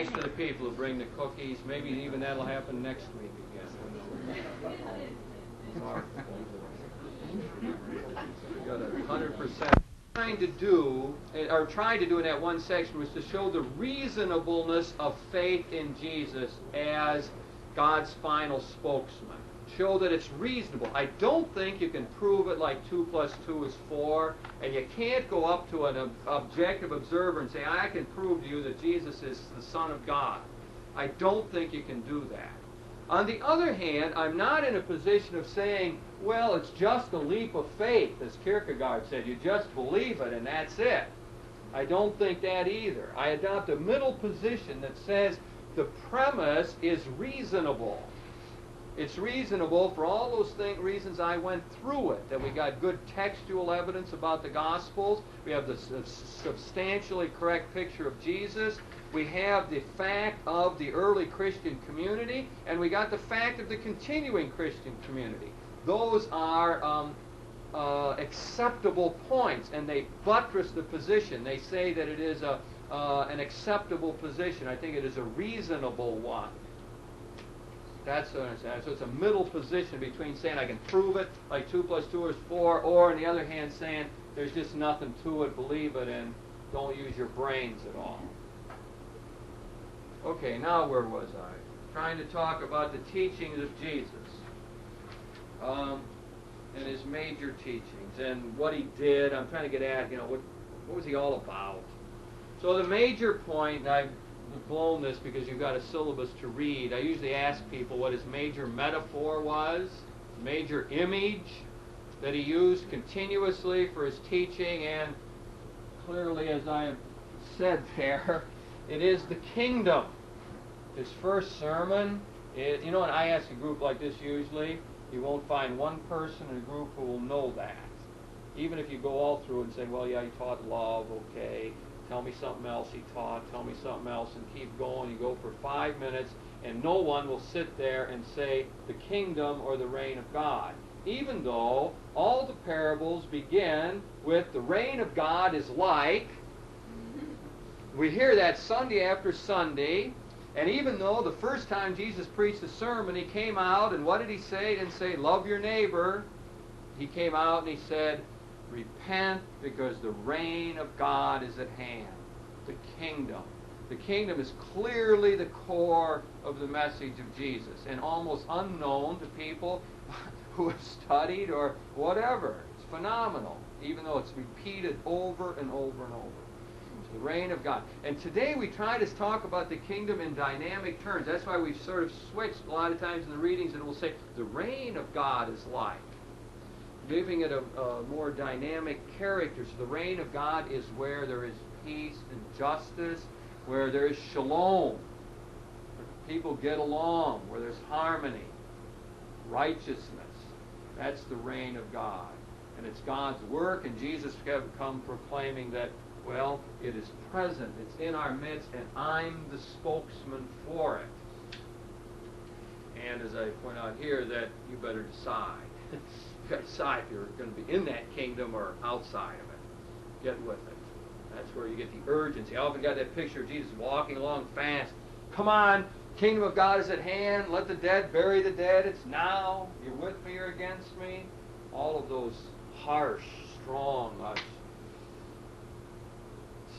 Thanks to the people who bring the cookies. Maybe even that'll happen next week again. We got 100%. Trying to do in that one section was to show the reasonableness of faith in Jesus as God's final spokesman. Show that it's reasonable. I don't think you can prove it like 2 plus 2 is 4, and you can't go up to an objective observer and say, I can prove to you that Jesus is the Son of God. I don't think you can do that. On the other hand, I'm not in a position of saying, well, it's just a leap of faith, as Kierkegaard said. You just believe it and that's it. I don't think that either. I adopt a middle position that says the premise is reasonable. It's reasonable for all those reasons I went through it, that we got good textual evidence about the Gospels, we have the substantially correct picture of Jesus, we have the fact of the early Christian community, and we got the fact of the continuing Christian community. Those are acceptable points, and they buttress the position. They say that it is an acceptable position. I think it is a reasonable one. That's what I'm saying. So it's a middle position between saying I can prove it, like 2 plus 2 is 4, or on the other hand saying there's just nothing to it, believe it, and don't use your brains at all. Okay, now where was I? Trying to talk about the teachings of Jesus and his major teachings and what he did. I'm trying to get at, what was he all about? So the major point, and I've blown this because you've got a syllabus to read. I usually ask people what his major metaphor was, major image that he used continuously for his teaching, and clearly, as I have said there, it is the kingdom. His first sermon, when I ask a group like this usually, you won't find one person in a group who will know that. Even if you go all through and say, well, yeah, he taught love, okay, tell me something else he taught, tell me something else, and keep going. You go for 5 minutes, and no one will sit there and say the kingdom or the reign of God. Even though all the parables begin with the reign of God is like, we hear that Sunday after Sunday, and even though the first time Jesus preached a sermon, he came out, and what did he say? He didn't say, love your neighbor. He came out and he said, repent, because the reign of God is at hand. The kingdom. The kingdom is clearly the core of the message of Jesus, and almost unknown to people who have studied or whatever. It's phenomenal, even though it's repeated over and over and over. It's the reign of God. And today we try to talk about the kingdom in dynamic terms. That's why we've sort of switched a lot of times in the readings, and we'll say the reign of God is like, giving it a more dynamic character. So the reign of God is where there is peace and justice, where there is shalom, where people get along, where there's harmony, righteousness. That's the reign of God. And it's God's work, and Jesus have come proclaiming that, well, it is present, it's in our midst, and I'm the spokesman for it. And as I point out here, that you better decide. You've got to decide if you're going to be in that kingdom or outside of it. Get with it. That's where you get the urgency. I often got that picture of Jesus walking along fast. Come on, kingdom of God is at hand. Let the dead bury the dead. It's now. You're with me or against me. All of those harsh, strong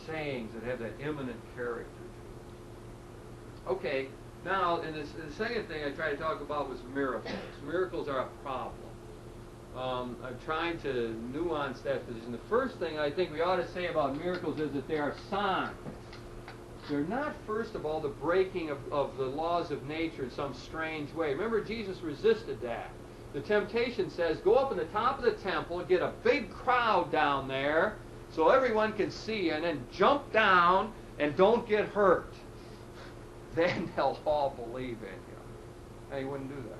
sayings that have that imminent character to them. Okay, now, and the second thing I tried to talk about was miracles. Miracles are a problem. I'm trying to nuance that position. The first thing I think we ought to say about miracles is that they are signs. They're not, first of all, the breaking of the laws of nature in some strange way. Remember, Jesus resisted that. The temptation says, go up in the top of the temple, get a big crowd down there so everyone can see, and then jump down and don't get hurt. Then they'll all believe in you. Now, he wouldn't do that.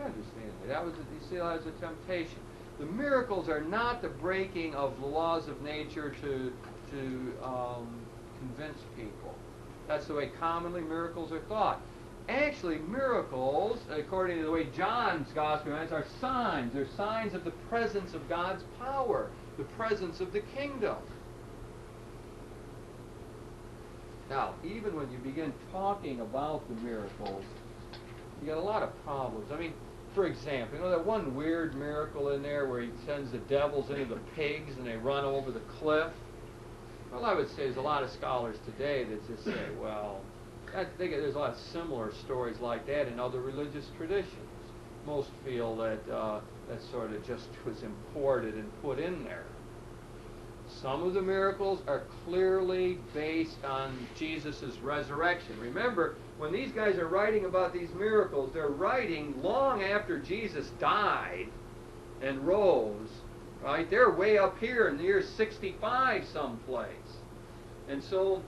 Understand that was you see that was a temptation. The miracles are not the breaking of the laws of nature to convince people. That's the way commonly miracles are thought. Actually, miracles, according to the way John's gospel writes, are signs. They're signs of the presence of God's power, the presence of the kingdom. Now, even when you begin talking about the miracles, you got a lot of problems. I mean, for example, you know that one weird miracle in there where he sends the devils into the pigs and they run over the cliff? Well, I would say there's a lot of scholars today that just say, well, I think there's a lot of similar stories like that in other religious traditions. Most feel that that sort of just was imported and put in there. Some of the miracles are clearly based on Jesus' resurrection. Remember, when these guys are writing about these miracles, they're writing long after Jesus died and rose. Right? They're way up here in the year 65 someplace. And so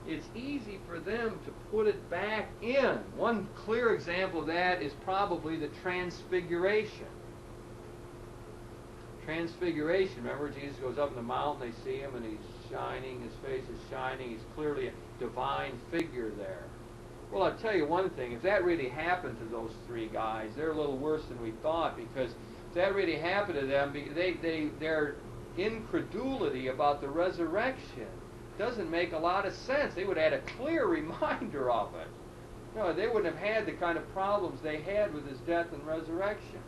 it's easy for them to put it back in. One clear example of that is probably the Transfiguration. Transfiguration, remember Jesus goes up in the mountain, they see him and he's shining, his face is shining, he's clearly a divine figure there. Well, I'll tell you one thing, if that really happened to those three guys, they're a little worse than we thought, because if that really happened to them, their incredulity about the resurrection doesn't make a lot of sense. They would have had a clear reminder of it. No, they wouldn't have had the kind of problems they had with his death and resurrection.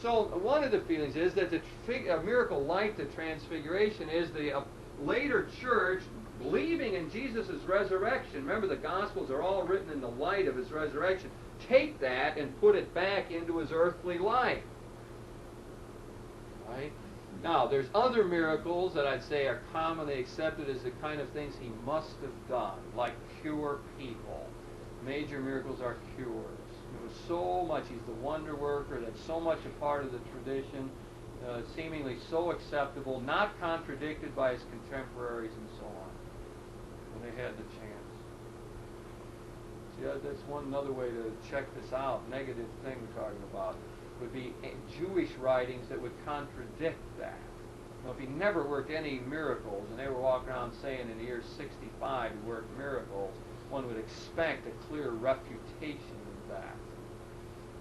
So one of the feelings is that a miracle like the Transfiguration is the later church believing in Jesus' resurrection. Remember, the Gospels are all written in the light of his resurrection. Take that and put it back into his earthly life. Right? Now, there's other miracles that I'd say are commonly accepted as the kind of things he must have done, like cure people. Major miracles are cures. It was so much, he's the wonder worker, that's so much a part of the tradition, seemingly so acceptable, not contradicted by his contemporaries and so on, when they had the chance. See, that's another way to check this out. Negative thing we're talking about would be Jewish writings that would contradict that. Now, if he never worked any miracles, and they were walking around saying in the year 65 he worked miracles, one would expect a clear refutation of that.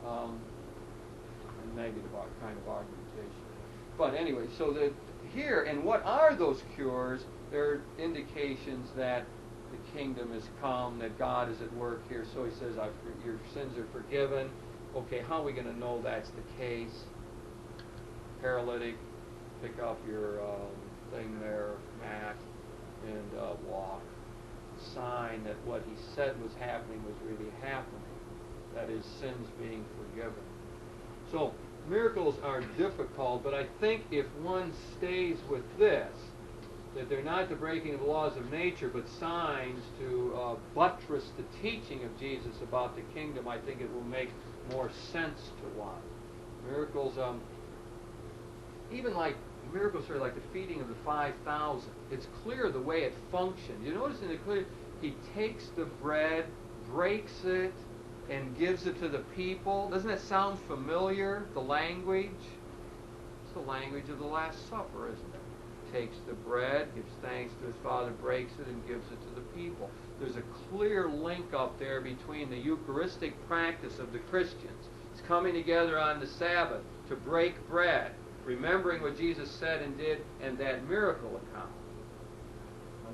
A negative kind of argumentation. But anyway, so that here, and what are those cures? They're indications that the kingdom has come, that God is at work here. So he says, your sins are forgiven. Okay, how are we going to know that's the case? Paralytic, pick up your thing there, mat, and walk. Sign that what he said was happening was really happening. That is, sins being forgiven. So, miracles are difficult, but I think if one stays with this, that they're not the breaking of the laws of nature, but signs to buttress the teaching of Jesus about the kingdom, I think it will make more sense to one. Miracles, even like miracles are like the feeding of the 5,000. It's clear the way it functions. You notice in the clear, he takes the bread, breaks it, and gives it to the people. Doesn't that sound familiar, the language? It's the language of the Last Supper, isn't it? Takes the bread, gives thanks to his Father, breaks it, and gives it to the people. There's a clear link up there between the Eucharistic practice of the Christians. It's coming together on the Sabbath to break bread, remembering what Jesus said and did, and that miracle account.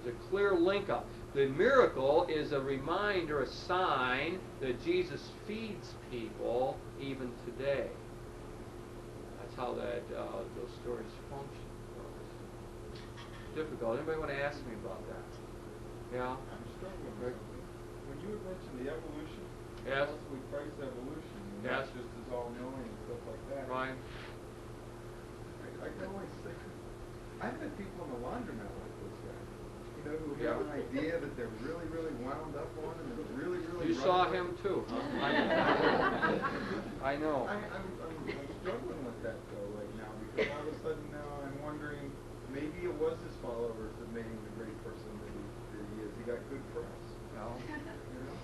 There's a clear link up. The miracle is a reminder, a sign that Jesus feeds people even today. That's how that those stories function. Difficult. Anybody want to ask me about that? Yeah? I'm struggling with something. When you had mentioned the evolution, yes, we praise evolution, and yes, that's just as all-knowing and stuff like that. Right. I can always think, I've met people in the laundromat like those guys, you know, who have an idea that they're really, really wound up on, and they're really, really... You saw him too, huh? I know. I'm struggling with that, though, right now, because all of a sudden now I'm wondering, maybe it was his followers that made him the great person that he is. He got good press. No. You know?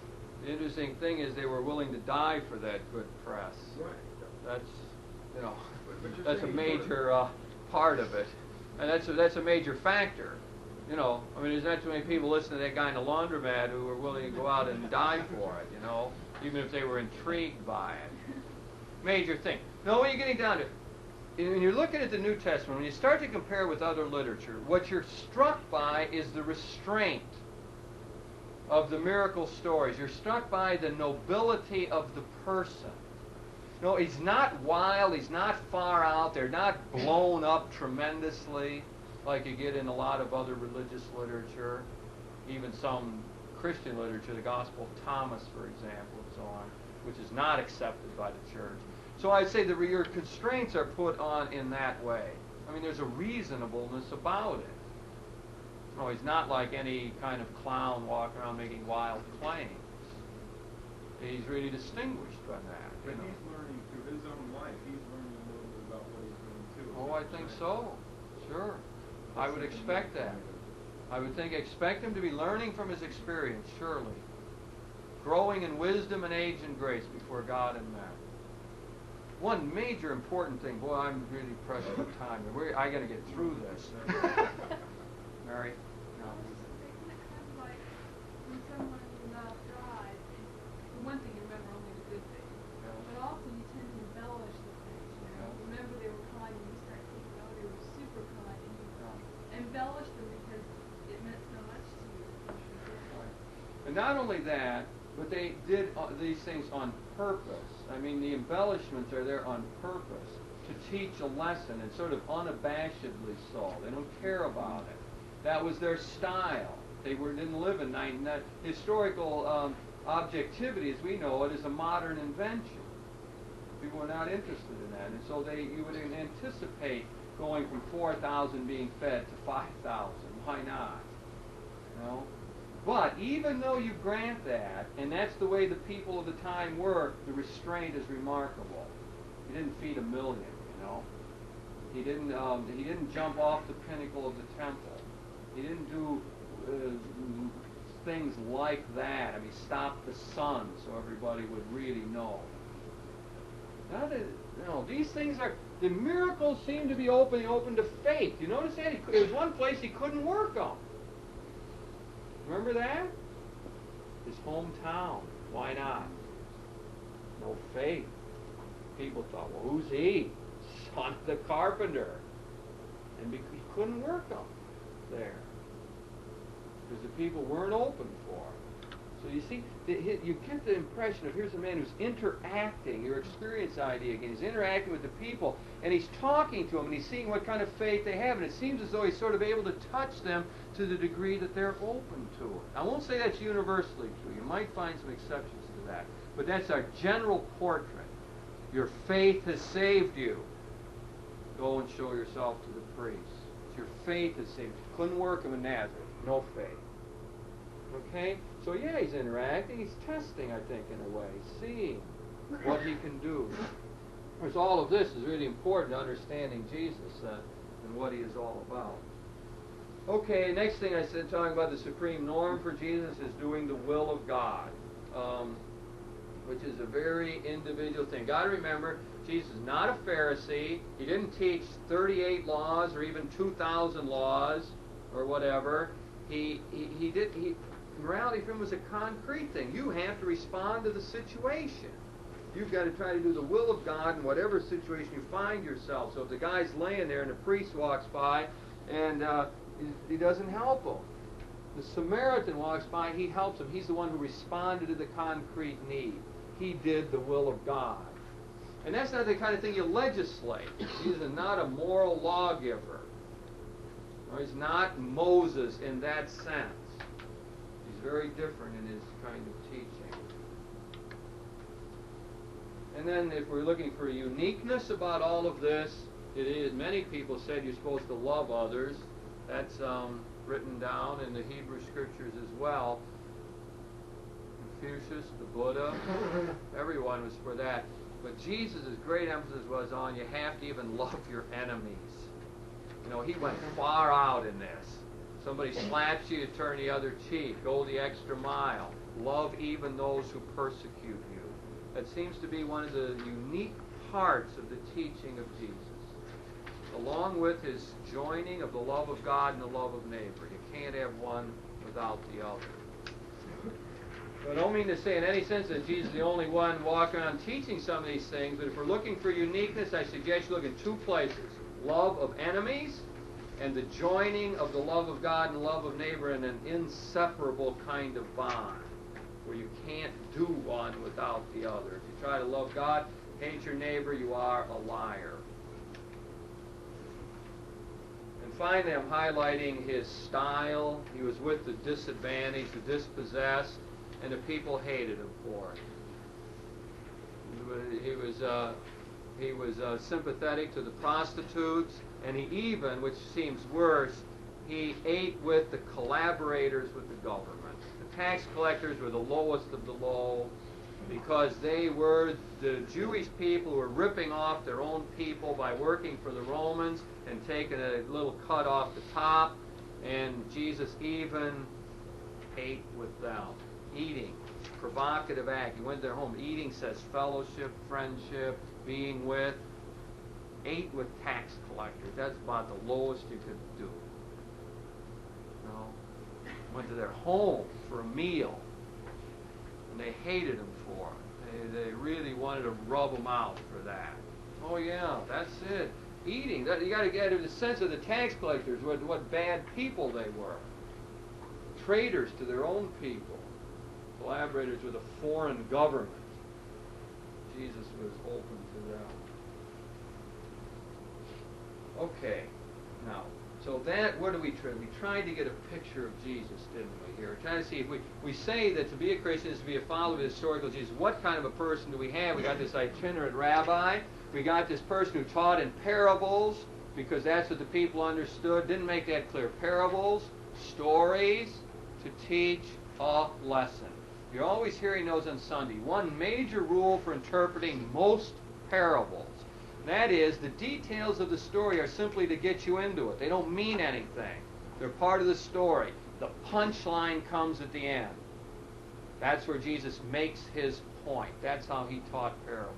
The interesting thing is they were willing to die for that good press. Right. That's, you know, But that's a major part of it. And that's a major factor. You know, I mean, there's not too many people listening to that guy in the laundromat who were willing to go out and die for it, you know, even if they were intrigued by it. Major thing. No, when you're getting down to it, when you're looking at the New Testament, when you start to compare with other literature, what you're struck by is the restraint. of the miracle stories. You're struck by the nobility of the person. No, he's not wild. He's not far out. They're not blown up tremendously like you get in a lot of other religious literature, even some Christian literature, the Gospel of Thomas, for example, and so on, which is not accepted by the church. So I'd say that your constraints are put on in that way. I mean, there's a reasonableness about it. No, he's not like any kind of clown walking around making wild claims. He's really distinguished from that. But he's learning through his own life. He's learning a little bit about what he's doing too. Oh, I think so. Sure. I would expect that. I would expect him to be learning from his experience, surely. Growing in wisdom and age and grace before God and man. One major important thing, boy, I'm really pressed for time. I got to get through this. Mary? No. Isn't it kind of like when someone drives, for one thing, you remember only the good things, but also you tend to embellish the things. You know, remember they were kind, and you start thinking, oh, they were super kind, and you embellish them because it meant so much to you. And not only that, but they did these things on purpose. I mean, the embellishments are there on purpose to teach a lesson, and sort of unabashedly so. They don't care about it. That was their style. They didn't live in that historical objectivity, as we know it, is a modern invention. People were not interested in that, and so you would anticipate going from 4,000 being fed to 5,000. Why not? You know? But even though you grant that, and that's the way the people of the time were, the restraint is remarkable. He didn't feed 1 million, you know. He didn't jump off the pinnacle of the temple. He didn't do things like that. I mean, stop the sun so everybody would really know. These things are, the miracles seem to be open to faith. You notice that? There was one place he couldn't work them. Remember that? His hometown. Why not? No faith. People thought, well, who's he? Son of the carpenter. And he couldn't work them there. Because the people weren't open for him. So you see, you get the impression of here's a man who's interacting, your experience idea again. He's interacting with the people, and he's talking to them, and he's seeing what kind of faith they have, and it seems as though he's sort of able to touch them to the degree that they're open to it. I won't say that's universally true. You might find some exceptions to that. But that's our general portrait. Your faith has saved you. Go and show yourself to the priest. Your faith has saved you. Couldn't work him in Nazareth. No faith. Okay? So yeah, he's interacting. He's testing, I think, in a way. Seeing what he can do. Of course, all of this is really important to understanding Jesus and what he is all about. Okay, next thing I said, talking about the supreme norm for Jesus is doing the will of God, which is a very individual thing. Got to remember, Jesus is not a Pharisee. He didn't teach 38 laws or even 2,000 laws or whatever. Morality for him was a concrete thing. You have to respond to the situation. You've got to try to do the will of God in whatever situation you find yourself. So if the guy's laying there and the priest walks by and he doesn't help him. The Samaritan walks by, he helps him. He's the one who responded to the concrete need. He did the will of God. And that's not the kind of thing you legislate. He's not a moral lawgiver. Or he's not Moses in that sense. He's very different in his kind of teaching. And then if we're looking for uniqueness about all of this, it is, many people said you're supposed to love others. That's written down in the Hebrew Scriptures as well. Confucius, the Buddha, everyone was for that. But Jesus' great emphasis was on you have to even love your enemies. You know, he went far out in this. Somebody slaps you, you turn the other cheek. Go the extra mile. Love even those who persecute you. That seems to be one of the unique parts of the teaching of Jesus. Along with his joining of the love of God and the love of neighbor. You can't have one without the other. So I don't mean to say in any sense that Jesus is the only one walking around teaching some of these things, but if we're looking for uniqueness, I suggest you look in two places. Love of enemies and the joining of the love of God and love of neighbor in an inseparable kind of bond, where you can't do one without the other. If you try to love God, hate your neighbor, you are a liar. And finally, I'm highlighting his style. He was with the disadvantaged, the dispossessed, and the people hated him for it. He was sympathetic to the prostitutes, and he even, which seems worse, he ate with the collaborators with the government. The tax collectors were the lowest of the low, because they were the Jewish people who were ripping off their own people by working for the Romans and taking a little cut off the top, and Jesus even ate with them. Eating, provocative act. He went to their home. Eating says fellowship, friendship, being with. Ate with tax collectors. That's about the lowest you could do. Went to their home for a meal, and they hated him for it. They really wanted to rub him out for that. Oh yeah, that's it. Eating. You got to get a sense of the tax collectors, what bad people they were. Traitors to their own people. Collaborators with a foreign government. Jesus was open to them. Okay, now, so that, what do we try? We tried to get a picture of Jesus, didn't we, here? We're trying to see if we say that to be a Christian is to be a follower of the historical Jesus. What kind of a person do we have? We got this itinerant rabbi. We got this person who taught in parables, because that's what the people understood. Didn't make that clear. Parables, stories, to teach a lesson. You're always hearing those on Sunday. One major rule for interpreting most parables. That is, the details of the story are simply to get you into it. They don't mean anything. They're part of the story. The punchline comes at the end. That's where Jesus makes his point. That's how he taught parables.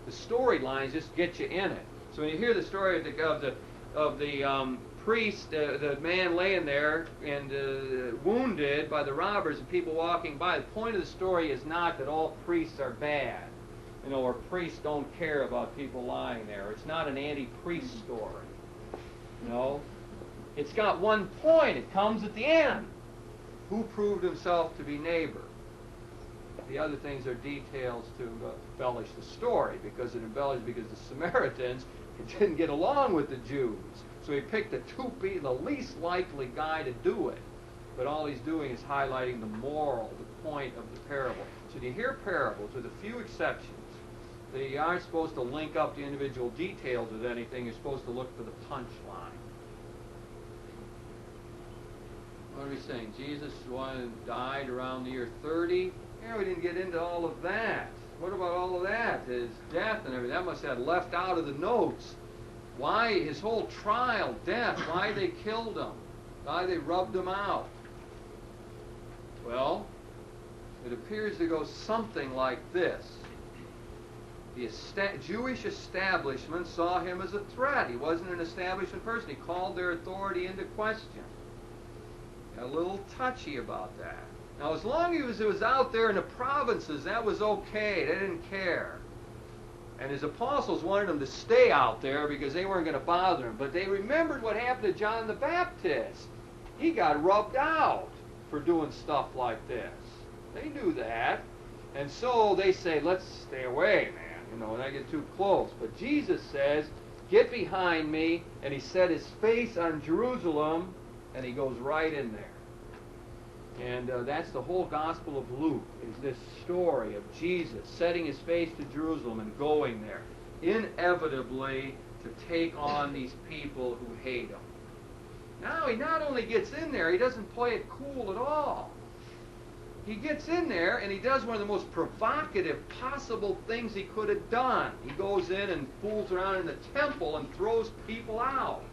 The storylines just get you in it. So when you hear the story of the priest, the man laying there and wounded by the robbers and people walking by, the point of the story is not that all priests are bad. Or priests don't care about people lying there. It's not an anti-priest story. It's got one point. It comes at the end. Who proved himself to be neighbor? The other things are details to embellish the story, because the Samaritans didn't get along with the Jews. So he picked the least likely guy to do it. But all he's doing is highlighting the moral, the point of the parable. So you hear parables, with a few exceptions, they aren't supposed to link up the individual details with anything. You're supposed to look for the punchline. What are we saying? Jesus died around the year 30. Yeah, we didn't get into all of that. What about all of that? His death and everything. That must have left out of the notes. Why his whole trial, death, why they killed him, why they rubbed him out. Well, it appears to go something like this. The Jewish establishment saw him as a threat. He wasn't an establishment person. He called their authority into question. Got a little touchy about that. Now, as long as it was out there in the provinces, that was okay. They didn't care. And his apostles wanted him to stay out there because they weren't going to bother him. But they remembered what happened to John the Baptist. He got rubbed out for doing stuff like this. They knew that. And so they say, let's stay away, man. Not get too close. But Jesus says, get behind me. And he set his face on Jerusalem, and he goes right in there. And that's the whole Gospel of Luke, is this story of Jesus setting his face to Jerusalem and going there, inevitably to take on these people who hate him. Now he not only gets in there, he doesn't play it cool at all. He gets in there and he does one of the most provocative possible things he could have done. He goes in and fools around in the temple and throws people out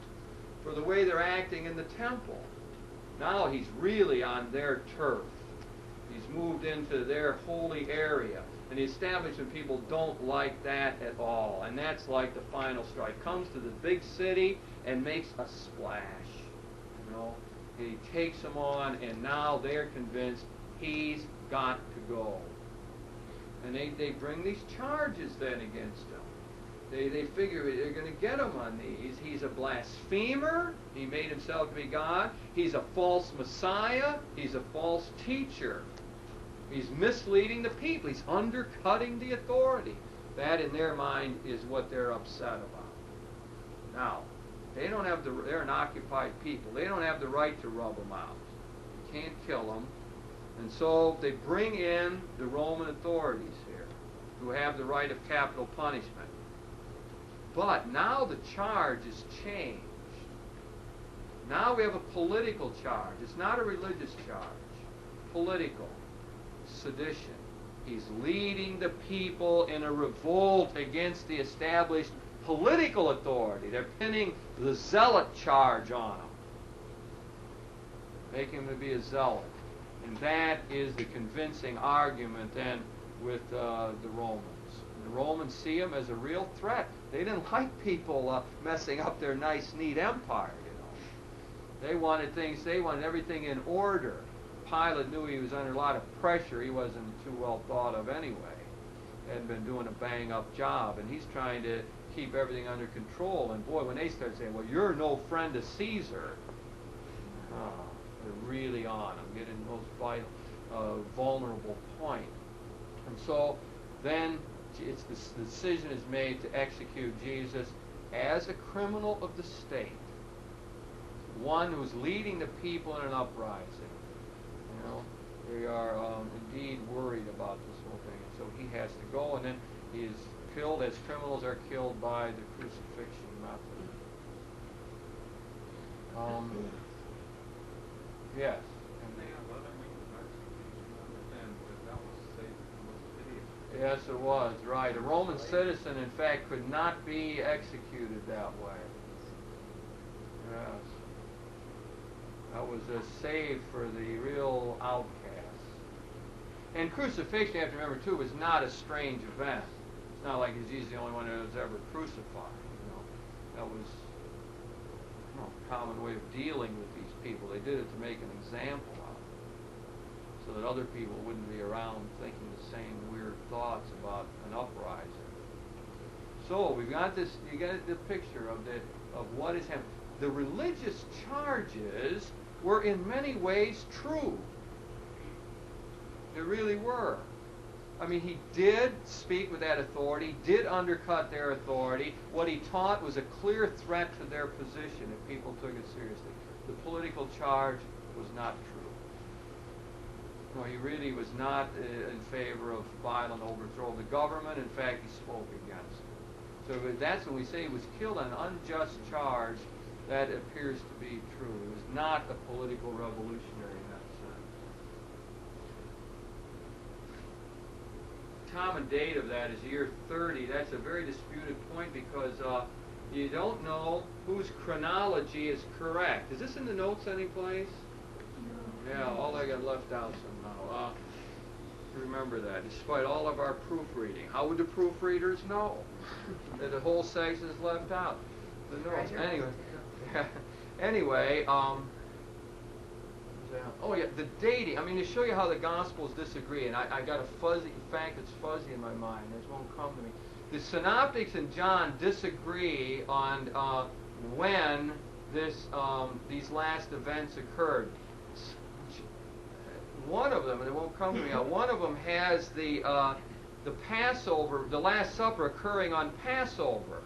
for the way they're acting in the temple. Now he's really on their turf. He's moved into their holy area. And the establishment people don't like that at all. And that's like the final straw. He comes to the big city and makes a splash. He takes them on, and now they're convinced he's got to go. And they bring these charges then against him. They figure they're going to get him on these. He's a blasphemer. He made himself to be God. He's a false Messiah. He's a false teacher. He's misleading the people. He's undercutting the authority. That, in their mind, is what they're upset about. Now, they're an occupied people. They don't have the right to rub them out. You can't kill them. And so they bring in the Roman authorities here, who have the right of capital punishment. But now the charge is changed. Now we have a political charge. It's not a religious charge. Political. Sedition. He's leading the people in a revolt against the established political authority. They're pinning the zealot charge on him, making him to be a zealot. And that is the convincing argument then with the Romans. The Romans see him as a real threat. They didn't like people messing up their nice, neat empire, you know. They wanted everything in order. Pilate knew he was under a lot of pressure. He wasn't too well thought of anyway. Hadn't been doing a bang-up job, and he's trying to keep everything under control. And boy, when they start saying, well, you're no friend of Caesar, they're really on him, getting the most vital, vulnerable point. And so then the decision is made to execute Jesus as a criminal of the state, one who's leading the people in an uprising. You know, they are indeed worried about this whole thing, and so he has to go, and then he is killed as criminals are killed by the crucifixion method. Yes. And they let him make the execution then, because that was Satan, was hideous. Yes, it was, right. A Roman citizen, in fact, could not be executed that way. Yes. That was a save for the real outcasts. And crucifixion, you have to remember, too, was not a strange event. It's not like he's the only one who was ever crucified. You know, that was a common way of dealing with these people. They did it to make an example of them, so that other people wouldn't be around thinking the same weird thoughts about an uprising. So we've got this. You get the picture of what is happening. The religious charges were in many ways true. They really were. I mean, he did speak with that authority, did undercut their authority. What he taught was a clear threat to their position if people took it seriously. The political charge was not true. No, he really was not in favor of violent overthrow of the government. In fact, he spoke against it. So that's when we say he was killed on an unjust charge. That appears to be true. It was not a political revolutionary in that sense. Common date of that is year 30. That's a very disputed point because you don't know whose chronology is correct. Is this in the notes anyplace? No. Yeah, all I got left out somehow. Remember that, despite all of our proofreading. How would the proofreaders know that the whole section is left out? The notes. Anyway, oh yeah, the dating. I mean, to show you how the Gospels disagree, and I got a fuzzy fact that's fuzzy in my mind. This won't come to me. The Synoptics and John disagree on when these last events occurred. One of them, and it won't come to me. One of them has the Passover, the Last Supper occurring on Passover.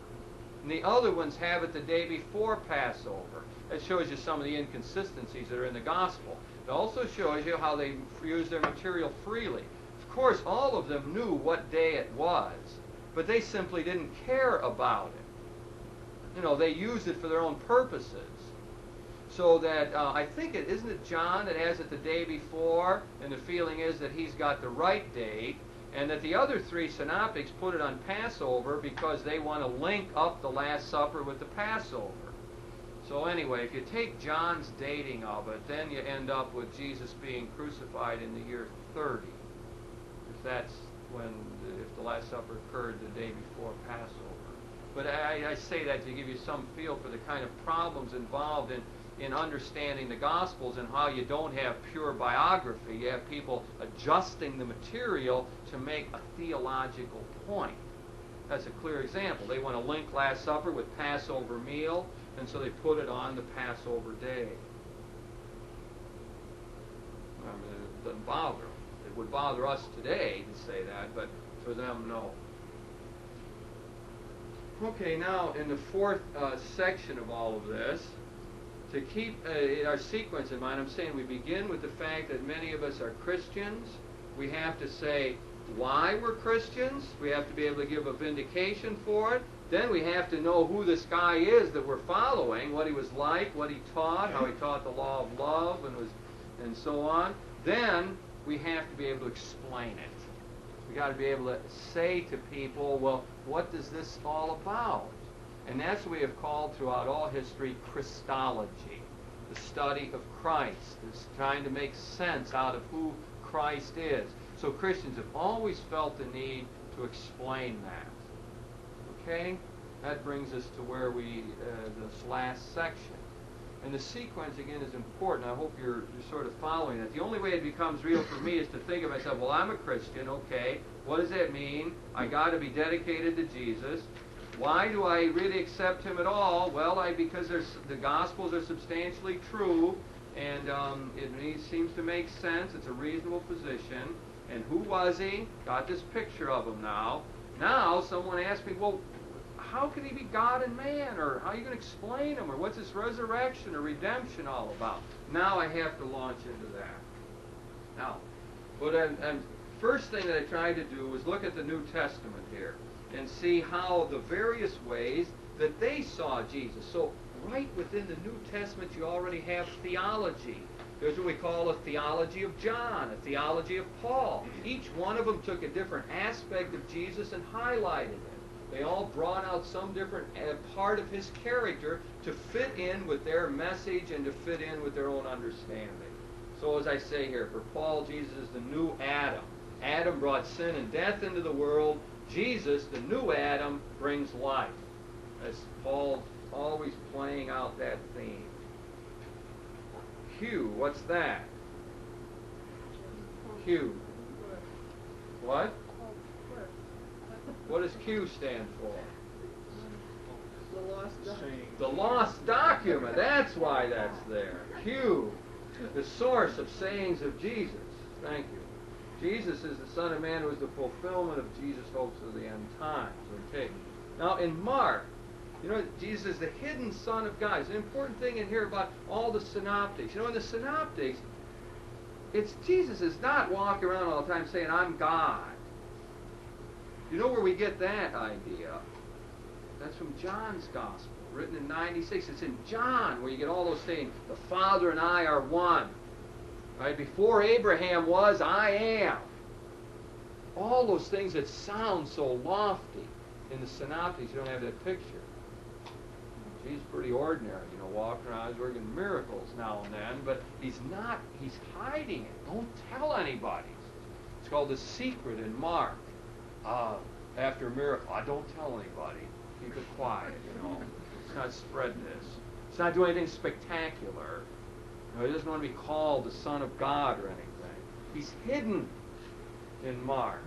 And the other ones have it the day before Passover. That shows you some of the inconsistencies that are in the Gospel. It also shows you how they use their material freely. Of course, all of them knew what day it was, but they simply didn't care about it. You know, they used it for their own purposes. So that, I think isn't it John that has it the day before, and the feeling is that he's got the right date, and that the other three synoptics put it on Passover because they want to link up the Last Supper with the Passover. So anyway, if you take John's dating of it, then you end up with Jesus being crucified in the year 30. If that's if the Last Supper occurred the day before Passover. But I say that to give you some feel for the kind of problems involved in understanding the Gospels and how you don't have pure biography. You have people adjusting the material to make a theological point. That's a clear example. They want to link Last Supper with Passover meal, and so they put it on the Passover day. I mean, it doesn't bother them. It would bother us today to say that, but for them, no. Okay, now in the fourth section of all of this, to keep our sequence in mind, I'm saying we begin with the fact that many of us are Christians. We have to say why we're Christians. We have to be able to give a vindication for it. Then we have to know who this guy is that we're following, what he was like, what he taught, how he taught the law of love, and so on. Then we have to be able to explain it. We got to be able to say to people, well, what does this all about? And that's what we have called throughout all history Christology, the study of Christ. It's trying to make sense out of who Christ is. So Christians have always felt the need to explain that. Okay? That brings us to where this last section. And the sequence, again, is important. I hope you're sort of following it. The only way it becomes real for me is to think of myself, well, I'm a Christian, okay. What does that mean? I got to be dedicated to Jesus. Why do I really accept him at all? Well, because the Gospels are substantially true, and it seems to make sense. It's a reasonable position. And who was he? Got this picture of him now. Now, someone asked me, well, how can he be God and man? Or how are you going to explain him? Or what's this resurrection or redemption all about? Now I have to launch into that. Now, first thing that I tried to do was look at the New Testament here and see how the various ways that they saw Jesus. So right within the New Testament you already have theology. There's what we call a theology of John, a theology of Paul. Each one of them took a different aspect of Jesus and highlighted it. They all brought out some different part of his character to fit in with their message and to fit in with their own understanding. So as I say here, for Paul, Jesus is the new Adam. Adam brought sin and death into the world. Jesus, the new Adam, brings life. That's Paul always playing out that theme. Q, what's that? Q. What? What does Q stand for? The lost document. The lost document. That's why that's there. Q, the source of sayings of Jesus. Thank you. Jesus is the Son of Man who is the fulfillment of Jesus' hopes of the end times. Okay. Now in Mark, you know, Jesus is the hidden Son of God. It's an important thing in here about all the synoptics. You know, in the synoptics, Jesus is not walking around all the time saying, I'm God. You know where we get that idea? That's from John's Gospel, written in 96. It's in John where you get all those things. The Father and I are one. Right? Before Abraham was, I am. All those things that sound so lofty. In the synoptics, you don't have that picture. He's pretty ordinary, you know, walking around, he's working miracles now and then, but he's hiding it. Don't tell anybody. It's called the secret in Mark. After a miracle, don't tell anybody. Keep it quiet, you know. Let's not spread this. Let's not do anything spectacular. You know, he doesn't want to be called the Son of God or anything. He's hidden in Mark.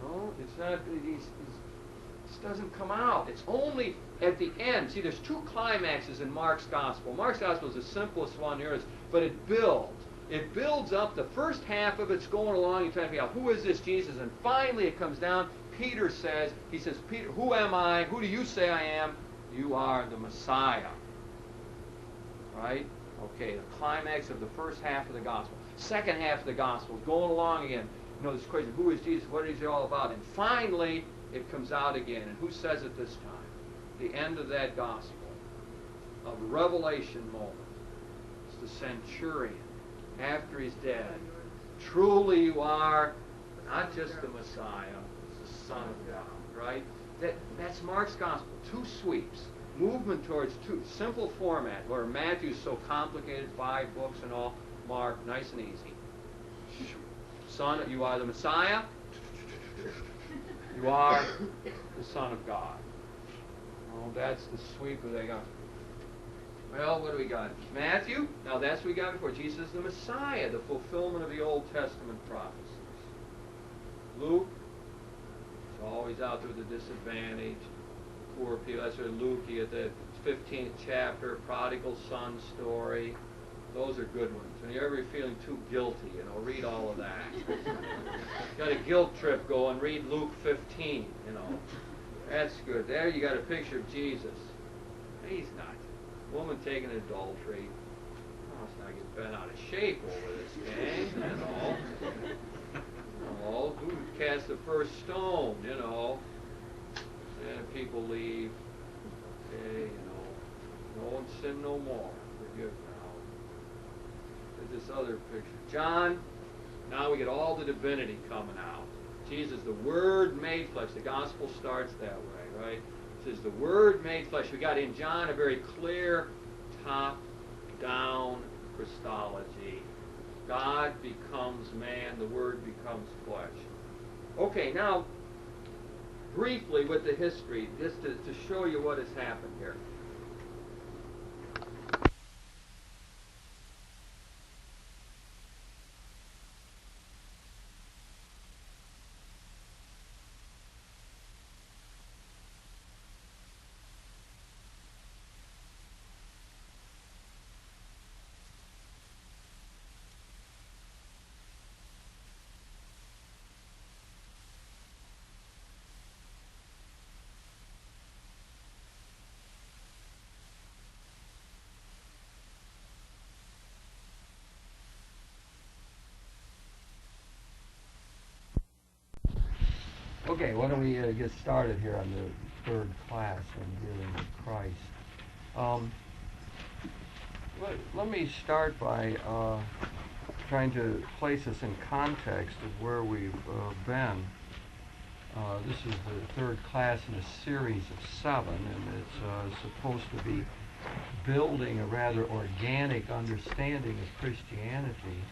No, it's not. This doesn't come out. It's only at the end. See, there's two climaxes in Mark's Gospel. Mark's Gospel is the simplest one there is, but it builds. It builds up. The first half of it's going along. You're trying to figure out, who is this Jesus? And finally it comes down. Peter says, Peter, who am I? Who do you say I am? You are the Messiah. Right? Okay, the climax of the first half of the Gospel. Second half of the Gospel is going along again. You know, this question, who is Jesus? What is he all about? And finally, it comes out again. And who says it this time? The end of that Gospel, of a revelation moment. It's the centurion, after he's dead. Truly you are not just the Messiah, it's the Son of God, right? That's Mark's Gospel. Two sweeps. Movement towards two. Simple format, where Matthew's so complicated, 5 books and all. Mark, nice and easy. Son, you are the Messiah. You are the Son of God. Oh, that's the sweep of that Gospel. Well, what do we got? Matthew, now that's what we got before. Jesus is the Messiah, the fulfillment of the Old Testament prophecies. Luke, it's always out there with the disadvantaged, poor people. That's where Luke, you get the 15th chapter, prodigal son story. Those are good ones. When you're ever feeling too guilty, read all of that. Got a guilt trip going, read Luke 15, That's good. There you got a picture of Jesus. He's not. Woman taking adultery. Let's not get bent out of shape over this, gang, who cast the first stone, and people leave. Okay, no one sin no more. Forgive now. There's this other picture. John, now we get all the divinity coming out. Jesus, the Word made flesh. The gospel starts that way, right? It says the Word made flesh. We got in John a very clear top-down Christology. God becomes man, the Word becomes flesh. Okay, now, briefly with the history, just to show you what has happened here. Okay, why don't we get started here on the third class on dealing with Christ. Let me start by trying to place us in context of where we've been. This is the third class in a series of 7, and it's supposed to be building a rather organic understanding of Christianity.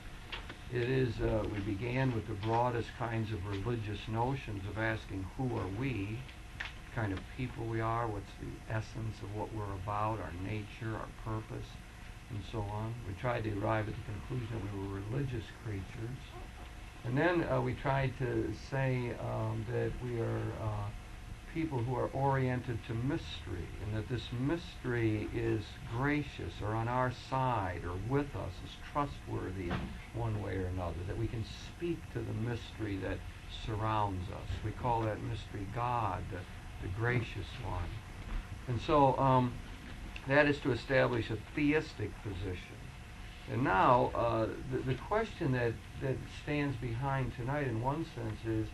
It is, we began with the broadest kinds of religious notions of asking who are we, what kind of people we are, what's the essence of what we're about, our nature, our purpose, and so on. We tried to arrive at the conclusion that we were religious creatures. And then we tried to say that we are people who are oriented to mystery, and that this mystery is gracious or on our side or with us, is trustworthy in one way or another, that we can speak to the mystery that surrounds us. We call that mystery God, the gracious one. And so that is to establish a theistic position. And now the question that stands behind tonight in one sense is,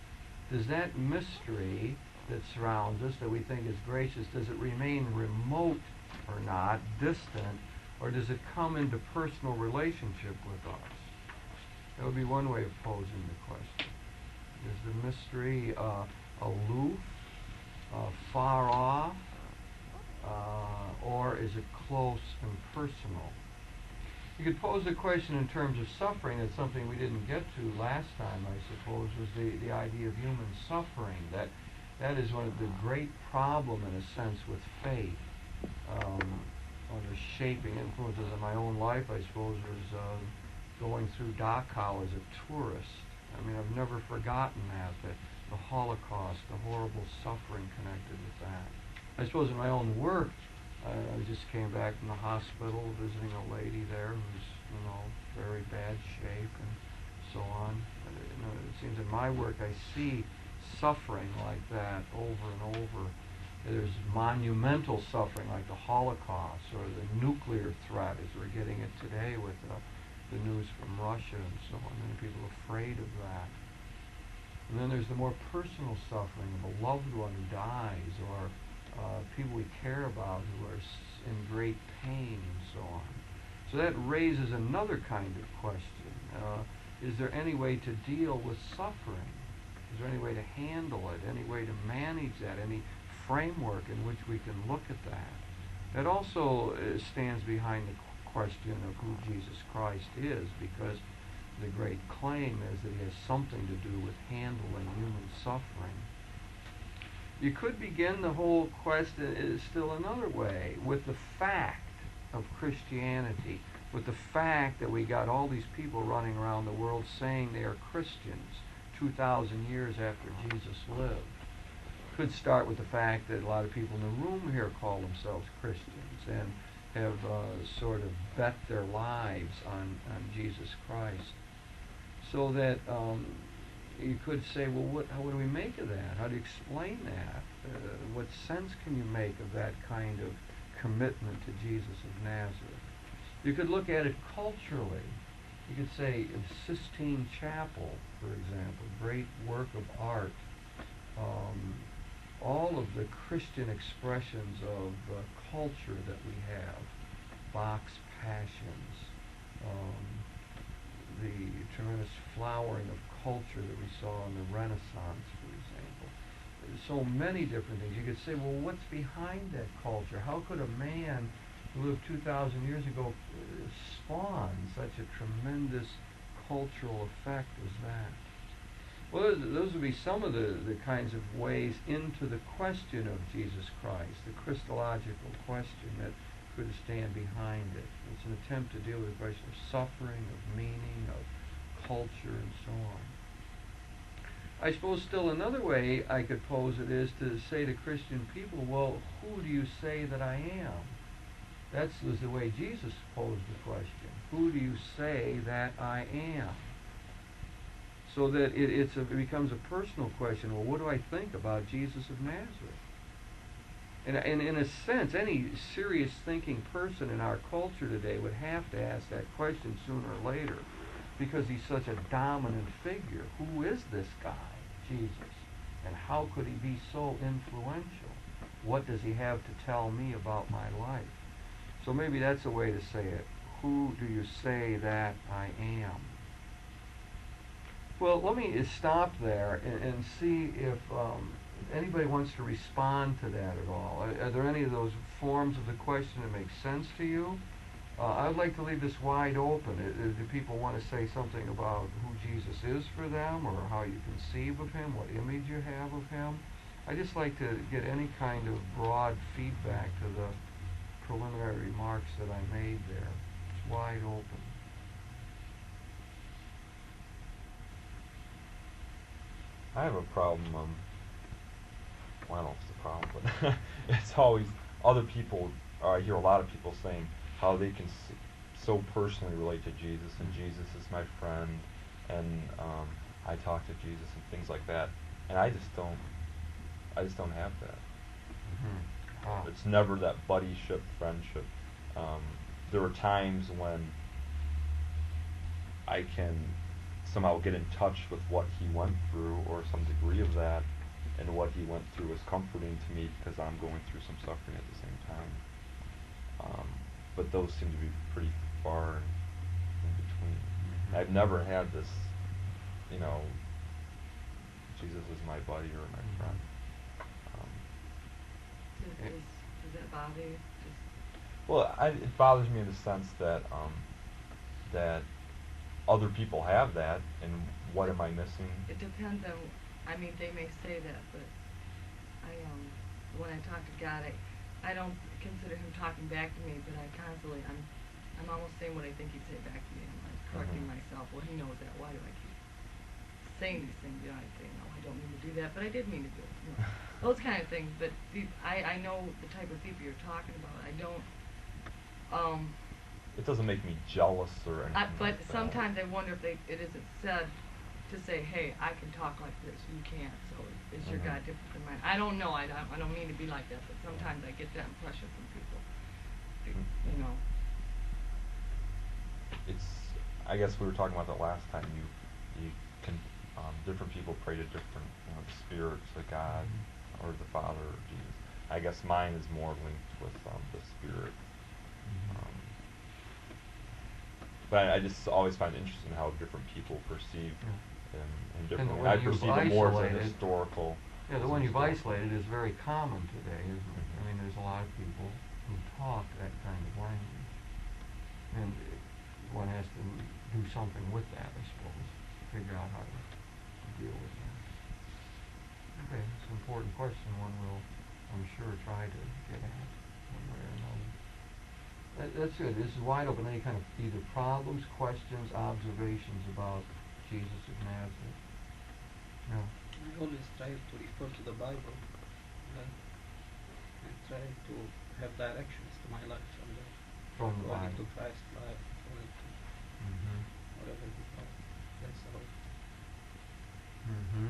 does that mystery that surrounds us, that we think is gracious, does it remain remote or not, distant, or does it come into personal relationship with us? That would be one way of posing the question. Is the mystery aloof, far off, or is it close and personal? You could pose the question in terms of suffering. That's something we didn't get to last time, I suppose, was the idea of human suffering. That is one of the great problem, in a sense, with faith. One of the shaping influences in my own life, I suppose, was going through Dachau as a tourist. I mean, I've never forgotten that the Holocaust, the horrible suffering connected with that. I suppose in my own work, I just came back from the hospital visiting a lady there who's, very bad shape and so on. And, it seems in my work I see suffering like that over and over. There's monumental suffering like the Holocaust or the nuclear threat as we're getting it today with the news from Russia and so on. Many people are afraid of that. And then there's the more personal suffering of a loved one who dies, or people we care about who are in great pain and so on. So that raises another kind of question. Is there any way to deal with suffering? Is there any way to handle it, any way to manage that, any framework in which we can look at that? That also stands behind the question of who Jesus Christ is, because the great claim is that he has something to do with handling human suffering. You could begin the whole question still another way, with the fact of Christianity, with the fact that we got all these people running around the world saying they are Christians 2,000 years after Jesus lived. could start with the fact that a lot of people in the room here call themselves Christians and have sort of bet their lives on Jesus Christ. So that you could say, well, what do we make of that? How do you explain that? What sense can you make of that kind of commitment to Jesus of Nazareth? You could look at it culturally. You could say the Sistine Chapel, for example, great work of art. All of the Christian expressions of culture that we have, Bach's Passions, the tremendous flowering of culture that we saw in the Renaissance, for example. There's so many different things. You could say, well, what's behind that culture? How could a man who lived 2,000 years ago spawn such a tremendous cultural effect as that? Well, those would be some of the kinds of ways into the question of Jesus Christ, the Christological question that could stand behind it. It's an attempt to deal with the question of suffering, of meaning, of culture, and so on. I suppose still another way I could pose it is to say to Christian people, well, who do you say that I am? That was the way Jesus posed the question. Who do you say that I am? So that it becomes a personal question. Well, what do I think about Jesus of Nazareth? And in a sense, any serious thinking person in our culture today would have to ask that question sooner or later, because he's such a dominant figure. Who is this guy, Jesus? And how could he be so influential? What does he have to tell me about my life? So maybe that's a way to say it. Who do you say that I am? Well, let me stop there and see if anybody wants to respond to that at all. Are there any of those forms of the question that make sense to you? I'd like to leave this wide open. Do people want to say something about who Jesus is for them, or how you conceive of him, what image you have of him? I'd just like to get any kind of broad feedback to the preliminary remarks that I made there. It's wide open. I have a problem. Well, I don't know if it's a problem, but it's always other people. I hear a lot of people saying how they can so personally relate to Jesus, and Jesus is my friend, and I talk to Jesus and things like that. And I just don't have that. Mm-hmm. Oh. It's never that buddyship, friendship. There are times when I can somehow get in touch with what he went through, or some degree of that, and what he went through is comforting to me because I'm going through some suffering at the same time. But those seem to be pretty far in between. Mm-hmm. I've never had this, Jesus is my buddy or my friend. Does that bother you? Well, it bothers me in the sense that that other people have that, and what am I missing? It depends on. I mean, they may say that, but when I talk to God, I don't consider him talking back to me, but I'm almost saying what I think he'd say back to me. I'm like correcting myself. Well, he knows that. Why do I keep saying these things? I say, no, I don't mean to do that, but I did mean to do it. Those kind of things. But I know the type of people you're talking about. I don't. It doesn't make me jealous or anything. But like sometimes I wonder if it isn't said to say, hey, I can talk like this, you can't. So is your God different than mine? I don't know. I don't mean to be like that, but sometimes I get that impression from people. It's. I guess we were talking about that last time. You can different people pray to different the spirits, the God, or the Father, or Jesus. I guess mine is more linked with the Spirit. But I just always find it interesting how different people perceive in different ways. I perceive it more as a historical. Yeah, the one you've isolated is very common today, isn't it? I mean, there's a lot of people who talk that kind of language. And one has to do something with that, I suppose, figure out how to deal with that. Okay, it's an important question, one will, I'm sure, try to get at one way or another. That's good. This is wide open. Any kind of either problems, questions, observations about Jesus of Nazareth? No. I always try to refer to the Bible. and try to have directions to my life From the according Bible. to Christ's life, according to Mm-hmm. whatever he taught. That's all. Mm-hmm.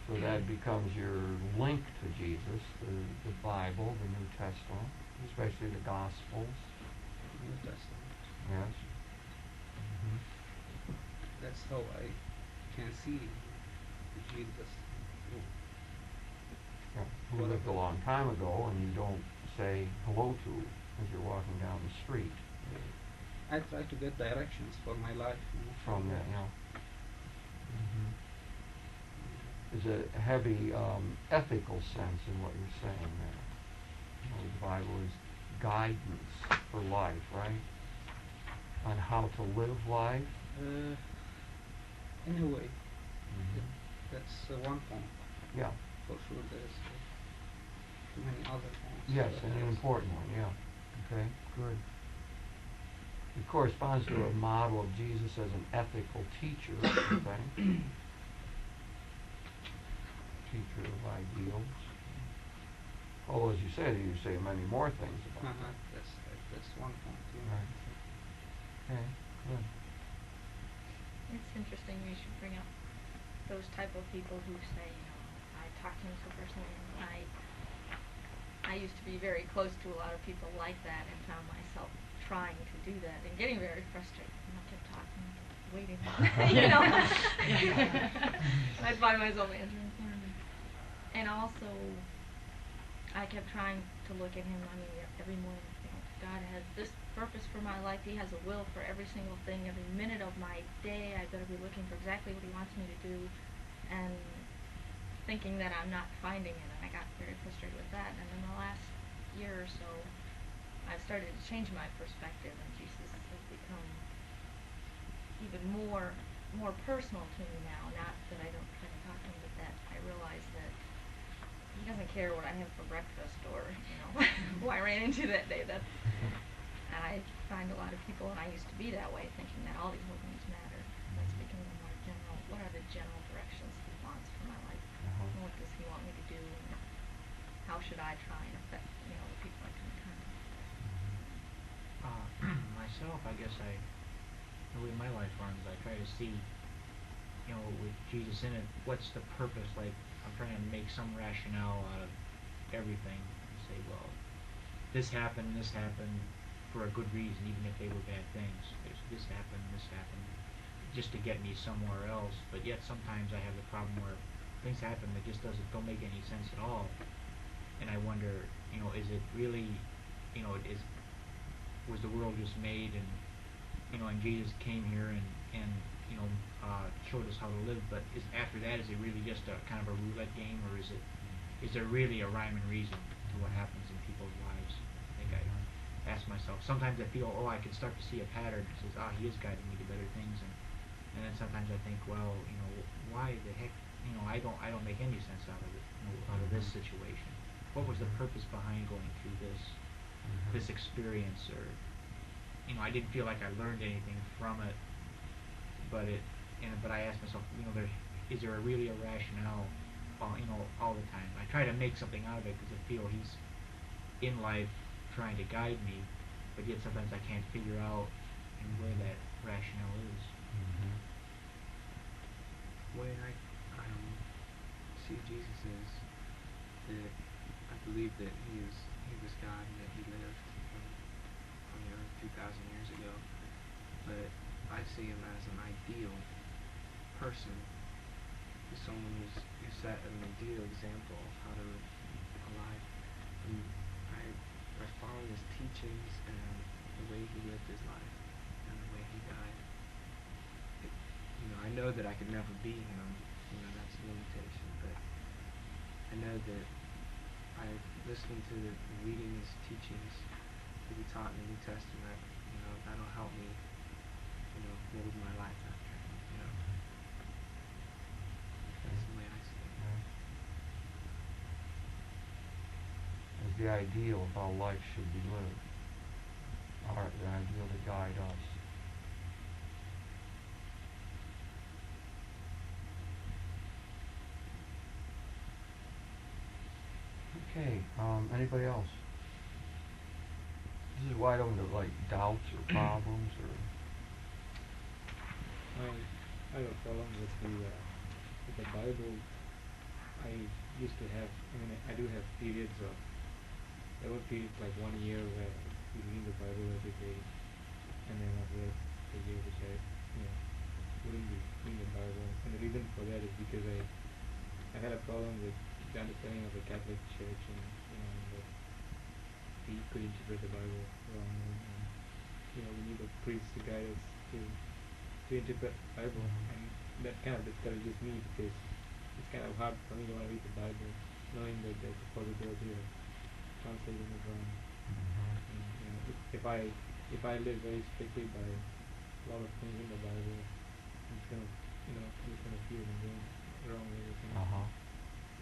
So that becomes your link to Jesus, the Bible, the New Testament, especially the Gospels. New Testament. Yes. Mm-hmm. That's how I can see Jesus. Yeah. Who lived a long time ago, and you don't say hello to as you're walking down the street. I try to get directions for my life. From that, yeah. Mm-hmm. There's a heavy ethical sense in what you're saying there. You know, the Bible is guidance for life, right? On how to live life. In a way, Mm-hmm. that's one point. Yeah. For sure, there's too many other points. Yes, but and an there's- important one, yeah. Okay, good. It corresponds to a model of Jesus as an ethical teacher, okay? Teacher of ideals. Although, as you say many more things about that. That's one point. Yeah. Right. Okay, good. It's interesting you should bring up those type of people who say, I talk to him so personally, and I used to be very close to a lot of people like that and found myself trying to do that and getting very frustrated. And I kept talking, waiting, I'd find myself answering for him. And also, I kept trying to look at him, every morning, God has this purpose for my life. He has a will for every single thing, every minute of my day. I better be looking for exactly what he wants me to do, and thinking that I'm not finding it. And I got very frustrated with that. And in the last year or so, I've started to change my perspective, and Jesus has become even more personal to me now. Not that I don't try to talk to him, but that I realize that he doesn't care what I have for breakfast or, who I ran into that day. And I find a lot of people, and I used to be that way, thinking that all these little things matter. That's becoming a more general, what are the general directions he wants for my life? Uh-huh. And what does he want me to do? And how should I try and affect, the people I come in contact with? Myself, I guess the way my life runs, I try to see, with Jesus in it, what's the purpose? Like, I'm trying to make some rationale out of everything and say, well, this happened for a good reason, even if they were bad things. This happened, just to get me somewhere else. But yet sometimes I have the problem where things happen that just don't make any sense at all. And I wonder, is it really, was the world just made and Jesus came here and showed us how to live, but after that, is it really just a kind of a roulette game, or is there really a rhyme and reason to what happens in people's lives? I think I ask myself. Sometimes I feel, I can start to see a pattern that says, he is guiding me to better things, and then sometimes I think, well, why the heck, I don't make any sense out of it, out of this situation. What was the purpose behind going through this experience, or I didn't feel like I learned anything from it, but I asked myself, is there really a rationale, all the time? I try to make something out of it because I feel he's in life trying to guide me, but yet sometimes I can't figure out where that rationale is. Mm-hmm. The way I see Jesus is that I believe that he was God and that he lived on the earth 2,000 years ago, but I see him as an ideal person, as someone who set an ideal example of how to live a life. And I follow his teachings and the way he lived his life and the way he died. I know that I could never be him, that's a limitation, but I know that I listening to reading his teachings that he taught in the New Testament, that'll help me, build my life after him, That's the way I see it. As the ideal of how life should be lived, the ideal to guide us. Okay, anybody else? This is wide open to like doubts or problems or. I have a problem with the Bible. I used to have, I mean, I do have periods of, there were periods like 1 year where you read the Bible every day, and then after that, the year which wouldn't be reading the Bible. And the reason for that is because I had a problem with the understanding of the Catholic Church, and that we could interpret the Bible wrongly, and we need a priest to guide us to interpret the Bible, and that kind of discourages me because it's kind of hard for me to want to read the Bible, knowing that there's a possibility of translating it wrong. And if I live very strictly by a lot of things in the Bible, it's gonna I'm just gonna feel I'm going wrong with everything.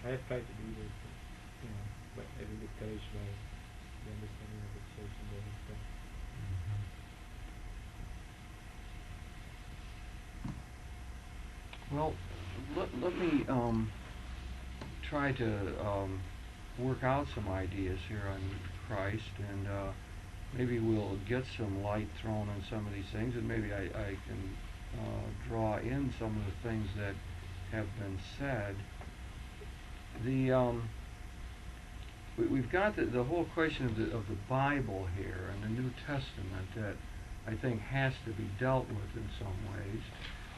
I have tried to do this, but I've been discouraged by the understanding of the church and all that stuff. Well, let me try to work out some ideas here on Christ, and maybe we'll get some light thrown on some of these things, and maybe I can draw in some of the things that have been said. We've got the whole question of the Bible here and the New Testament that I think has to be dealt with in some ways.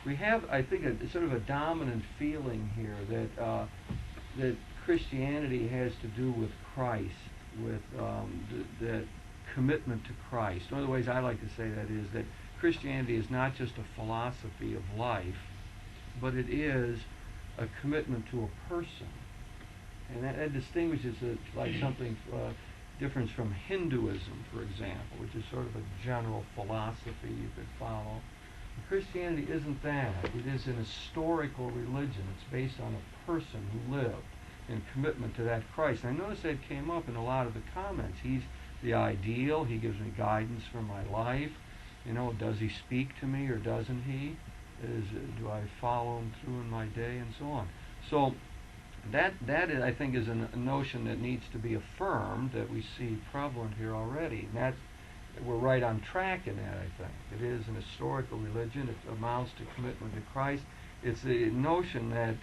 We have, I think, a sort of a dominant feeling here that Christianity has to do with Christ, with that commitment to Christ. One of the ways I like to say that is that Christianity is not just a philosophy of life, but it is a commitment to a person. And that distinguishes it like something different from Hinduism, for example, which is sort of a general philosophy you could follow. Christianity isn't that. It is an historical religion. It's based on a person who lived in commitment to that Christ. And I noticed that came up in a lot of the comments. He's the ideal. He gives me guidance for my life. Does he speak to me or doesn't he? Do I follow him through in my day and so on? So that I think is a notion that needs to be affirmed, that we see prevalent here already. And we're right on track in that, I think. It is an historical religion. It amounts to commitment to Christ. It's the notion that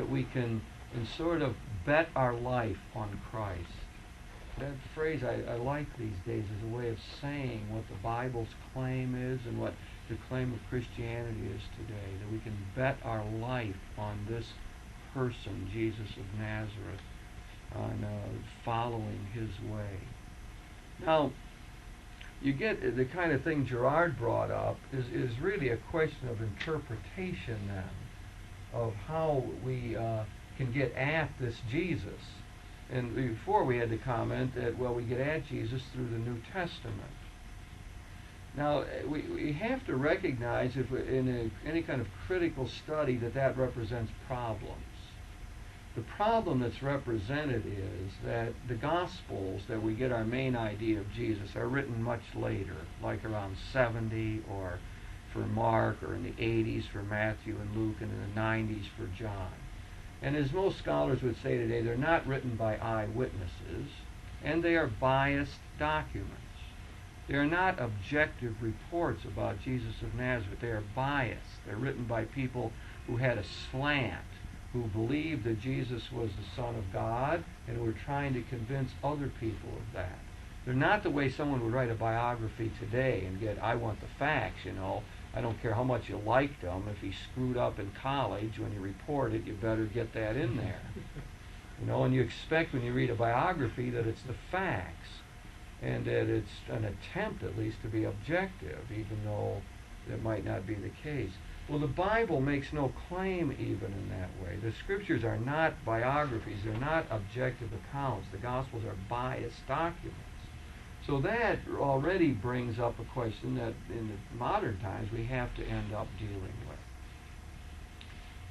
we can sort of bet our life on Christ. That phrase I like these days as a way of saying what the Bible's claim is and what the claim of Christianity is today, that we can bet our life on this person, Jesus of Nazareth, on following his way. Now, you get the kind of thing Gerard brought up is really a question of interpretation then, of how we can get at this Jesus. And before we had to comment that, well, we get at Jesus through the New Testament. Now, we have to recognize, if in any kind of critical study, that represents problems. The problem that's represented is that the Gospels that we get our main idea of Jesus are written much later, like around 70, or for Mark, or in the 80s for Matthew and Luke, and in the 90s for John. And as most scholars would say today, they're not written by eyewitnesses, and they are biased documents. They are not objective reports about Jesus of Nazareth. They are biased. They're written by people who had a slant, who believed that Jesus was the Son of God, and who were trying to convince other people of that. They're not the way someone would write a biography today and get, I want the facts, I don't care how much you liked him. If he screwed up in college, when you report it, you better get that in there. And you expect when you read a biography that it's the facts, and that it's an attempt at least to be objective, even though that might not be the case. Well, the Bible makes no claim even in that way. The Scriptures are not biographies. They're not objective accounts. The Gospels are biased documents. So that already brings up a question that in the modern times we have to end up dealing with.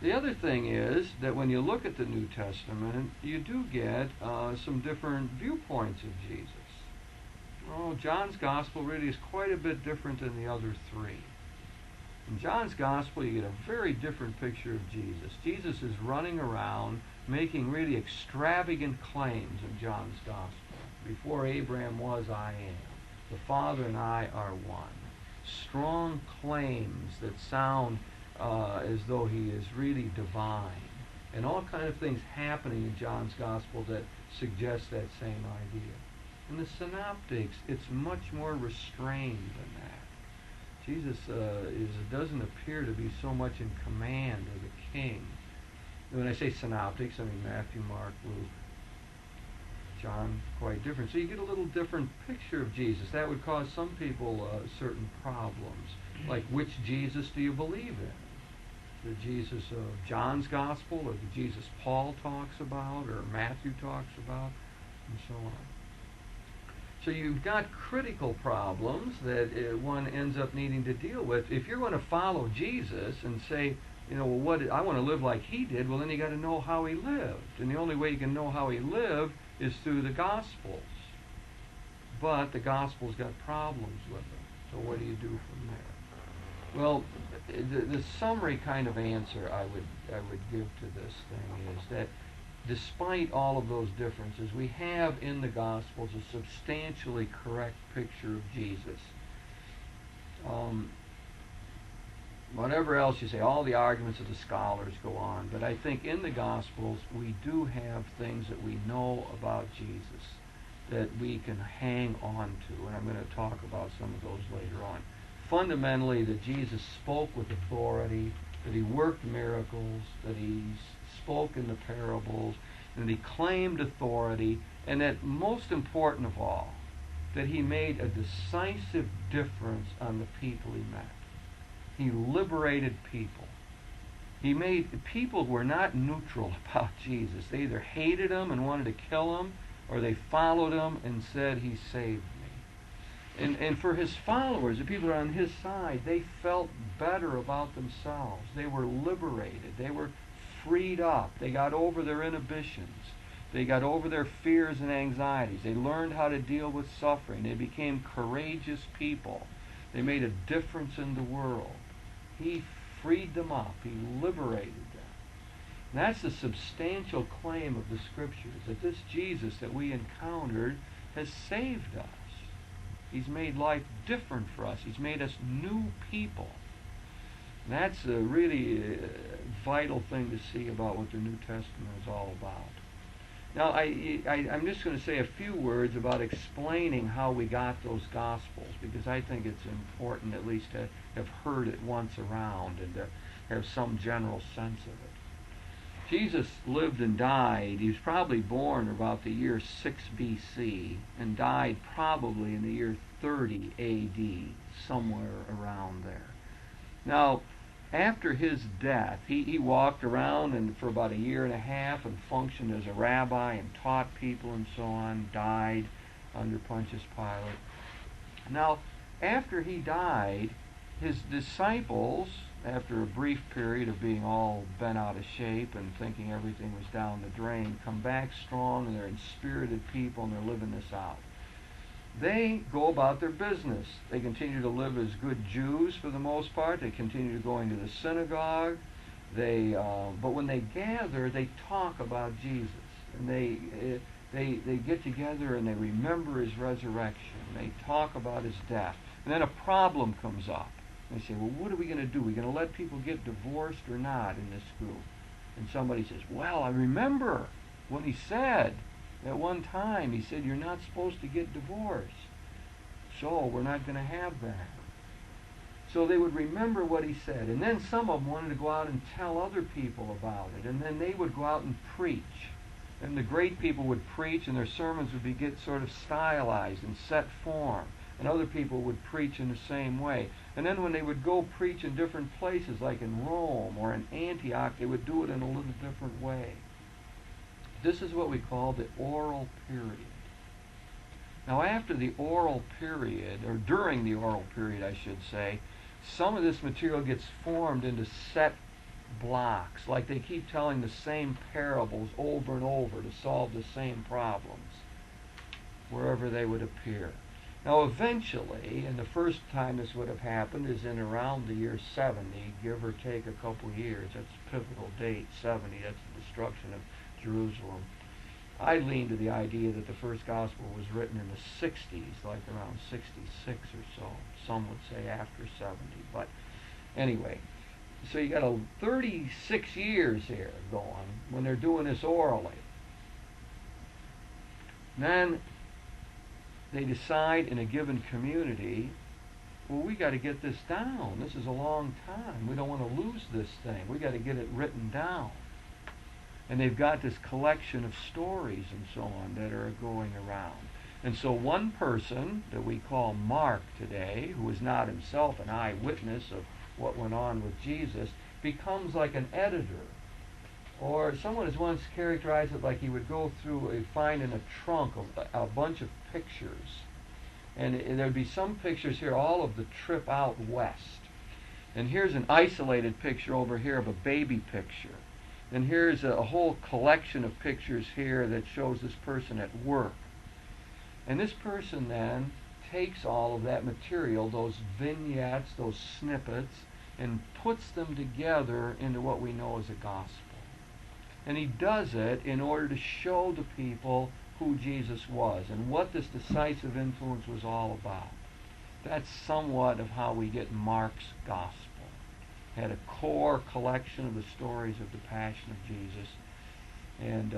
The other thing is that when you look at the New Testament, you do get some different viewpoints of Jesus. John's Gospel really is quite a bit different than the other three. In John's Gospel, you get a very different picture of Jesus. Jesus is running around making really extravagant claims in John's Gospel. Before Abraham was, I am. The Father and I are one. Strong claims that sound as though he is really divine. And all kind of things happening in John's Gospel that suggest that same idea. In the Synoptics, it's much more restrained than that. Jesus doesn't appear to be so much in command as a king. And when I say Synoptics, I mean Matthew, Mark, Luke, John, quite different. So you get a little different picture of Jesus. That would cause some people certain problems. Like, which Jesus do you believe in? The Jesus of John's Gospel, or the Jesus Paul talks about, or Matthew talks about, and so on. So you've got critical problems that one ends up needing to deal with. If you're going to follow Jesus and say, you know, well, I want to live like he did, well, then you got to know how he lived. And the only way you can know how he lived is through the Gospels. But the Gospels got problems with them. So what do you do from there? Well, the summary kind of answer I would give to this thing is that despite all of those differences, we have in the Gospels a substantially correct picture of Jesus. Whatever else you say, all the arguments of the scholars go on, but I think in the Gospels we do have things that we know about Jesus that we can hang on to, and I'm going to talk about some of those later on. Fundamentally, that Jesus spoke with authority, that he worked miracles, that he spoke in the parables, and he claimed authority, and that most important of all, that he made a decisive difference on the people he met. He liberated people. People were not neutral about Jesus. They either hated him and wanted to kill him, or they followed him and said, he saved me. And for his followers, the people who are on his side, they felt better about themselves. They were liberated. They were freed up. They got over their inhibitions. They got over their fears and anxieties. They learned how to deal with suffering. They became courageous people. They made a difference in the world. He freed them up. He liberated them. And that's the substantial claim of the Scriptures, that this Jesus that we encountered has saved us. He's made life different for us. He's made us new people. And that's a really vital thing to see about what the New Testament is all about. Now, I'm just going to say a few words about explaining how we got those Gospels, because I think it's important at least to have heard it once around and to have some general sense of it. Jesus lived and died. He was probably born about the year 6 B.C. and died probably in the year 30 A.D., somewhere around there. Now, after his death, he walked around and for about a year and a half and functioned as a rabbi and taught people and so on, died under Pontius Pilate. Now, after he died, his disciples, after a brief period of being all bent out of shape and thinking everything was down the drain, come back strong, and they're inspirited people and they're living this out. They go about their business. They continue to live as good Jews for the most part. They continue going to the synagogue. But when they gather, they talk about Jesus, and they get together and they remember his resurrection. They talk about his death, and then a problem comes up. They say, "Well, what are we going to do? Are we going to let people get divorced or not in this group?" And somebody says, "Well, I remember when he said." At one time, he said, you're not supposed to get divorced. So we're not going to have that. So they would remember what he said. And then some of them wanted to go out and tell other people about it. And then they would go out and preach. And the great people would preach, and their sermons would get sort of stylized and set form. And other people would preach in the same way. And then when they would go preach in different places, like in Rome or in Antioch, they would do it in a little different way. This is what we call the oral period. Now, after the oral period, or during the oral period, I should say, some of this material gets formed into set blocks, like they keep telling the same parables over and over to solve the same problems, wherever they would appear. Now eventually, and the first time this would have happened is in around the year 70, give or take a couple years. That's a pivotal date, 70. That's the destruction of Jerusalem. I lean to the idea that the first gospel was written in the 60s, like around 66 or so. Some would say after 70. But anyway, so you got 36 years here going when they're doing this orally. Then they decide in a given community, well, we got to get this down. This is a long time. We don't want to lose this thing. We got to get it written down. And they've got this collection of stories and so on that are going around. And so one person that we call Mark today, who is not himself an eyewitness of what went on with Jesus, becomes like an editor. Or someone has once characterized it like he would go through, find in a trunk a bunch of pictures. And there'd be some pictures here, all of the trip out west. And here's an isolated picture over here of a baby picture. And here's a whole collection of pictures here that shows this person at work. And this person then takes all of that material, those vignettes, those snippets, and puts them together into what we know as a gospel. And he does it in order to show the people who Jesus was and what this decisive influence was all about. That's somewhat of how we get Mark's gospel. Had a core collection of the stories of the Passion of Jesus, and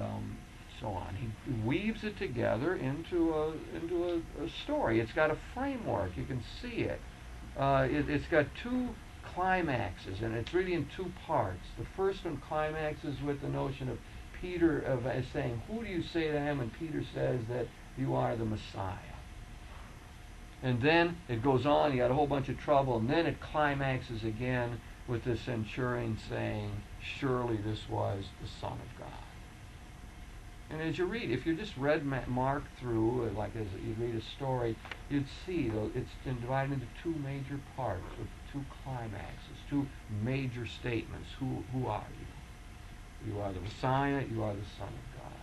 so on. He weaves it together into a story. It's got a framework. You can see it. It's got two climaxes, and it's really in two parts. The first one climaxes with the notion of Peter as saying, "Who do you say that I am?" And Peter says that you are the Messiah. And then it goes on. You got a whole bunch of trouble, and then it climaxes again with the centurion saying, "Surely this was the Son of God." And as you read, if you just read Mark through, like as you read a story, you'd see it's divided into two major parts with two climaxes, two major statements. Who are you? You are the Messiah, you are the Son of God.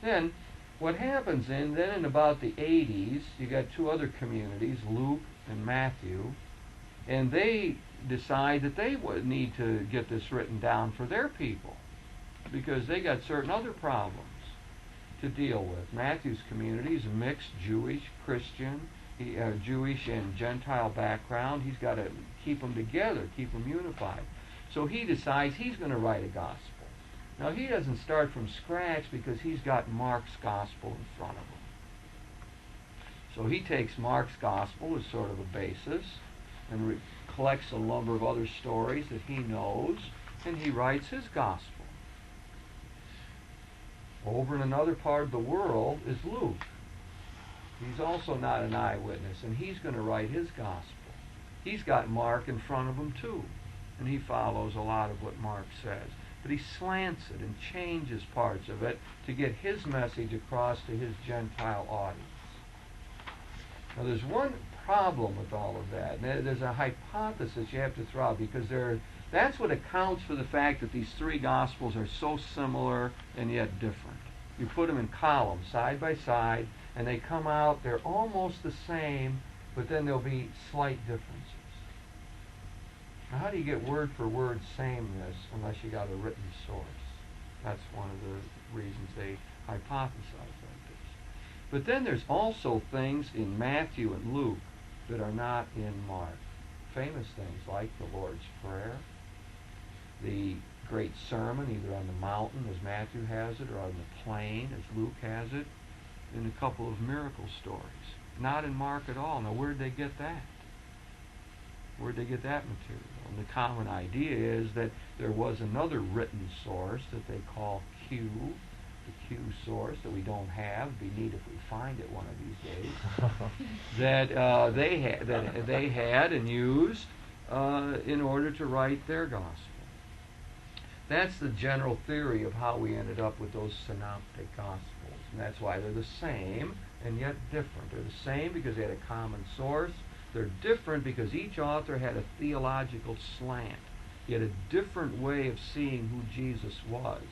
Then, what happens then in about the 80s, you got two other communities, Luke and Matthew, and they decide that they would need to get this written down for their people because they got certain other problems to deal with. Matthew's community is a mixed Jewish, Christian, Jewish and Gentile background. He's got to keep them together, keep them unified. So he decides he's going to write a gospel. Now he doesn't start from scratch because he's got Mark's gospel in front of him. So he takes Mark's gospel as sort of a basis and collects a number of other stories that he knows, and he writes his gospel. Over in another part of the world is Luke. He's also not an eyewitness, and he's going to write his gospel. He's got Mark in front of him too, and he follows a lot of what Mark says. But he slants it and changes parts of it to get his message across to his Gentile audience. Now there's one problem with all of that. And there's a hypothesis you have to throw out because that's what accounts for the fact that these three Gospels are so similar and yet different. You put them in columns, side by side, and they come out, they're almost the same, but then there'll be slight differences. Now how do you get word for word sameness unless you got a written source? That's one of the reasons they hypothesize like this. But then there's also things in Matthew and Luke that are not in Mark. Famous things like the Lord's Prayer, the great sermon either on the mountain as Matthew has it or on the plain as Luke has it, and a couple of miracle stories. Not in Mark at all. Now where'd they get that? Where'd they get that material? And the common idea is that there was another written source that they call Q, the Q source that we don't have. It'd be neat if we find it one of these days. that they had and used in order to write their gospel. That's the general theory of how we ended up with those synoptic gospels. And that's why they're the same and yet different. They're the same because they had a common source. They're different because each author had a theological slant. He had a different way of seeing who Jesus was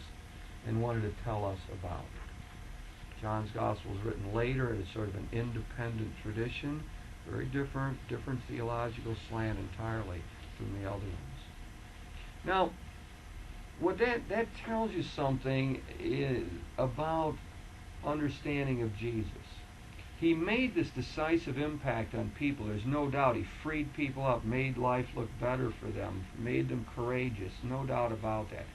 and wanted to tell us about it. John's Gospel was written later, and it's sort of an independent tradition. Very different theological slant entirely from the other ones. Now, what that tells you something about understanding of Jesus. He made this decisive impact on people. There's no doubt. He freed people up, made life look better for them, made them courageous. No doubt about that.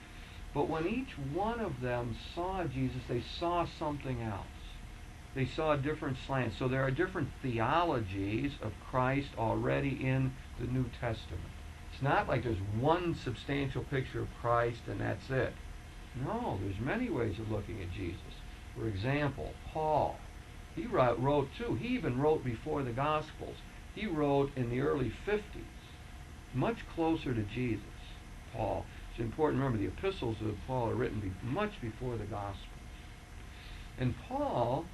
But when each one of them saw Jesus, they saw something else. They saw a different slant. So there are different theologies of Christ already in the New Testament. It's not like there's one substantial picture of Christ and that's it. No, there's many ways of looking at Jesus. For example, Paul. He wrote too. He even wrote before the Gospels. He wrote in the early 50s, much closer to Jesus, Paul. It's important to remember the epistles of Paul are written much before the Gospels. And Paul,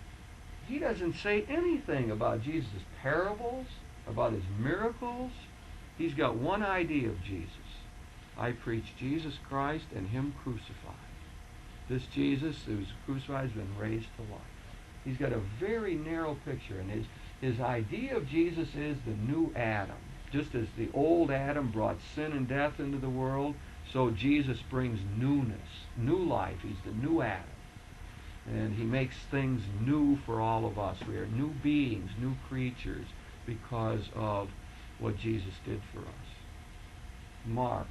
he doesn't say anything about Jesus' parables, about his miracles. He's got one idea of Jesus. I preach Jesus Christ and him crucified. This Jesus who's crucified has been raised to life. He's got a very narrow picture, and his idea of Jesus is the new Adam. Just as the old Adam brought sin and death into the world, so Jesus brings newness, new life. He's the new Adam. And he makes things new for all of us. We are new beings, new creatures, because of what Jesus did for us. Mark.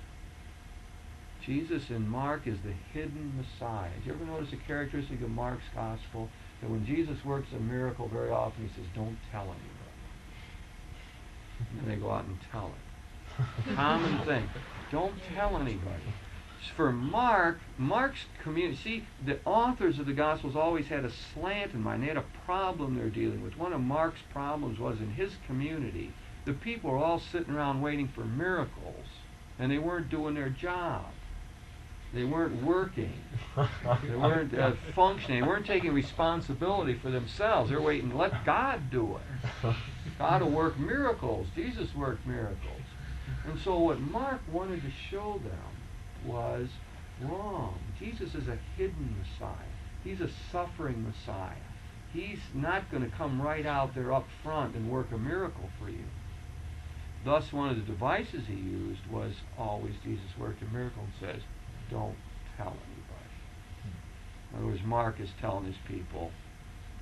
Jesus in Mark is the hidden Messiah. Did you ever notice a characteristic of Mark's gospel? That when Jesus works a miracle, very often he says, don't tell anybody. And they go out and tell it. Common thing. Don't tell anybody. For Mark's community, see, the authors of the Gospels always had a slant in mind. They had a problem they're dealing with. One of Mark's problems was in his community, the people were all sitting around waiting for miracles, and they weren't doing their job. They weren't working. They weren't functioning. They weren't taking responsibility for themselves. They're waiting, let God do it. God will work miracles. Jesus worked miracles. And so what Mark wanted to show them was wrong. Jesus is a hidden Messiah. He's a suffering Messiah. He's not going to come right out there up front and work a miracle for you. Thus, one of the devices he used was always Jesus worked a miracle and says, don't tell anybody. In other words, Mark is telling his people,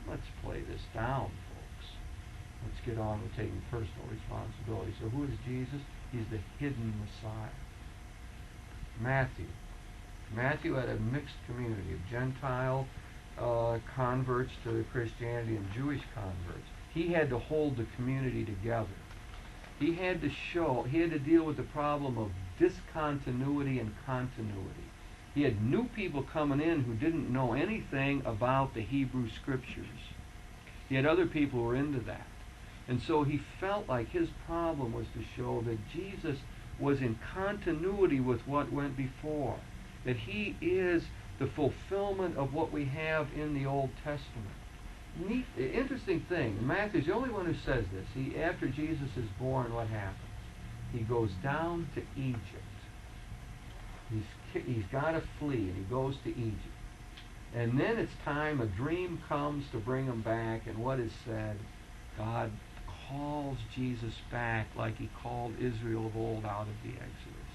let's play this down, folks. Let's get on with taking personal responsibility. So who is Jesus? He's the hidden Messiah. Matthew had a mixed community of Gentile converts to Christianity and Jewish converts. He had to hold the community together. He had to deal with the problem of discontinuity and continuity. He had new people coming in who didn't know anything about the Hebrew Scriptures. He had other people who were into that. And so he felt like his problem was to show that Jesus was in continuity with what went before, that he is the fulfillment of what we have in the Old Testament. Interesting thing, Matthew's the only one who says this. After Jesus is born, what happens? He goes down to Egypt. He's got to flee, and he goes to Egypt. And then it's time, a dream comes to bring him back, and what is said? God calls Jesus back like he called Israel of old out of the Exodus.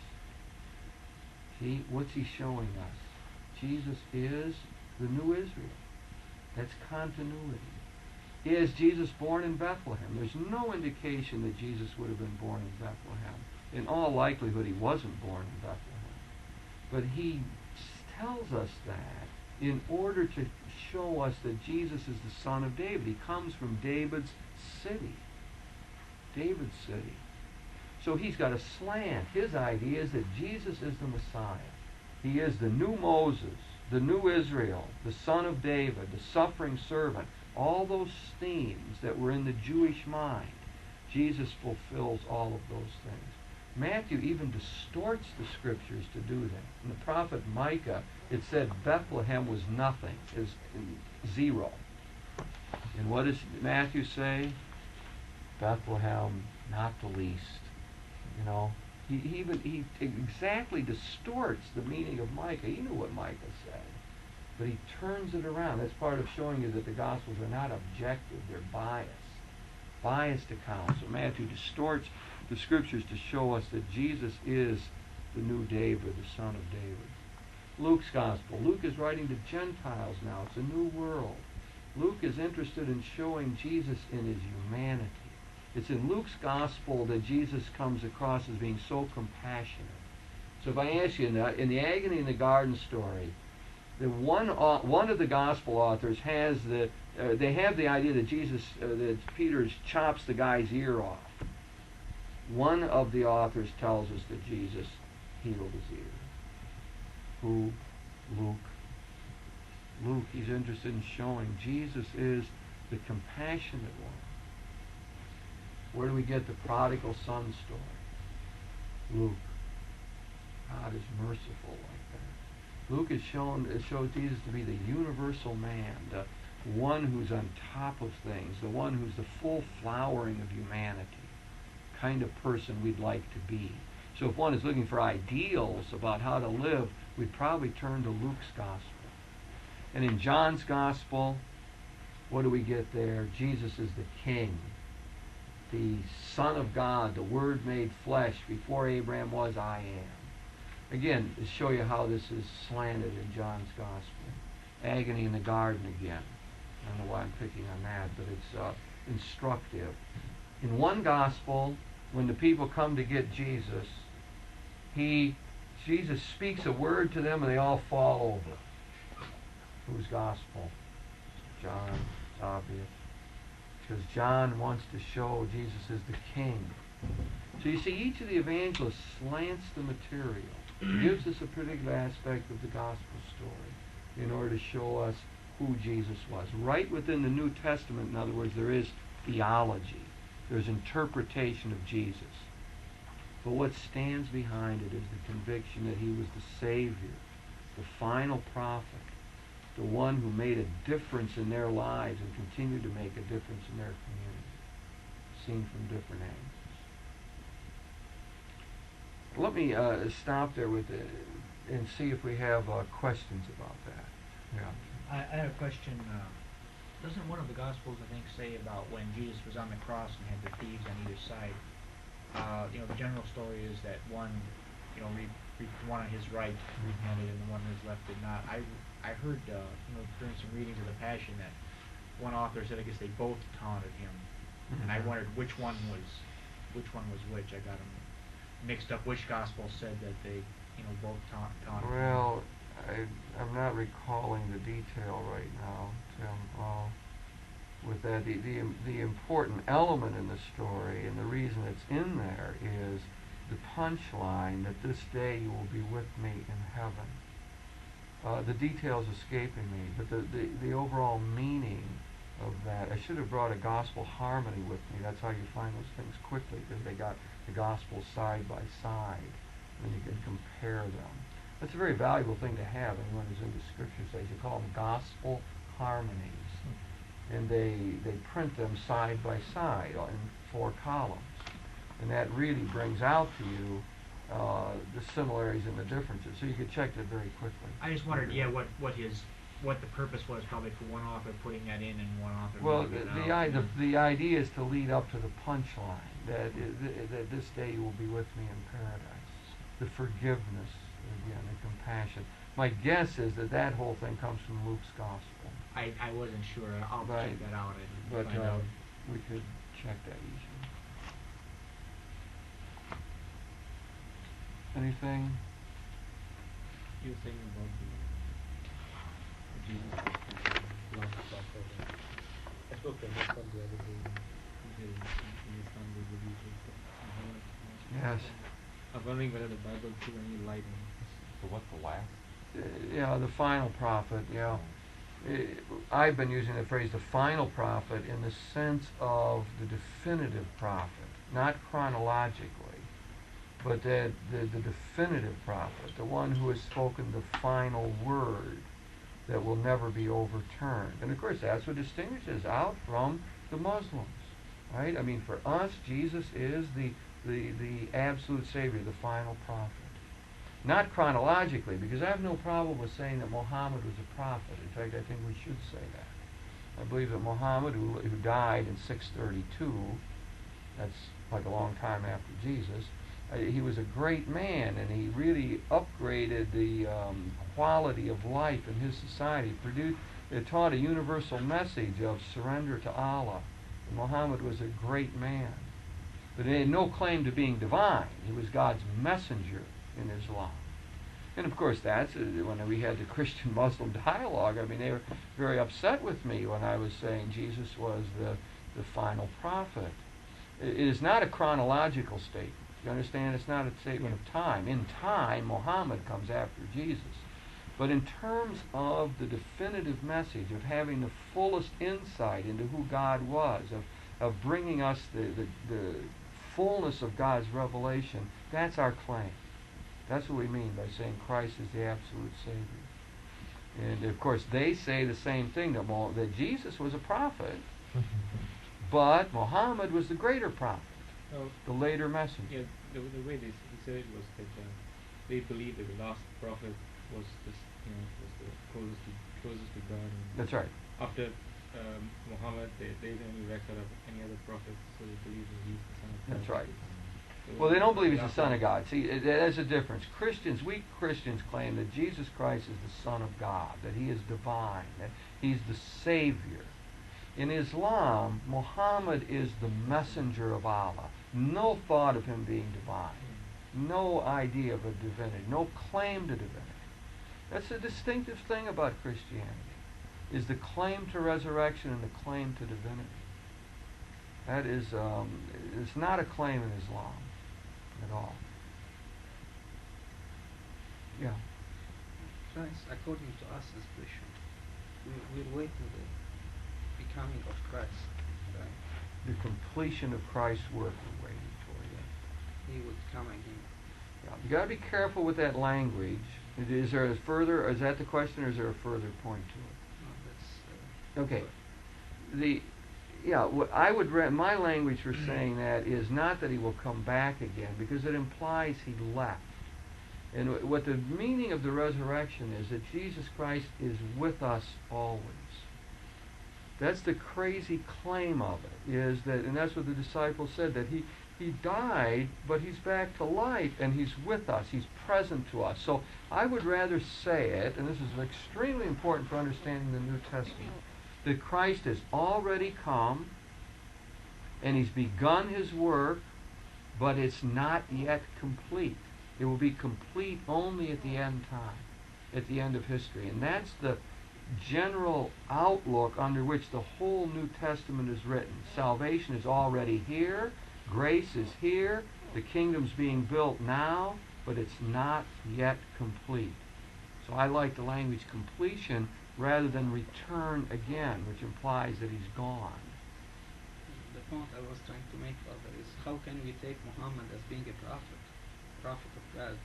See, what's he showing us? Jesus is the new Israel. That's continuity. Is Jesus born in Bethlehem? There's no indication that Jesus would have been born in Bethlehem. In all likelihood, he wasn't born in Bethlehem. But he tells us that in order to show us that Jesus is the son of David. He comes from David's city. David's city. So he's got a slant. His idea is that Jesus is the Messiah. He is the new Moses, the new Israel, the son of David, the suffering servant. All those themes that were in the Jewish mind, Jesus fulfills all of those things. Matthew even distorts the scriptures to do that. In the prophet Micah, it said Bethlehem was nothing, is zero. And what does Matthew say? Bethlehem, not the least. You know, he exactly distorts the meaning of Micah. He knew what Micah said. But he turns it around. That's part of showing you that the Gospels are not objective, they're biased. Biased accounts. So Matthew distorts the Scriptures to show us that Jesus is the new David, the son of David. Luke's Gospel. Luke is writing to Gentiles now. It's a new world. Luke is interested in showing Jesus in his humanity. It's in Luke's Gospel that Jesus comes across as being so compassionate. So if I ask you, in the agony in the garden story, the one of the Gospel authors has they have the idea that that Peter chops the guy's ear off. One of the authors tells us that Jesus healed his ear. Who? Luke. Luke, he's interested in showing Jesus is the compassionate one. Where do we get the prodigal son story? Luke. God is merciful like that. Luke shows Jesus to be the universal man, the one who's on top of things, the one who's the full flowering of humanity, kind of person we'd like to be. So if one is looking for ideals about how to live, we'd probably turn to Luke's Gospel. And in John's Gospel, what do we get there? Jesus is the King, the Son of God, the Word made flesh. Before Abraham was, I am. Again, to show you how this is slanted in John's Gospel. Agony in the garden again. I don't know why I'm picking on that, but it's instructive. In one Gospel, when the people come to get Jesus, Jesus speaks a word to them and they all fall over. Whose Gospel? John. It's obvious. Because John wants to show Jesus is the King. So you see, each of the evangelists slants the material, gives us a particular aspect of the gospel story in order to show us who Jesus was. Right within the New Testament, in other words, there is theology. There's interpretation of Jesus. But what stands behind it is the conviction that he was the Savior, the final prophet, the one who made a difference in their lives and continued to make a difference in their community, seen from different angles. Let me stop there with it and see if we have questions about that. Yeah. I have a question. Doesn't one of the Gospels, I think, say about when Jesus was on the cross and had the thieves on either side? The general story is that one, one on his right repented and the one on his left did not. I heard, during some readings of the Passion that one author said, I guess they both taunted him, and I wondered which one was which. I got them mixed up. Which Gospel said that they, both taunted him? Well, I'm not recalling the detail right now, Tim. With that, the important element in the story and the reason it's in there is the punchline that this day you will be with me in heaven. The details escaping me, but the overall meaning of that, I should have brought a gospel harmony with me. That's how you find those things quickly, because they got the gospels side by side, and you can compare them. That's a very valuable thing to have. Anyone who's into scripture says you call them gospel harmonies, and they print them side by side in 4 columns, and that really brings out to you the similarities and the differences, so you can check that very quickly. I just wondered, what the purpose was probably for one author putting that in and one author leaving it out. The idea is to lead up to the punchline that this day you will be with me in paradise. The forgiveness, again, the compassion. My guess is that whole thing comes from Luke's Gospel. I wasn't sure. I'll check that out and but find out. We could check that easily. Anything? You were saying about Jesus last Passover. I spoke to my son the other day. He said his son was religious. Yes. I'm wondering whether the Bible threw any light on it. So what's the last? Yeah, the final prophet, yeah. I've been using the phrase the final prophet in the sense of the definitive prophet, not chronologically, but the definitive prophet, the one who has spoken the final word that will never be overturned. And of course, that's what distinguishes out from the Muslims, right? I mean, for us, Jesus is the absolute Savior, the final prophet. Not chronologically, because I have no problem with saying that Muhammad was a prophet. In fact, I think we should say that. I believe that Muhammad, who died in 632, that's like a long time after Jesus, he was a great man, and he really upgraded the quality of life in his society. It taught a universal message of surrender to Allah. And Muhammad was a great man. But he had no claim to being divine. He was God's messenger in Islam. And of course, that's when we had the Christian-Muslim dialogue. I mean, they were very upset with me when I was saying Jesus was the final prophet. It is not a chronological statement. You understand? It's not a statement of time. In time, Muhammad comes after Jesus. But in terms of the definitive message of having the fullest insight into who God was, of bringing us the fullness of God's revelation, that's our claim. That's what we mean by saying Christ is the absolute Savior. And of course, they say the same thing, that Jesus was a prophet, but Muhammad was the greater prophet, the later messenger. Yeah, the way he said it was that they believed that the last prophet was the closest to God. And That's right. After Muhammad, they didn't have any record of any other prophet, so they believe that he's the son of God. That's right. So Well, they don't believe he's the Son of God. See, there's a difference. We Christians claim that Jesus Christ is the Son of God, that he is divine, that he's the Savior. In Islam, Muhammad is the messenger of Allah. No thought of him being divine. No idea of a divinity. No claim to divinity. That's a distinctive thing about Christianity, is the claim to resurrection and the claim to divinity. That is, it's not a claim in Islam at all. Yeah. Christ, according to us as Christians, we're waiting the becoming of Christ, right? The completion of Christ's work we're waiting for, yeah. He would come again. Yeah. You got to be careful with that language. Is there a further, is that the question, or is there a further point to it? No, that's Okay. My language for saying that is not that he will come back again, because it implies he left. And what the meaning of the resurrection is, that Jesus Christ is with us always. That's the crazy claim of it, is that, and that's what the disciples said, that he died, but he's back to life, and he's with us, he's present to us. So I would rather say it, and this is extremely important for understanding the New Testament, that Christ has already come, and he's begun his work, but it's not yet complete. It will be complete only at the end time, at the end of history. And that's the general outlook under which the whole New Testament is written. Salvation is already here, grace is here, the kingdom's being built now, but it's not yet complete. So I like the language completion rather than return again, which implies that he's gone. the point I was trying to make, Father, is how can we take Muhammad as being a prophet of God,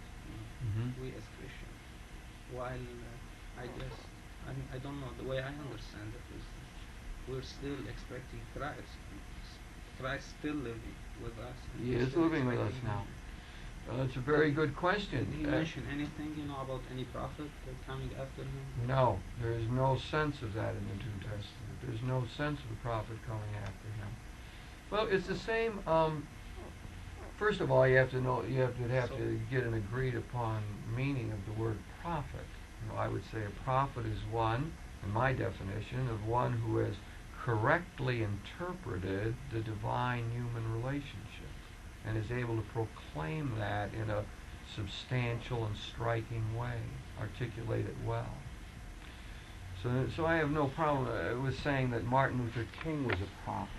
we as Christians, while I don't know, the way I understand it is we're still expecting Christ. Christ still living with us. He is living with us now. That's a very good question. Did he mention anything, about any prophet coming after him? No, there is no sense of that in the New Testament. There's no sense of a prophet coming after him. Well, it's the same. First of all, you have to get an agreed upon meaning of the word prophet. I would say a prophet is one, in my definition, of one who has correctly interpreted the divine-human relationship and is able to proclaim that in a substantial and striking way, articulate it well. So I have no problem with saying that Martin Luther King was a prophet,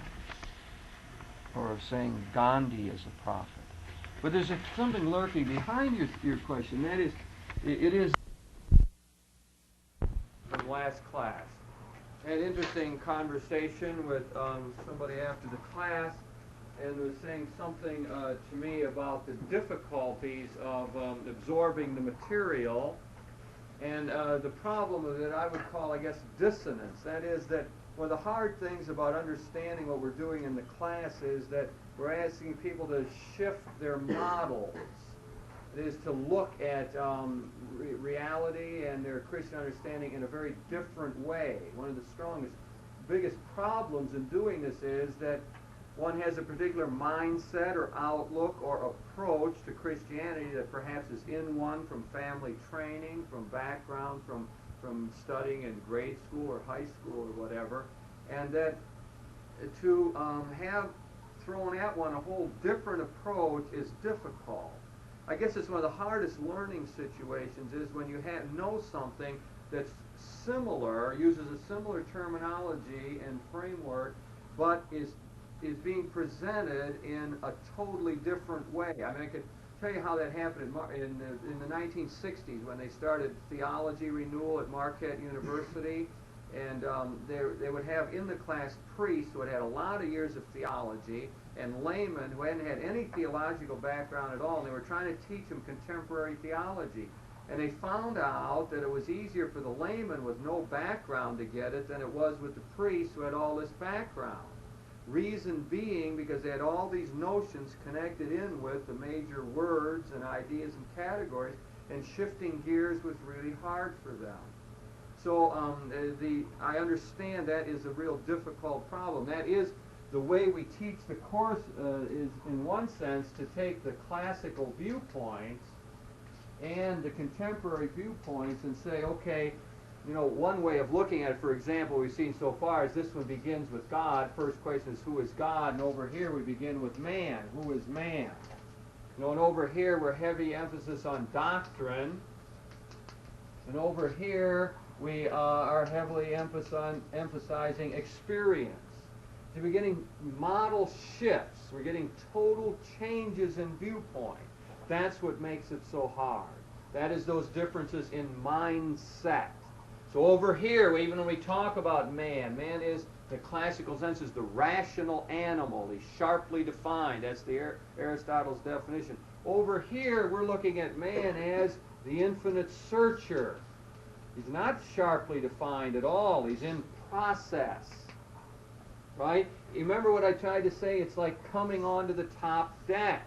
or of saying Gandhi is a prophet. But there's something lurking behind your question. That is, it is from last class. I had an interesting conversation with somebody after the class, and was saying something to me about the difficulties of absorbing the material, and the problem of it I would call, I guess, dissonance. That is, that one of the hard things about understanding what we're doing in the class is that we're asking people to shift their models. is to look at reality and their Christian understanding in a very different way. One of the strongest, biggest problems in doing this is that one has a particular mindset or outlook or approach to Christianity that perhaps is in one from family training, from background, from studying in grade school or high school or whatever, and that to have thrown at one a whole different approach is difficult. I guess it's one of the hardest learning situations is when you know something that's similar, uses a similar terminology and framework, but is being presented in a totally different way. I mean, I could tell you how that happened in the 1960s when they started theology renewal at Marquette University, and they would have in the class priests who had had a lot of years of theology and laymen who hadn't had any theological background at all, and they were trying to teach them contemporary theology. And they found out that it was easier for the layman with no background to get it than it was with the priests who had all this background. Reason being because they had all these notions connected in with the major words and ideas and categories, and shifting gears was really hard for them. So I understand that is a real difficult problem. That is the way we teach the course is in one sense to take the classical viewpoints and the contemporary viewpoints and say, okay, you know, one way of looking at it, for example, we've seen so far is this one begins with God. First question is, who is God? And over here we begin with man. Who is man? You know, and over here we're heavy emphasis on doctrine. And over here we are heavily emphasizing experience. So we're getting model shifts. We're getting total changes in viewpoint. That's what makes it so hard. That is those differences in mindset. So over here, even when we talk about man, man is, the classical sense, is the rational animal. He's sharply defined. That's the Aristotle's definition. Over here, we're looking at man as the infinite searcher. He's not sharply defined at all. He's in process. Right? You remember what I tried to say? It's like coming onto the top deck.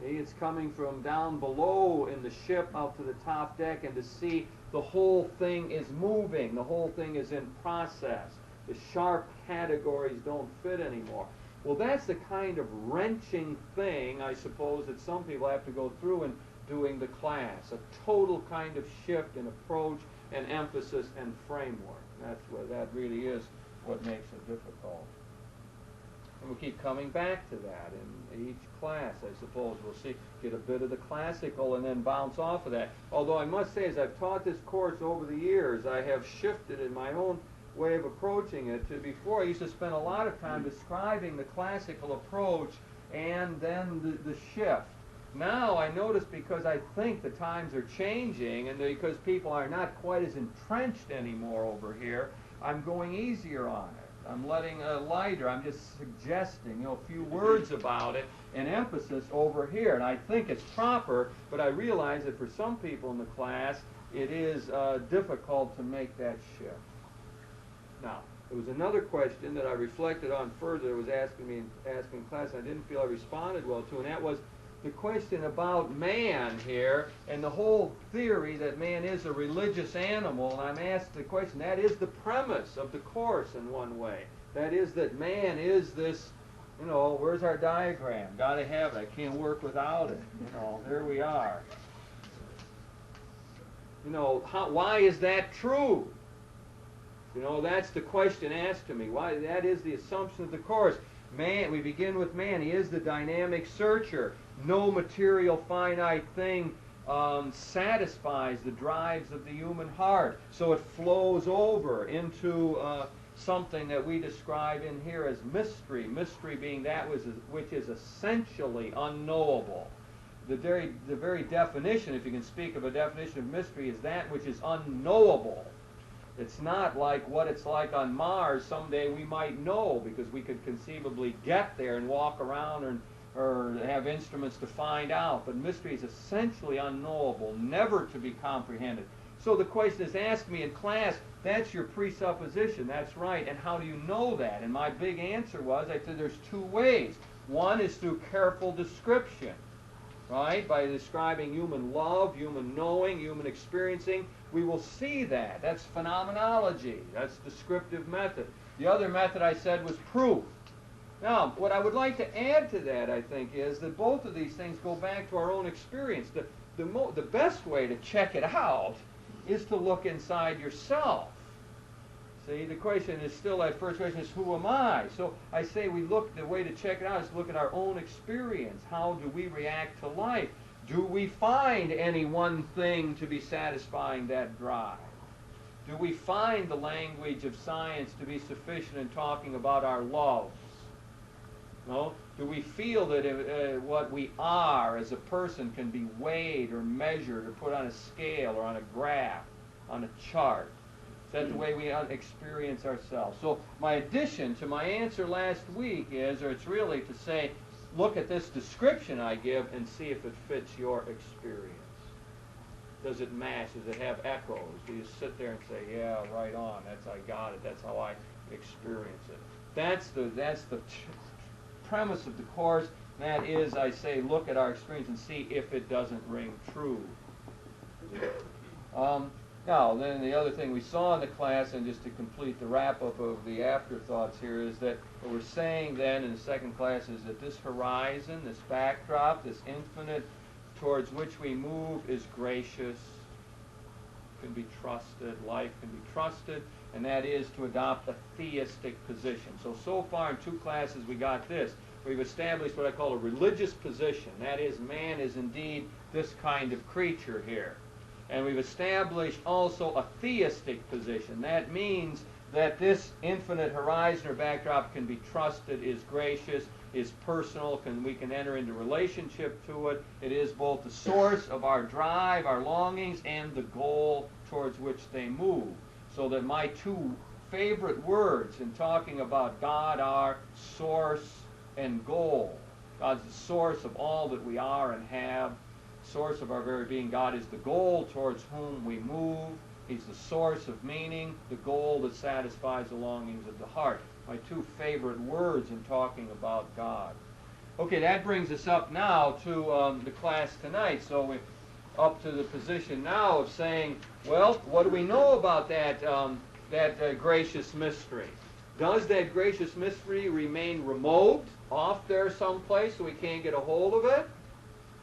See, it's coming from down below in the ship out to the top deck, and to see the whole thing is moving. The whole thing is in process. The sharp categories don't fit anymore. Well, that's the kind of wrenching thing, I suppose, that some people have to go through in doing the class. A total kind of shift in approach and emphasis and framework. That's what that really is what makes it difficult. And we'll keep coming back to that in each class, I suppose. We'll get a bit of the classical and then bounce off of that. Although I must say, as I've taught this course over the years, I have shifted in my own way of approaching it. To before, I used to spend a lot of time describing the classical approach and then the shift. Now I notice, because I think the times are changing and because people are not quite as entrenched anymore over here, I'm going easier on it. I'm letting lighter. I'm just suggesting, a few words about it and emphasis over here. And I think it's proper, but I realize that for some people in the class, it is difficult to make that shift. Now, there was another question that I reflected on further that was asking class, and I didn't feel I responded well to, and that was the question about man here and the whole theory that man is a religious animal. And I'm asked the question, that is the premise of the course in one way. That is that man is this, where's our diagram? Got to have it. I can't work without it. There we are. Why is that true? That's the question asked to me. Why? That is the assumption of the course. Man, we begin with man. He is the dynamic searcher. No material finite thing satisfies the drives of the human heart. So it flows over into something that we describe in here as mystery. Mystery being that which is essentially unknowable. The very definition, if you can speak of a definition of mystery, is that which is unknowable. It's not like what it's like on Mars. Someday we might know, because we could conceivably get there and walk around or have instruments to find out. But mystery is essentially unknowable, never to be comprehended. So the question is asked me in class, that's your presupposition, that's right, and how do you know that? And my big answer was, I said there's two ways. One is through careful description, right? right? By describing human love, human knowing, human experiencing, we will see that. That's phenomenology. That's descriptive method. The other method I said was proof. Now, what I would like to add to that, I think, is that both of these things go back to our own experience. The best way to check it out is to look inside yourself. See, the question is still, that first question is, who am I? So I say the way to check it out is to look at our own experience. How do we react to life? Do we find any one thing to be satisfying that drive? Do we find the language of science to be sufficient in talking about our loves? No? Do we feel that what we are as a person can be weighed or measured or put on a scale or on a graph, on a chart? Is that the way we experience ourselves? So my addition to my answer last week is, or it's really to say, look at this description I give and see if it fits your experience. Does it match? Does it have echoes? Do you sit there and say, yeah, right on, I got it, that's how I experience it. That's the premise of the course. That is, I say, look at our experience and see if it doesn't ring true. Now, then the other thing we saw in the class, and just to complete the wrap-up of the afterthoughts here, is that what we're saying then in the second class is that this horizon, this backdrop, this infinite towards which we move is gracious, can be trusted, life can be trusted, and that is to adopt a theistic position. So far in 2 classes we got this. We've established what I call a religious position. That is, man is indeed this kind of creature here. And we've established also a theistic position. That means that this infinite horizon or backdrop can be trusted, is gracious, is personal, we can enter into relationship to it. It is both the source of our drive, our longings, and the goal towards which they move. So that my 2 favorite words in talking about God are source and goal. God's the source of all that we are and have. Source of our very being. God is the goal towards whom we move. He's the source of meaning, the goal that satisfies the longings of the heart. My 2 favorite words in talking about God. Okay, that brings us up now to the class tonight. So we're up to the position now of saying, well, what do we know about that gracious mystery? Does that gracious mystery remain remote, off there someplace so we can't get a hold of it?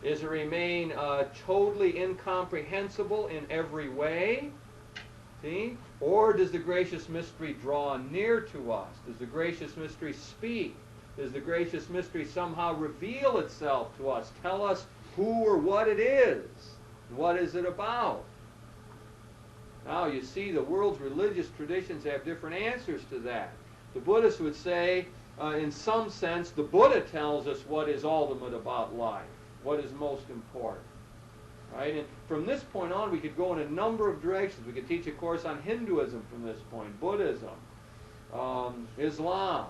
Does it remain totally incomprehensible in every way? See? Or does the gracious mystery draw near to us? Does the gracious mystery speak? Does the gracious mystery somehow reveal itself to us? Tell us who or what it is? What is it about? Now, you see, the world's religious traditions have different answers to that. The Buddhists would say, in some sense, the Buddha tells us what is ultimate about life. What is most important, right? And from this point on, we could go in a number of directions. We could teach a course on Hinduism from this point, Buddhism, Islam.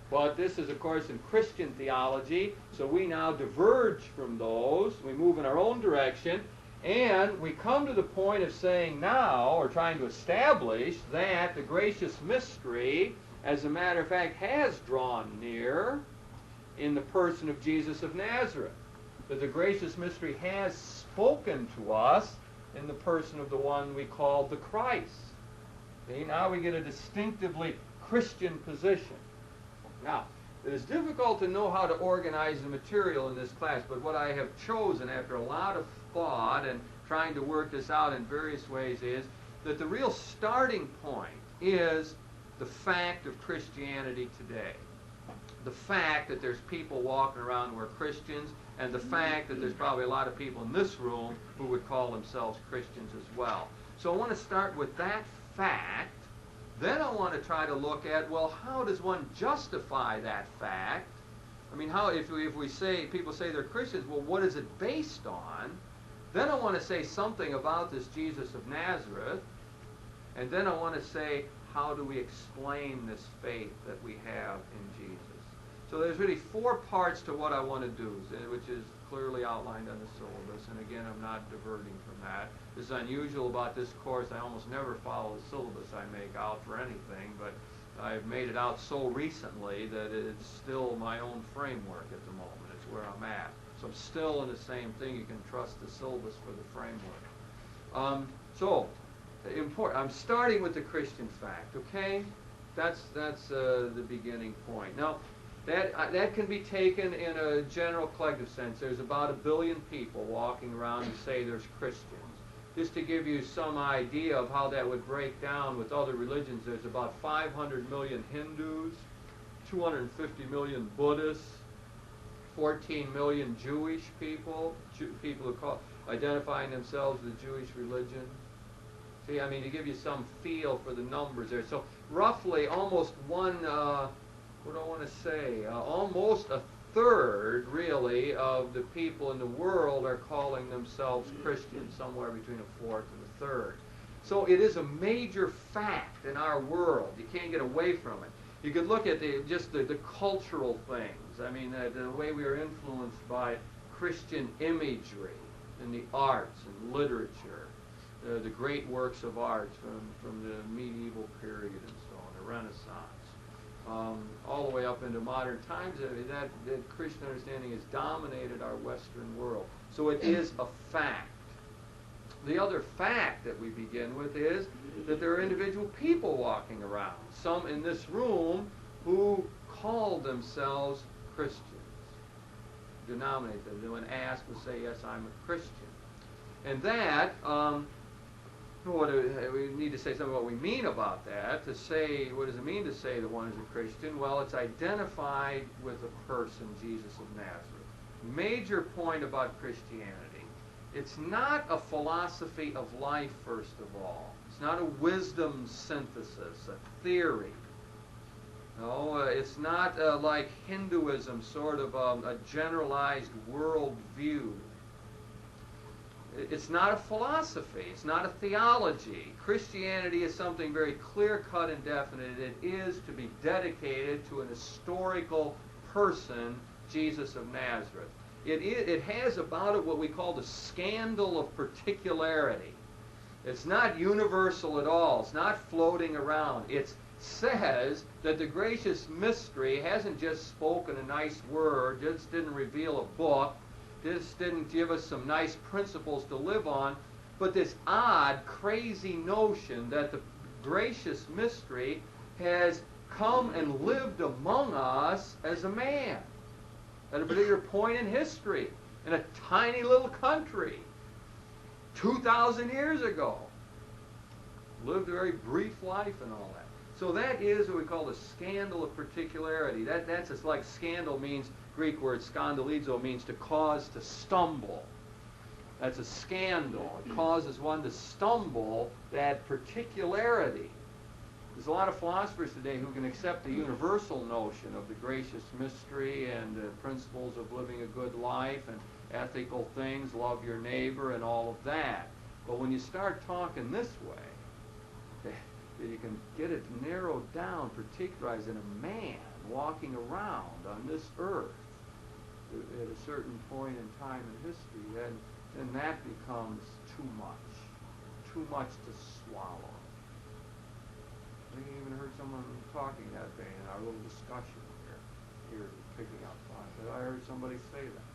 But this is, of course, in Christian theology, so we now diverge from those. We move in our own direction, and we come to the point of saying now, or trying to establish, that the gracious mystery, as a matter of fact, has drawn near in the person of Jesus of Nazareth. That the gracious mystery has spoken to us in the person of the one we call the Christ. See, now we get a distinctively Christian position. Now, it is difficult to know how to organize the material in this class, but what I have chosen after a lot of thought and trying to work this out in various ways is that the real starting point is the fact of Christianity today. The fact that there's people walking around who are Christians, and the fact that there's probably a lot of people in this room who would call themselves Christians as well. So I want to start with that fact. Then I want to try to look at, well, how does one justify that fact? I mean, how if we say, people say they're Christians, well, what is it based on? Then I want to say something about this Jesus of Nazareth. And then I want to say, how do we explain this faith that we have in Jesus? So there's really 4 parts to what I want to do, which is clearly outlined on the syllabus. And again, I'm not diverting from that. This is unusual about this course. I almost never follow the syllabus I make out for anything, but I've made it out so recently that it's still my own framework at the moment. It's where I'm at. So I'm still in the same thing. You can trust the syllabus for the framework. So, important. I'm starting with the Christian fact, okay? That's the beginning point. Now, that can be taken in a general collective sense. There's about 1 billion people walking around who say there's Christians. Just to give you some idea of how that would break down with other religions, there's about 500 million Hindus, 250 million Buddhists, 14 million Jewish people, people who identifying themselves with the Jewish religion. See, I mean, to give you some feel for the numbers there. So roughly almost one, what do I want to say, almost a third, really, of the people in the world are calling themselves Christians, somewhere between a fourth and a third. So it is a major fact in our world. You can't get away from it. You could look at just the cultural things. I mean, the way we are influenced by Christian imagery in the arts and literature, the great works of art from the medieval period and so on, the Renaissance, all the way up into modern times. That Christian understanding has dominated our Western world. So it is a fact. The other fact that we begin with is that there are individual people walking around, some in this room, who call themselves Christians. Denominate them. When asked, will say, yes, I'm a Christian. And that, we need to say something about what we mean about that. To say, what does it mean to say that one is a Christian? Well, it's identified with a person, Jesus of Nazareth. Major point about Christianity. It's not a philosophy of life, first of all. It's not a wisdom synthesis, a theory. No, it's not like Hinduism, sort of a generalized world view. It's not a philosophy. It's not a theology. Christianity is something very clear-cut and definite. It is to be dedicated to an historical person, Jesus of Nazareth. It has about it what we call the scandal of particularity. It's not universal at all. It's not floating around. It says that the gracious mystery hasn't just spoken a nice word, just didn't reveal a book, just didn't give us some nice principles to live on, but this odd, crazy notion that the gracious mystery has come and lived among us as a man at a particular point in history, in a tiny little country, 2,000 years ago. Lived a very brief life and all that. So that is what we call the scandal of particularity. That's just like scandal means, Greek word skandalizo means to cause to stumble. That's a scandal. It causes one to stumble, that particularity. There's a lot of philosophers today who can accept the universal notion of the gracious mystery and the principles of living a good life and ethical things, love your neighbor and all of that. But when you start talking this way, you can get it narrowed down, particularized in a man walking around on this earth at a certain point in time in history, then that becomes too much to swallow. I think I even heard someone talking that day in our little discussion here picking up on it. I heard somebody say that,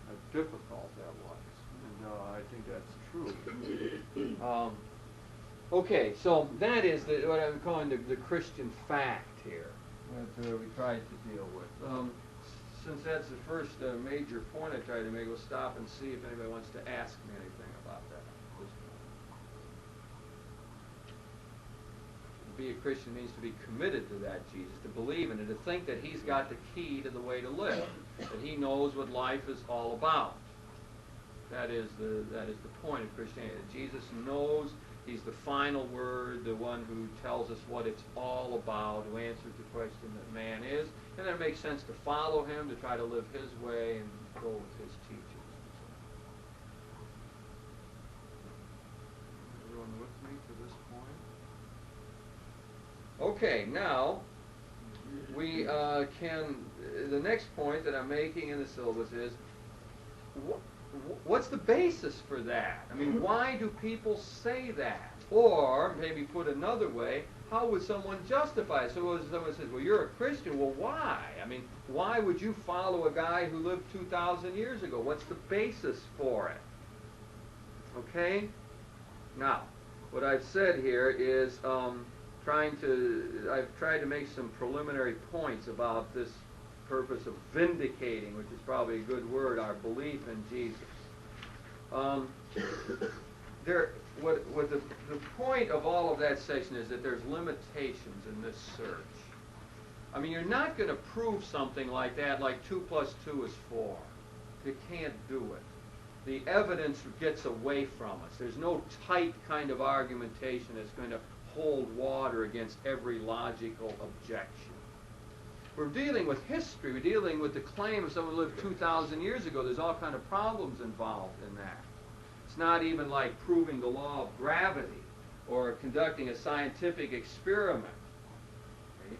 how difficult that was, and I think that's true. Okay, so that is what I'm calling the Christian fact here that we tried to deal with. Since that's the first major point I tried to make, we'll stop and see if anybody wants to ask me anything about that. To be a Christian means to be committed to that Jesus, to believe in it, to think that he's got the key to the way to live, that he knows what life is all about. That is the point of Christianity. That Jesus knows. He's the final word, the one who tells us what it's all about, who answers the question that man is. And then it makes sense to follow him, to try to live his way and go with his teachings. Everyone with me to this point? Okay, now we the next point that I'm making in the syllabus is, what's the basis for that? I mean, why do people say that? Or, maybe put another way, how would someone justify it? So someone says, well, you're a Christian. Well, why? I mean, why would you follow a guy who lived 2,000 years ago? What's the basis for it? Okay? Now, what I've said here is I've tried to make some preliminary points about this purpose of vindicating, which is probably a good word, our belief in Jesus. The point of all of that section is that there's limitations in this search. I mean, you're not going to prove something like that, like 2 + 2 is 4. You can't do it. The evidence gets away from us. There's no tight kind of argumentation that's going to hold water against every logical objection. We're dealing with history. We're dealing with the claim of someone who lived 2,000 years ago. There's all kind of problems involved in that. It's not even like proving the law of gravity or conducting a scientific experiment. Okay?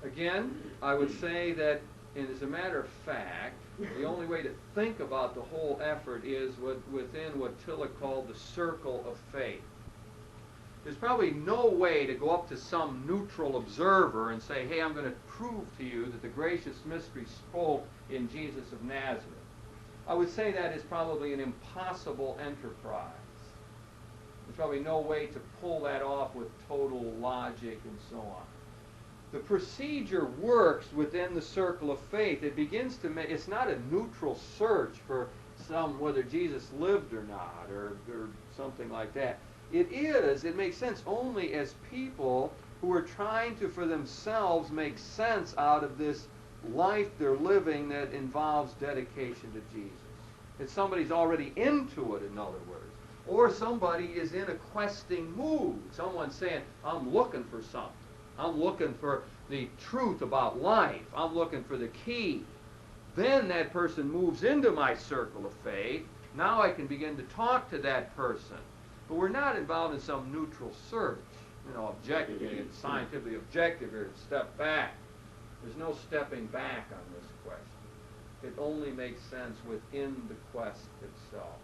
Again, I would say that, as a matter of fact, the only way to think about the whole effort is within what Tillich called the circle of faith. There's probably no way to go up to some neutral observer and say, hey, I'm going to prove to you that the gracious mystery spoke in Jesus of Nazareth. I would say that is probably an impossible enterprise. There's probably no way to pull that off with total logic and so on. The procedure works within the circle of faith. It begins to make, it's not a neutral search for whether Jesus lived or not, or something like that. It makes sense only as people who are trying to, for themselves, make sense out of this life they're living that involves dedication to Jesus. It's somebody's already into it, in other words. Or somebody is in a questing mood. Someone's saying, I'm looking for something. I'm looking for the truth about life. I'm looking for the key. Then that person moves into my circle of faith. Now I can begin to talk to that person. But we're not involved in some neutral search, objective, it's scientifically objective here to step back. There's no stepping back on this question. It only makes sense within the quest itself.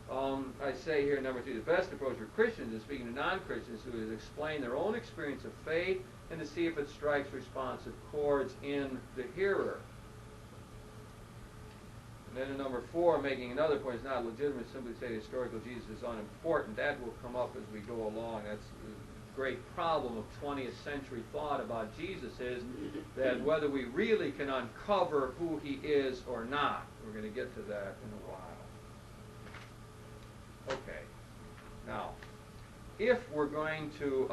I say here, number 2, the best approach for Christians is speaking to non-Christians who is explain their own experience of faith and to see if it strikes responsive chords in the hearer. And then in number 4, making another point, it's not legitimate to simply say the historical Jesus is unimportant. That will come up as we go along. That's the great problem of 20th century thought about Jesus is that whether we really can uncover who he is or not. We're going to get to that in a while. Okay. Now, if we're going to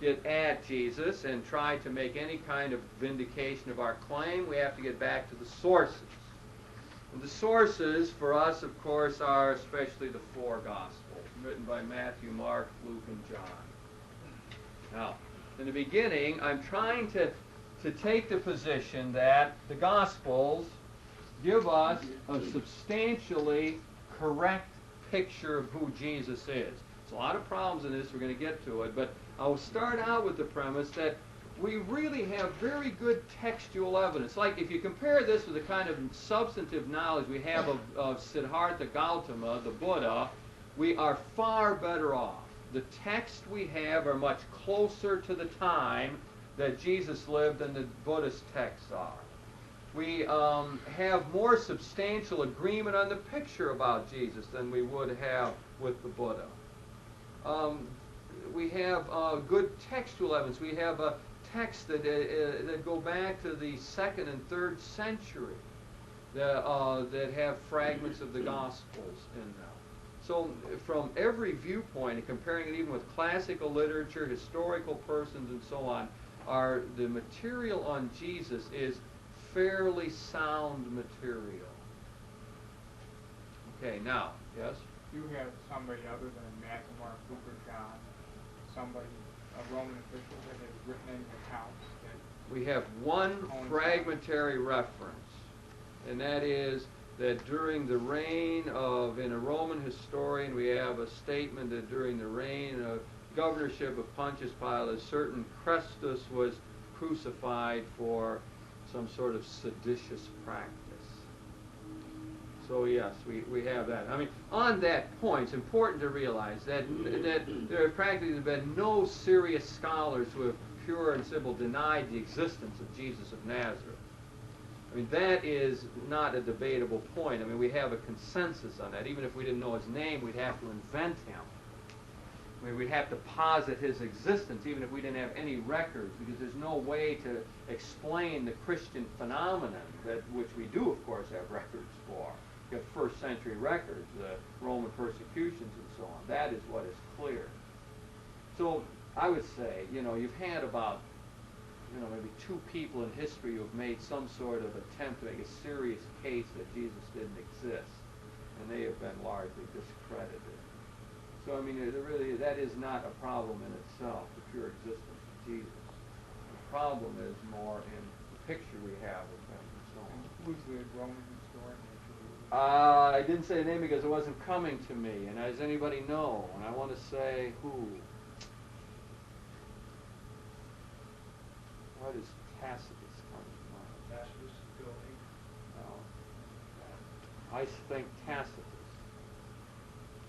get at Jesus and try to make any kind of vindication of our claim, we have to get back to the sources. And the sources for us, of course, are especially the 4 Gospels, written by Matthew, Mark, Luke, and John. Now, in the beginning, I'm trying to take the position that the Gospels give us a substantially correct picture of who Jesus is. There's a lot of problems in this. We're going to get to it. But I'll start out with the premise that we really have very good textual evidence. Like if you compare this with the kind of substantive knowledge we have of Siddhartha Gautama, the Buddha, we are far better off. The texts we have are much closer to the time that Jesus lived than the Buddhist texts are. We have more substantial agreement on the picture about Jesus than we would have with the Buddha. We have good textual evidence. We have texts that go back to the 2nd and 3rd century that have fragments of the Gospels in them. So from every viewpoint, and comparing it even with classical literature, historical persons, and so on, the material on Jesus is fairly sound material. Okay, now, yes? You have somebody other than Matthew, Mark, Luke, or John, somebody, a Roman official that has written in accounts that... We have one fragmentary reference, and that is that during the reign of, in a Roman historian, we have a statement that during the reign of governorship of Pontius Pilate, a certain Christus was crucified for some sort of seditious practice. So yes, we have that. I mean, on that point, it's important to realize that there have practically been no serious scholars who have pure and simple denied the existence of Jesus of Nazareth. I mean, that is not a debatable point. I mean, we have a consensus on that. Even if we didn't know his name, we'd have to invent him. I mean, we'd have to posit his existence, even if we didn't have any records, because there's no way to explain the Christian phenomenon, which we do, of course, have records for. You have first century records, the Roman persecutions and so on. That is what is clear. So I would say, you've had about, maybe 2 people in history who have made some sort of attempt to make a serious case that Jesus didn't exist, and they have been largely discredited. So, I mean, that is not a problem in itself, the pure existence of Jesus. The problem is more in the picture we have of him and so on. Who's the Roman historian? I didn't say the name because it wasn't coming to me. And does anybody know? And I want to say who. What is Tacitus coming to mind? Tacitus, No. I think Tacitus.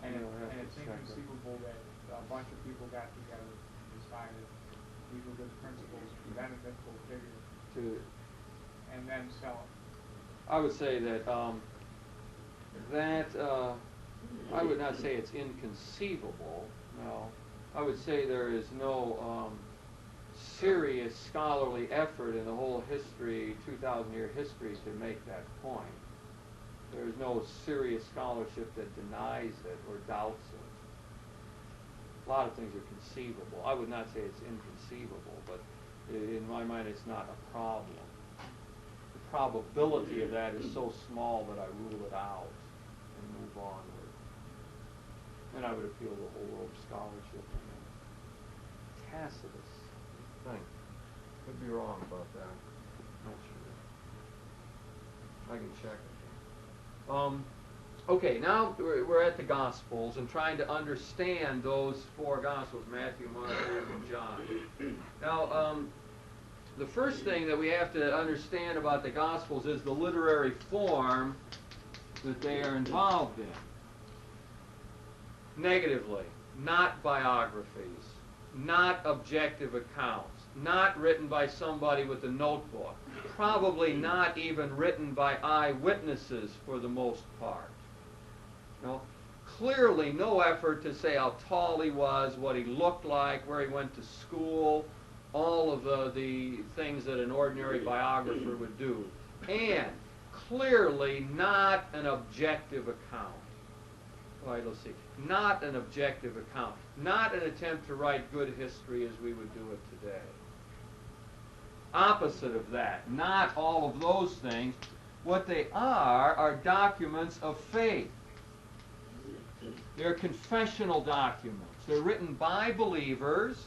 And Yeah, it's inconceivable that a bunch of people got together and decided these were good principles, invent a mythical figure, and then sell it. I would say that I would not say it's inconceivable. No, I would say there is no serious scholarly effort in the whole history, 2,000-year history, to make that point. There is no serious scholarship that denies it or doubts it. A lot of things are conceivable. I would not say it's inconceivable, but in my mind it's not a problem. The probability of that is so small that I rule it out and move onward. And I would appeal to the whole world of scholarship. Tacitus, I think. Could be wrong about that. Not sure. I can check it. Okay, now we're at the Gospels and trying to understand those 4 Gospels, Matthew, Mark, Luke, and John. Now, the first thing that we have to understand about the Gospels is the literary form that they are involved in. Negatively, not biographies, not objective accounts, not written by somebody with a notebook, probably not even written by eyewitnesses for the most part. Clearly no effort to say how tall he was, what he looked like, where he went to school, all of the things that an ordinary biographer would do. And clearly not an objective account. All right, let's see. Not an objective account. Not an attempt to write good history as we would do it today. Opposite of that. Not all of those things. What they are documents of faith. They're confessional documents. They're written by believers,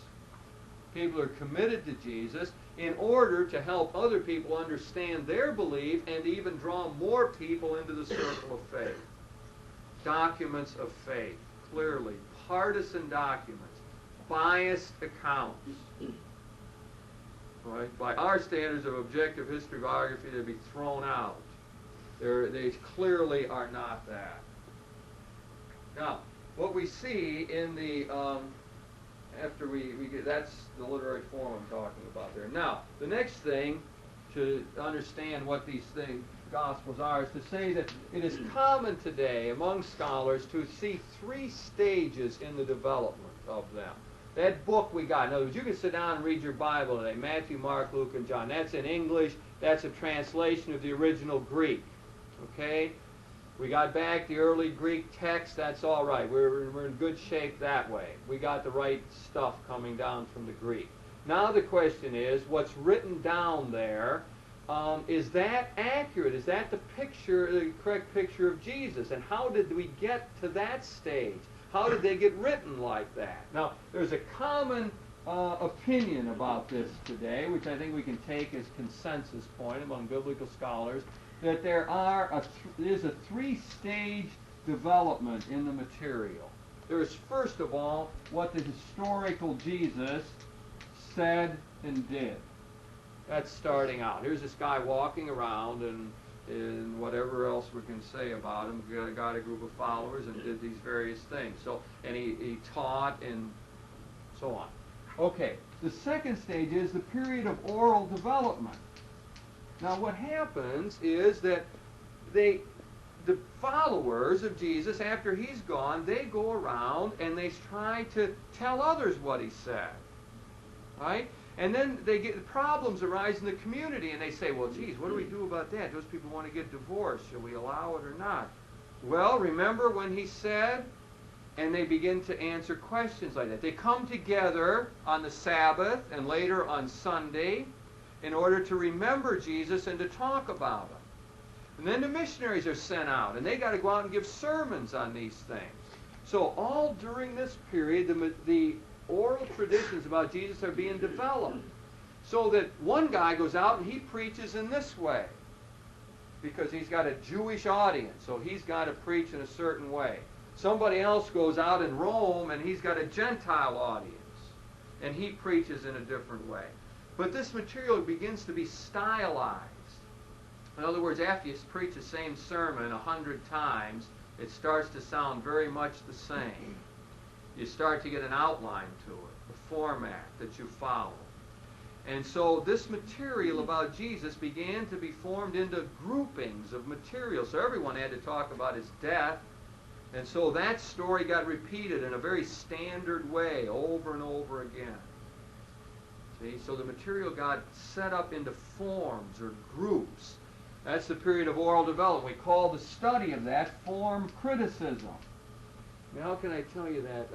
people who are committed to Jesus, in order to help other people understand their belief and even draw more people into the circle of faith. Documents of faith, clearly. Partisan documents. Biased accounts. Right? By our standards of objective history biography, they'd be thrown out. They clearly are not that. Now, what we see in the, after we get, that's the literary form I'm talking about there. Now, the next thing to understand what these Gospels are is to say that it is common today among scholars to see 3 stages in the development of them. That book we got, in other words, you can sit down and read your Bible today, Matthew, Mark, Luke, and John. That's in English. That's a translation of the original Greek. Okay? We got back the early Greek text. That's all right. We're in good shape that way. We got the right stuff coming down from the Greek. Now the question is, what's written down there, is that accurate? Is that the correct picture of Jesus? And how did we get to that stage? How did they get written like that? Now, there's a common opinion about this today, which I think we can take as consensus point among biblical scholars, that there is a 3-stage development in the material. There is, first of all, what the historical Jesus said and did. That's starting out. Here's this guy walking around, and and whatever else we can say about him, got a group of followers and did these various things. So, and he taught and so on. Okay, the second stage is the period of oral development. Now what happens is that the followers of Jesus, after he's gone, they go around and they try to tell others what he said. Right? And then problems arise in the community, and they say, well, geez, what do we do about that? Those people want to get divorced. Shall we allow it or not? Well, remember when he said, and they begin to answer questions like that. They come together on the Sabbath and later on Sunday in order to remember Jesus and to talk about him. And then the missionaries are sent out, and they got to go out and give sermons on these things. So all during this period, the oral traditions about Jesus are being developed. So that one guy goes out and he preaches in this way, because he's got a Jewish audience, so he's got to preach in a certain way. Somebody else goes out in Rome and he's got a Gentile audience, and he preaches in a different way. But this material begins to be stylized. In other words, after you preach the same sermon 100 times, it starts to sound very much the same. You start to get an outline to it, a format that you follow. And so this material about Jesus began to be formed into groupings of material. So everyone had to talk about his death. And so that story got repeated in a very standard way over and over again. See? So the material got set up into forms or groups. That's the period of oral development. We call the study of that form criticism. Now, how can I tell you that?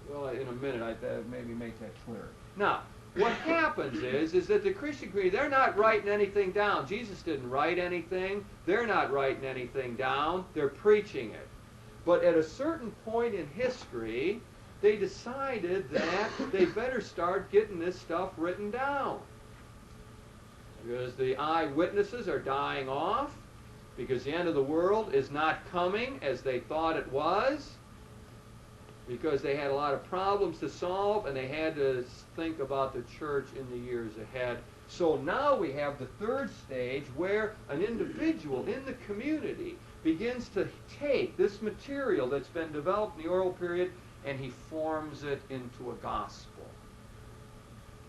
Well, in a minute, I maybe make that clear. Now, what happens is that the Christian community, they're not writing anything down. Jesus didn't write anything. They're not writing anything down. They're preaching it. But at a certain point in history, they decided that they better start getting this stuff written down. Because the eyewitnesses are dying off, because the end of the world is not coming as they thought it was, because they had a lot of problems to solve, and they had to think about the church in the years ahead. So now we have the third stage where an individual in the community begins to take this material that's been developed in the oral period, and he forms it into a gospel.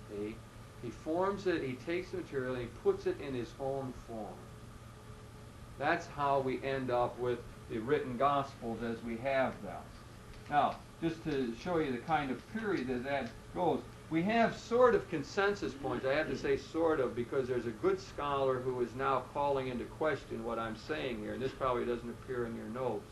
See? He forms it, he takes the material, and he puts it in his own form. That's how we end up with the written Gospels as we have them. Now, just to show you the kind of period that goes, we have sort of consensus points. I have to say sort of because there's a good scholar who is now calling into question what I'm saying here, and this probably doesn't appear in your notes.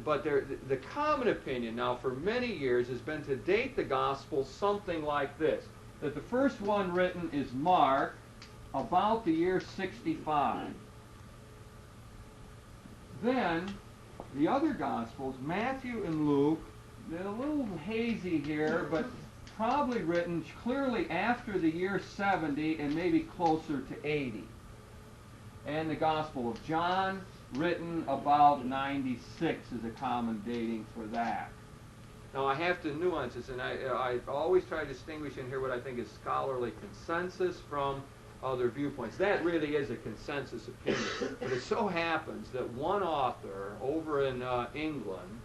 But the common opinion now for many years has been to date the Gospels something like this, that the first one written is Mark, about the year 65. Then the other Gospels, Matthew and Luke, they're a little hazy here, but probably written clearly after the year 70 and maybe closer to 80. And the Gospel of John, written about 96 is a common dating for that. Now I have to nuance this, and I always try to distinguish in here what I think is scholarly consensus from other viewpoints. That really is a consensus opinion. But it so happens that one author over in England,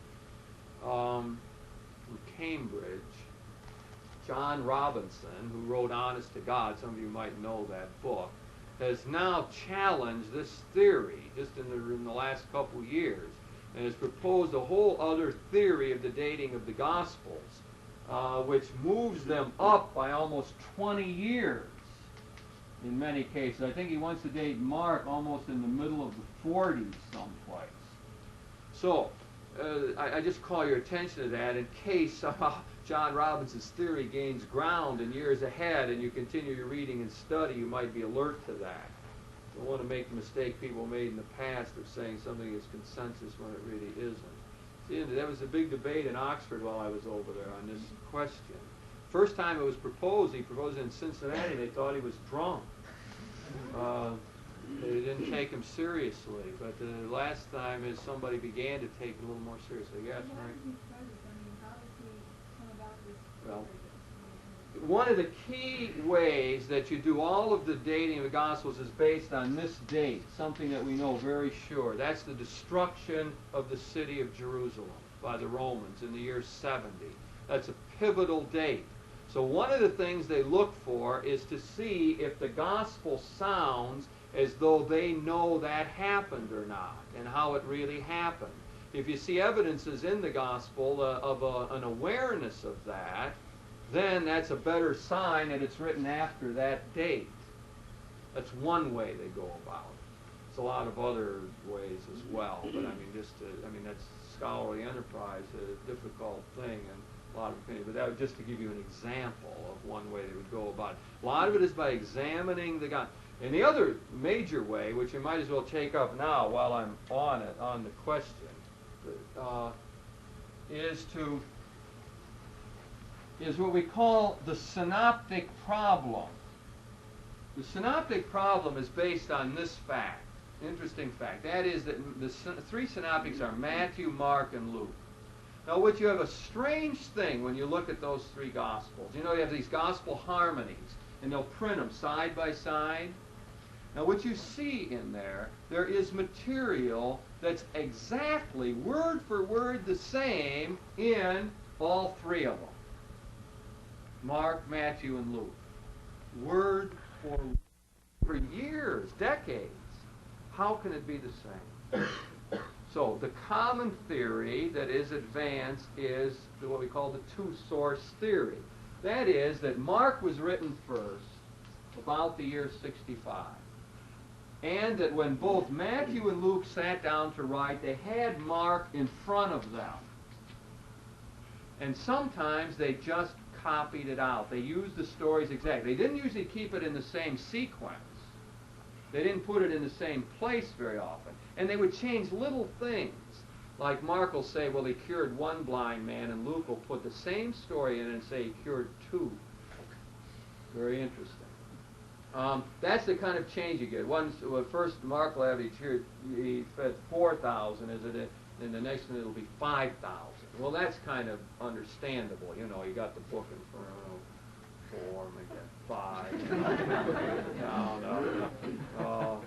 from Cambridge, John Robinson, who wrote Honest to God, some of you might know that book, has now challenged this theory just in the last couple years, and has proposed a whole other theory of the dating of the Gospels, which moves them up by almost 20 years in many cases. I think he wants to date Mark almost in the middle of the 40s someplace. So, I just call your attention to that in case somehow John Robinson's theory gains ground in years ahead and you continue your reading and study, you might be alert to that. You don't want to make the mistake people made in the past of saying something is consensus when it really isn't. See, there was a big debate in Oxford while I was over there on this question. First time it was proposed, he proposed it in Cincinnati, they thought he was drunk. They didn't take him seriously, but the last time is somebody began to take it a little more seriously. Yes, How Mary? did he start this? I mean, how does he come about this Well, story? one of the key ways that you do all of the dating of the Gospels is based on this date, something that we know very sure. That's the destruction of the city of Jerusalem by the Romans in the year 70. That's a pivotal date. So one of the things they look for is to see if the Gospel sounds as though they know that happened or not, and how it really happened. If you see evidences in the Gospel of an awareness of that, then that's a better sign that it's written after that date. That's one way they go about it. There's a lot of other ways as well, but that's scholarly enterprise, a difficult thing, and a lot of opinion. But that was just to give you an example of one way they would go about it. A lot of it is by examining the God. And the other major way, which you might as well take up now while I'm on it, on the question, is what we call the synoptic problem. The synoptic problem is based on this fact, interesting fact. That is that the three synoptics are Matthew, Mark, and Luke. Now, what you have a strange thing when you look at those three Gospels. You know, you have these Gospel harmonies, and they'll print them side by side. Now, what you see in there is material that's exactly, word for word, the same in all three of them. Mark, Matthew, and Luke. Word for years, decades. How can it be the same? So the common theory that is advanced is what we call the two-source theory. That is that Mark was written first, about the year 65. And that when both Matthew and Luke sat down to write, they had Mark in front of them. And sometimes they just copied it out. They used the stories exactly. They didn't usually keep it in the same sequence. They didn't put it in the same place very often. And they would change little things. Like Mark will say, well, he cured one blind man, and Luke will put the same story in and say he cured two. Very interesting. That's the kind of change you get. First, Mark will have he fed 4,000, and the next one it'll be 5,000. Well, that's kind of understandable. You know, you got the book in front of 4, maybe 5. No.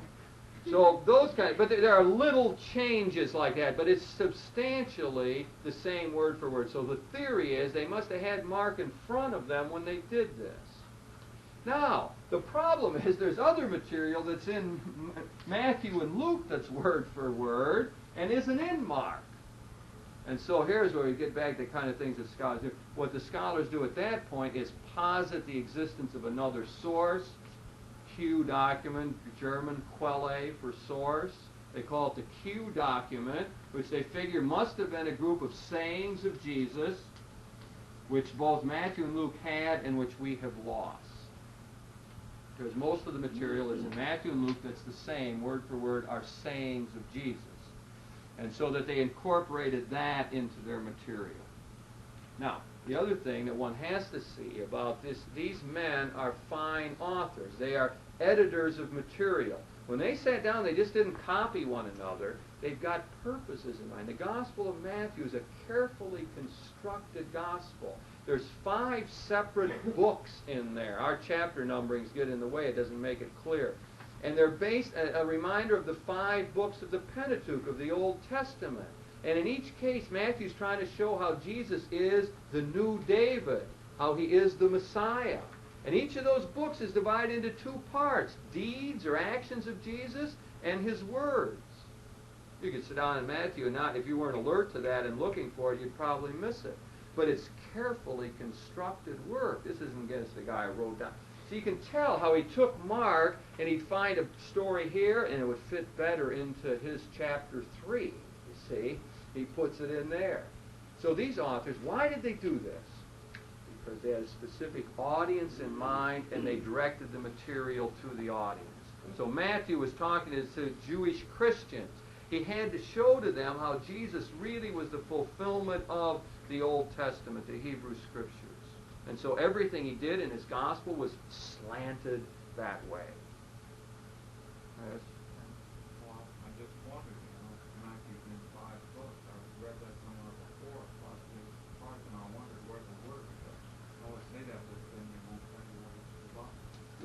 So those but there are little changes like that, but it's substantially the same word for word. So the theory is they must have had Mark in front of them when they did this. Now, the problem is there's other material that's in Matthew and Luke that's word for word and isn't in Mark. And so here's where we get back to the kind of things that scholars do. What the scholars do at that point is posit the existence of another source, Q document, German Quelle for source. They call it the Q document, which they figure must have been a group of sayings of Jesus, which both Matthew and Luke had and which we have lost. Because most of the material is in Matthew and Luke that's the same, word for word, are sayings of Jesus. And so that they incorporated that into their material. Now, the other thing that one has to see about this, these men are fine authors. They are editors of material. When they sat down, they just didn't copy one another. They've got purposes in mind. The Gospel of Matthew is a carefully constructed gospel. There's 5 separate books in there. Our chapter numberings get in the way. It doesn't make it clear. And they're based, a reminder of the 5 books of the Pentateuch of the Old Testament. And in each case, Matthew's trying to show how Jesus is the new David, how he is the Messiah. And each of those books is divided into 2 parts, deeds or actions of Jesus and his words. You could sit down in Matthew and not, if you weren't alert to that and looking for it, you'd probably miss it. But it's carefully constructed work. This isn't against the guy who wrote down. So you can tell how he took Mark and he'd find a story here and it would fit better into his chapter 3. You see? He puts it in there. So these authors, why did they do this? Because they had a specific audience in mind and they directed the material to the audience. So Matthew was talking to Jewish Christians. He had to show to them how Jesus really was the fulfillment of the Old Testament, the Hebrew Scriptures. And so everything he did in his gospel was slanted that way. Yes. Well, I just wondered, Matthew's in 5 books. I read that somewhere before. Possibly, and I wondered where the word was. I always say that with the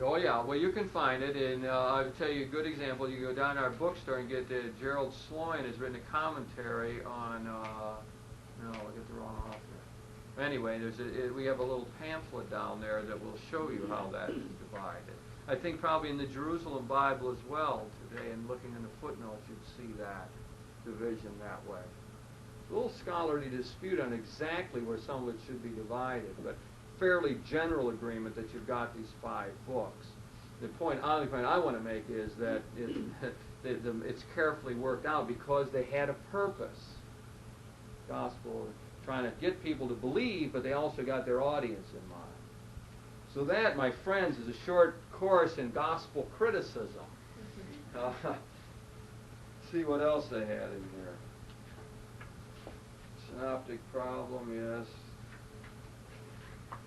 Oh yeah, well you can find it, and I'll tell you a good example. You go down to our bookstore and get Gerald Sloan has written a commentary on. No, I get the wrong author. Anyway, we have a little pamphlet down there that will show you how that is divided. I think probably in the Jerusalem Bible as well today, and looking in the footnotes, you'd see that division that way. A little scholarly dispute on exactly where some of it should be divided, but fairly general agreement that you've got these 5 books. The only point I want to make is that it's carefully worked out because they had a purpose. Gospel, trying to get people to believe, but they also got their audience in mind. So that, my friends, is a short course in gospel criticism. See what else they had in here. Synoptic problem, yes.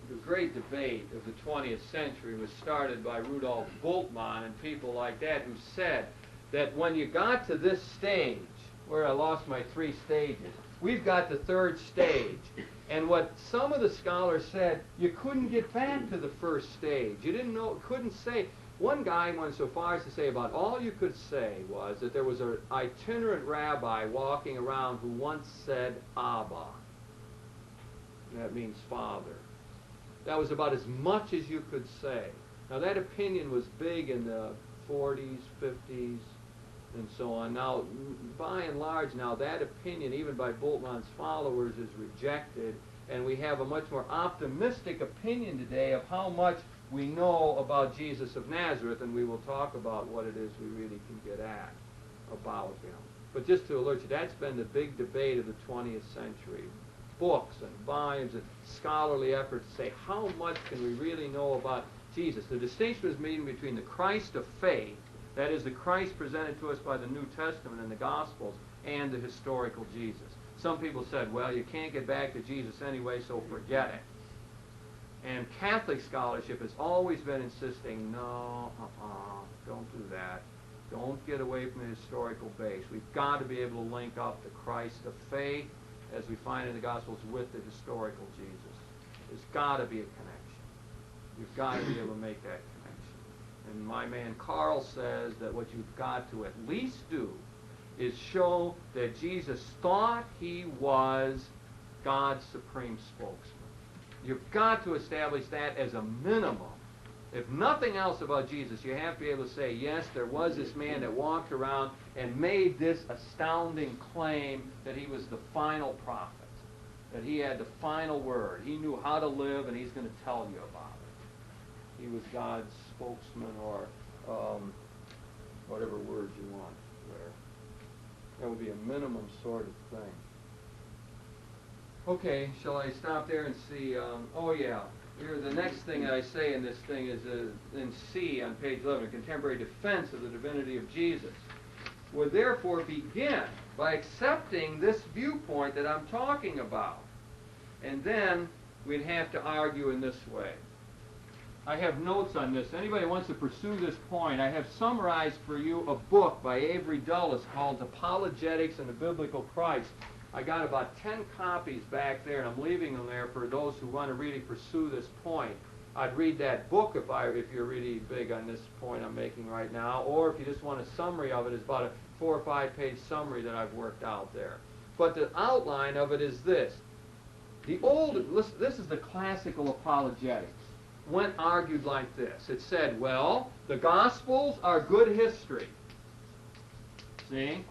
The great debate of the 20th century was started by Rudolf Bultmann and people like that, who said that when you got to this stage, where I lost my 3 stages, we've got the 3rd stage. And what some of the scholars said, you couldn't get back to the 1st stage. You didn't know, couldn't say. One guy went so far as to say about all you could say was that there was an itinerant rabbi walking around who once said Abba. That means father. That was about as much as you could say. Now that opinion was big in the 40s, 50s, and so on. Now, by and large, now that opinion, even by Bultmann's followers, is rejected, and we have a much more optimistic opinion today of how much we know about Jesus of Nazareth, and we will talk about what it is we really can get at about him. But just to alert you, that's been the big debate of the 20th century. Books and volumes and scholarly efforts to say how much can we really know about Jesus. The distinction is made between the Christ of faith, that is the Christ presented to us by the New Testament and the Gospels, and the historical Jesus. Some people said, well, you can't get back to Jesus anyway, so forget it. And Catholic scholarship has always been insisting, no, don't do that. Don't get away from the historical base. We've got to be able to link up the Christ of faith, as we find in the Gospels, with the historical Jesus. There's got to be a connection. You've got to be able to make that connection. And my man Carl says that what you've got to at least do is show that Jesus thought he was God's supreme spokesman. You've got to establish that as a minimum. If nothing else about Jesus, you have to be able to say, yes, there was this man that walked around and made this astounding claim that he was the final prophet, that he had the final word. He knew how to live, and he's going to tell you about it. He was God's spokesman, or whatever words you want there. That would be a minimum sort of thing. Okay, shall I stop there and see? Oh, yeah. Here, the next thing that I say in this thing is in C on page 11, contemporary defense of the divinity of Jesus. Would therefore begin by accepting this viewpoint that I'm talking about. And then we'd have to argue in this way. I have notes on this. Anybody wants to pursue this point, I have summarized for you a book by Avery Dulles called Apologetics and the Biblical Christ. I got about 10 copies back there, and I'm leaving them there for those who want to really pursue this point. I'd read that book if you're really big on this point I'm making right now, or if you just want a summary of it, it's about a 4 or 5 page summary that I've worked out there. But the outline of it is this. This is the classical apologetics. Went argued like this. It said, well, the Gospels are good history. See?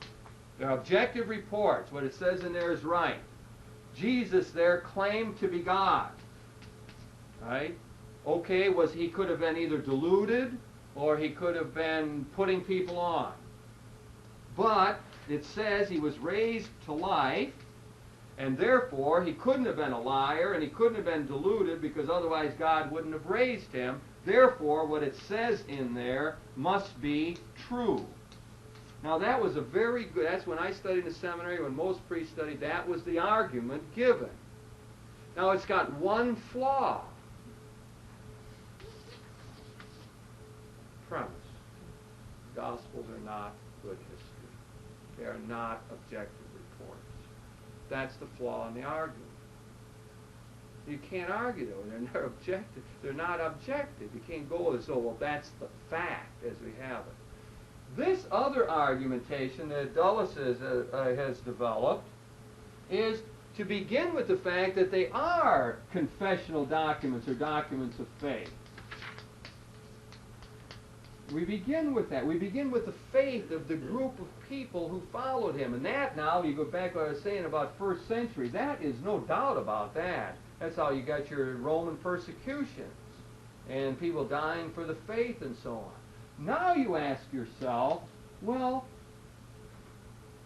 They're objective reports. What it says in there is right. Jesus there claimed to be God. Right? Okay, he could have been either deluded or he could have been putting people on. But it says he was raised to life, and therefore he couldn't have been a liar and he couldn't have been deluded, because otherwise God wouldn't have raised him. Therefore, what it says in there must be true. Now that was a very good, that's when I studied in the seminary, when most priests studied, that was the argument given. Now it's got one flaw. Premise. Gospels are not good history. They are not objective reports. That's the flaw in the argument. You can't argue though. They're not objective. They're not objective. You can't go as though, well, that's the fact as we have it. This other argumentation that Dulles has developed is to begin with the fact that they are confessional documents or documents of faith. We begin with that. We begin with the faith of the group of people who followed him. And that now, you go back to what I was saying about first century, that is no doubt about that. That's how you got your Roman persecutions and people dying for the faith and so on. Now you ask yourself, well,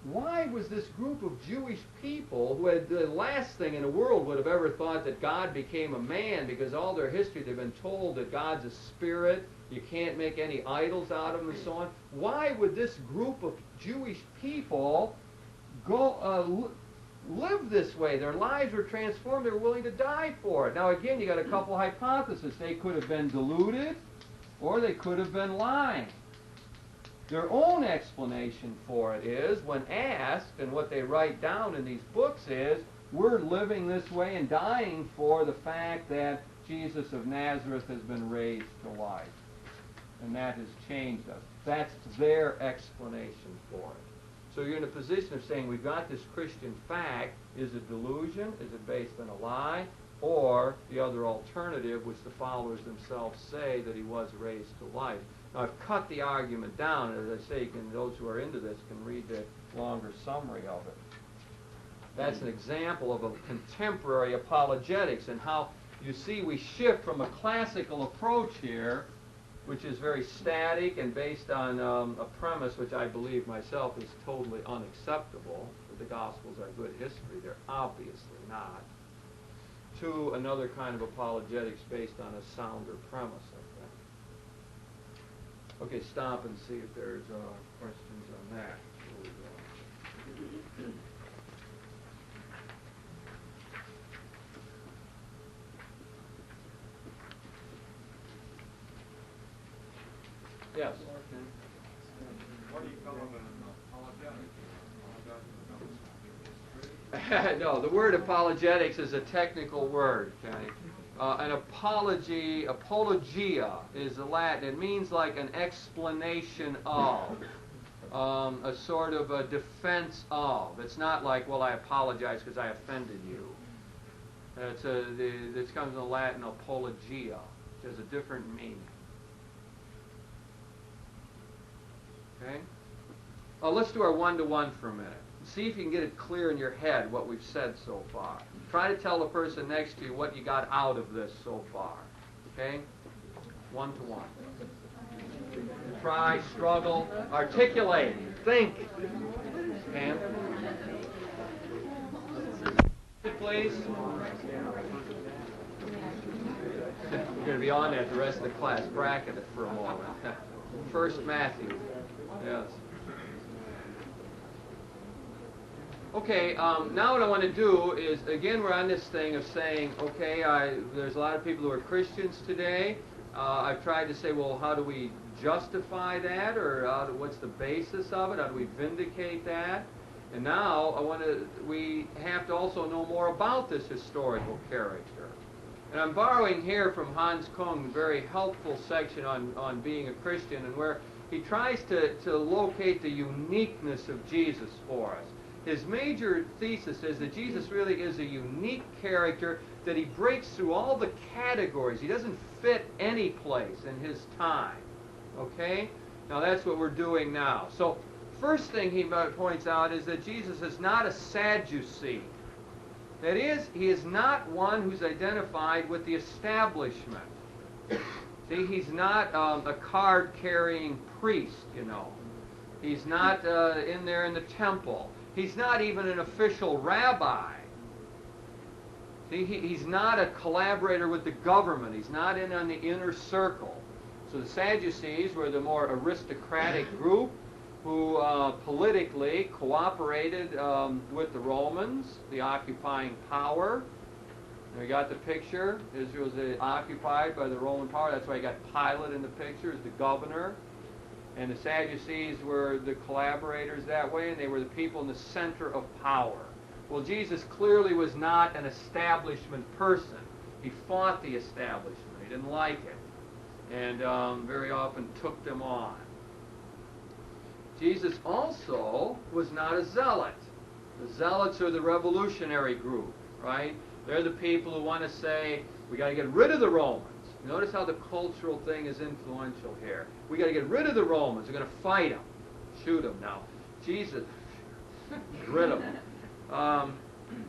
why was this group of Jewish people, who had the last thing in the world would have ever thought that God became a man, because all their history they've been told that God's a spirit, you can't make any idols out of him and so on. Why would this group of Jewish people go live this way? Their lives were transformed. They were willing to die for it. Now again, you got a couple hypotheses. They could have been deluded, or they could have been lying. Their own explanation for it is, when asked, and what they write down in these books is, we're living this way and dying for the fact that Jesus of Nazareth has been raised to life. And that has changed us. That's their explanation for it. So you're in a position of saying, we've got this Christian fact. Is it delusion? Is it based on a lie? Or the other alternative, which the followers themselves say, that he was raised to life. Now, I've cut the argument down. As I say, those who are into this can read the longer summary of it. That's an example of a contemporary apologetics, and how, you see, we shift from a classical approach here, which is very static and based on a premise which I believe myself is totally unacceptable, that the Gospels are good history. They're obviously not. To another kind of apologetics based on a sounder premise, I think. Okay, stop and see if there's questions on that. Yes. What do you call an apologetic? No, the word apologetics is a technical word, Kenny. An apology, apologia, is the Latin. It means like an explanation of, a sort of a defense of. It's not like, well, I apologize because I offended you. This comes from the Latin apologia, which has a different meaning. Okay? Let's do our one-to-one for a minute. See if you can get it clear in your head what we've said so far. Try to tell the person next to you what you got out of this so far. Okay? One-to-one. Try, struggle, articulate, think. And please. We're going to be on that the rest of the class. Bracket it for a moment. First Matthew. Yes. Okay, now what I want to do is, again, we're on this thing of saying, okay, there's a lot of people who are Christians today. I've tried to say, well, how do we justify that, or what's the basis of it? How do we vindicate that? And now we have to also know more about this historical character. And I'm borrowing here from Hans Kung, a very helpful section on being a Christian, and where he tries to locate the uniqueness of Jesus for us. His major thesis is that Jesus really is a unique character, that he breaks through all the categories. He doesn't fit any place in his time. Okay? Now that's what we're doing now. So first thing he points out is that Jesus is not a Sadducee. That is, he is not one who's identified with the establishment. See, he's not a card-carrying priest, you know. He's not in there in the temple. He's not even an official rabbi. See, he's not a collaborator with the government. He's not in on the inner circle. So the Sadducees were the more aristocratic group who politically cooperated with the Romans, the occupying power. And we got the picture. Israel was occupied by the Roman power. That's why you got Pilate in the picture as the governor. And the Sadducees were the collaborators that way, and they were the people in the center of power. Well, Jesus clearly was not an establishment person. He fought the establishment. He didn't like it. And very often took them on. Jesus also was not a zealot. The zealots are the revolutionary group, right? They're the people who want to say, we got to get rid of the Romans. Notice how the cultural thing is influential here. We got to get rid of the Romans. We're going to fight them. Shoot them now. Jesus, get rid of them.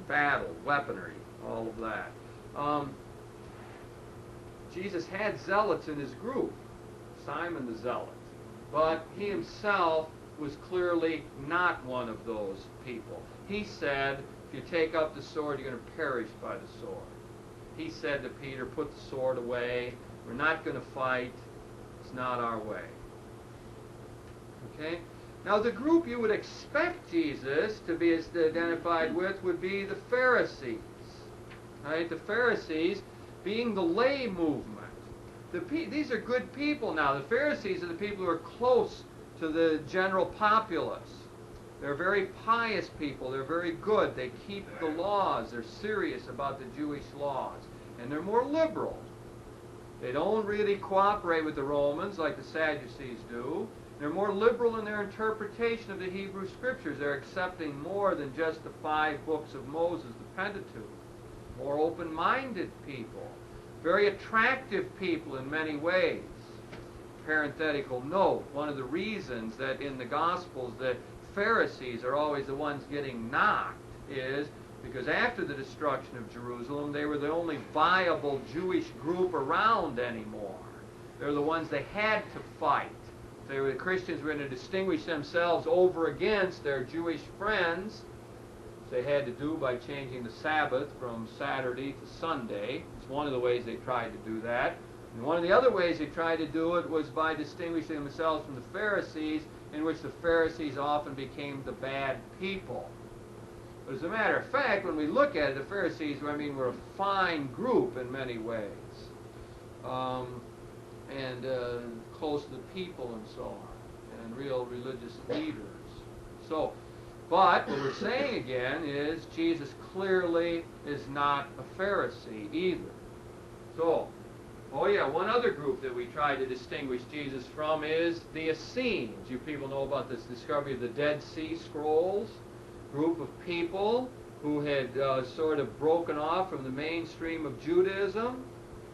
Battle, weaponry, all of that. Jesus had zealots in his group. Simon the Zealot. But he himself was clearly not one of those people. He said, if you take up the sword, you're going to perish by the sword. He said to Peter, put the sword away. We're not going to fight. It's not our way. Okay? Now, the group you would expect Jesus to be identified with would be the Pharisees. Right? The Pharisees being the lay movement. These are good people now. The Pharisees are the people who are close to the general populace. They're very pious people. They're very good. They keep the laws. They're serious about the Jewish laws. And they're more liberal. They don't really cooperate with the Romans like the Sadducees do. They're more liberal in their interpretation of the Hebrew Scriptures. They're accepting more than just the 5 books of Moses, the Pentateuch. More open-minded people. Very attractive people in many ways. Parenthetical note, one of the reasons that in the Gospels the Pharisees are always the ones getting knocked is because after the destruction of Jerusalem, they were the only viable Jewish group around anymore. They're the ones they had to fight. They were the Christians were going to distinguish themselves over against their Jewish friends. They had to do by changing the Sabbath from Saturday to Sunday. It's one of the ways they tried to do that. And one of the other ways they tried to do it was by distinguishing themselves from the Pharisees, in which the Pharisees often became the bad people. But as a matter of fact, when we look at it, the Pharisees, were a fine group in many ways. And close to the people and so on, and real religious leaders. So, but what we're saying again is Jesus clearly is not a Pharisee either. So, one other group that we try to distinguish Jesus from is the Essenes. You people know about this discovery of the Dead Sea Scrolls. Group of people who had sort of broken off from the mainstream of Judaism